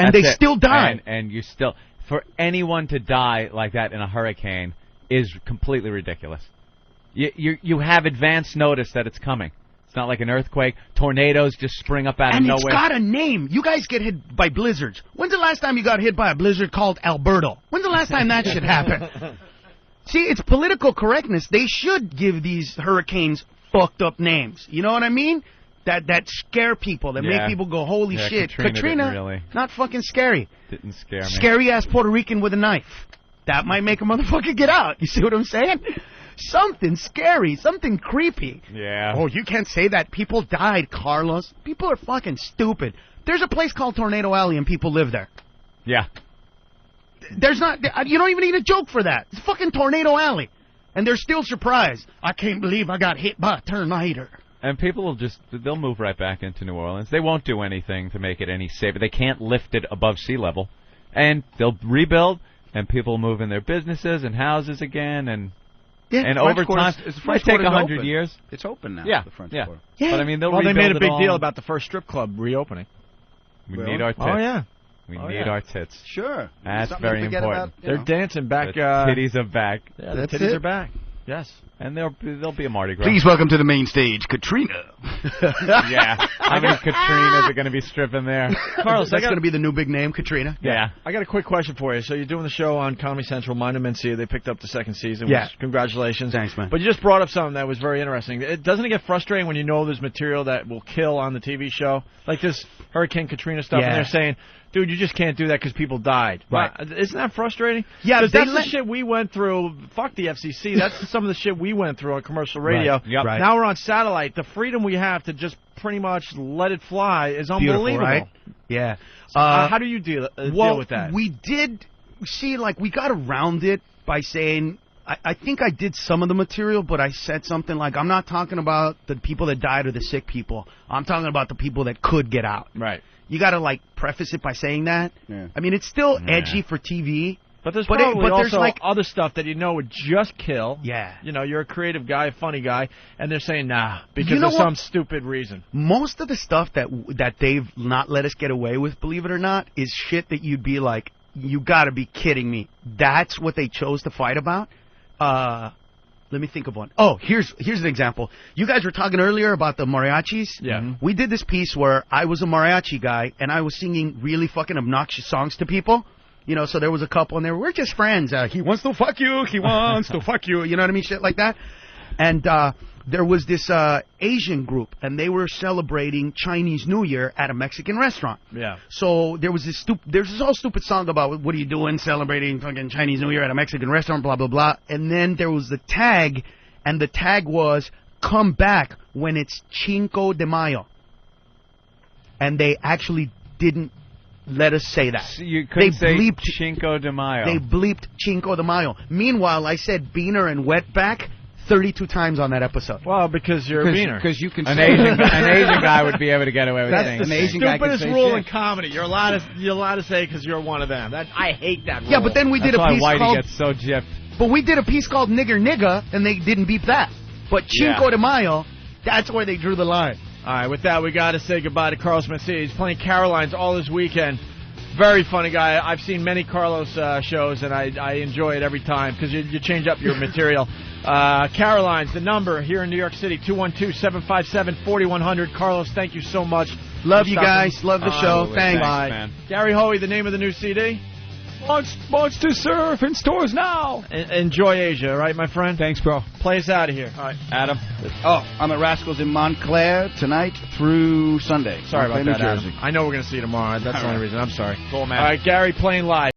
And they still die. And you still... For anyone to die like that in a hurricane is completely ridiculous. You have advance notice that it's coming. It's not like an earthquake. Tornadoes just spring up out of nowhere. And it's got a name. You guys get hit by blizzards. When's the last time you got hit by a blizzard called Alberto? When's the last time that shit happened? See, it's political correctness. They should give these hurricanes fucked up names. You know what I mean? That scare people, that make people go, holy shit. Katrina really. Not fucking scary. Didn't scare me. Scary-ass Puerto Rican with a knife. That might make a motherfucker get out. You see what I'm saying? Something scary, something creepy. Yeah. Oh, you can't say that. People died, Carlos. People are fucking stupid. There's a place called Tornado Alley and people live there. Yeah. There's not... You don't even need a joke for that. It's fucking Tornado Alley. And they're still surprised. I can't believe I got hit by a tornado. And people will they'll move right back into New Orleans. They won't do anything to make it any safer. They can't lift it above sea level. And they'll rebuild, and people will move in their businesses and houses again, and over time, it might take 100 years. It's open now. Yeah, the French yeah. Quarter. But I mean, they made a big deal about the first strip club reopening. We need our tits. Oh yeah. We need our tits. Sure. That's very important. They're dancing back. The titties are back. Yeah, the titties are back. Yes. And there'll be a Mardi Gras. Please welcome to the main stage, Katrina. Yeah. I mean, Katrinas are going to be stripping there. Carlos, that's going to be the new big name, Katrina. Yeah. I got a quick question for you. So you're doing the show on Comedy Central, Mind and Mencia. They picked up the second season. Yeah. Congratulations. Thanks, man. But you just brought up something that was very interesting. Doesn't it get frustrating when you know there's material that will kill on the TV show? Like this Hurricane Katrina stuff, and they're saying, dude, you just can't do that because people died. Right. Isn't that frustrating? Yeah, because that's the shit we went through. Fuck the FCC. That's some of the shit we went through on commercial radio. Right. Yep. Right. Now we're on satellite. The freedom we have to just pretty much let it fly is unbelievable. Beautiful, right? Yeah. So, how do you deal with that? We did see, like, we got around it by saying, I think I did some of the material, but I said something like, I'm not talking about the people that died or the sick people. I'm talking about the people that could get out. Right. You got to, like, preface it by saying that. Yeah. I mean, it's still edgy for TV. But there's probably also other stuff that you know would just kill. Yeah. You know, you're a creative guy, funny guy, and they're saying, nah, because of some stupid reason. Most of the stuff that they've not let us get away with, believe it or not, is shit that you'd be like, you got to be kidding me. That's what they chose to fight about. Let me think of one. Oh, here's an example. You guys were talking earlier about the mariachis. Yeah. Mm-hmm. We did this piece where I was a mariachi guy, and I was singing really fucking obnoxious songs to people. You know, so there was a couple, and we're just friends. He wants to fuck you. He wants to fuck you. You know what I mean? Shit like that. And there was this Asian group, and they were celebrating Chinese New Year at a Mexican restaurant. Yeah. So there's this whole stupid song about what are you doing celebrating fucking Chinese New Year at a Mexican restaurant, blah, blah, blah. And then there was the tag, and the tag was, come back when it's Cinco de Mayo. And they actually didn't let us say that. So you couldn't say Cinco de Mayo. They bleeped Cinco de Mayo. Meanwhile, I said beaner and wetback 32 times on that episode. Well, because you're a beaner. Because you can an Asian guy would be able to get away with saying that's the stupidest rule in comedy. You're allowed to say because you're one of them. I hate that rule. Yeah, but then we did a piece called... called... That's why Whitey gets so gypped. But we did a piece called Nigger Nigga, and they didn't beep that. But Cinco de Mayo, that's where they drew the line. All right, with that, we got to say goodbye to Carlos Mencia. He's playing Caroline's all this weekend. Very funny guy. I've seen many Carlos shows, and I enjoy it every time because you change up your material. Caroline's, the number here in New York City, 212-757-4100. Carlos, thank you so much. Love you guys. Love the show. Thanks. Bye. Man. Gary Hoey, the name of the new CD? Monster Surf in stores now. Enjoy Asia, right, my friend? Thanks, bro. Play us out of here. All right, Adam. Oh, I'm at Rascals in Montclair tonight through Sunday. Sorry about that, New Jersey. Adam. I know we're going to see you tomorrow. That's the only reason. I'm sorry. Cool, man. All right, Gary playing live.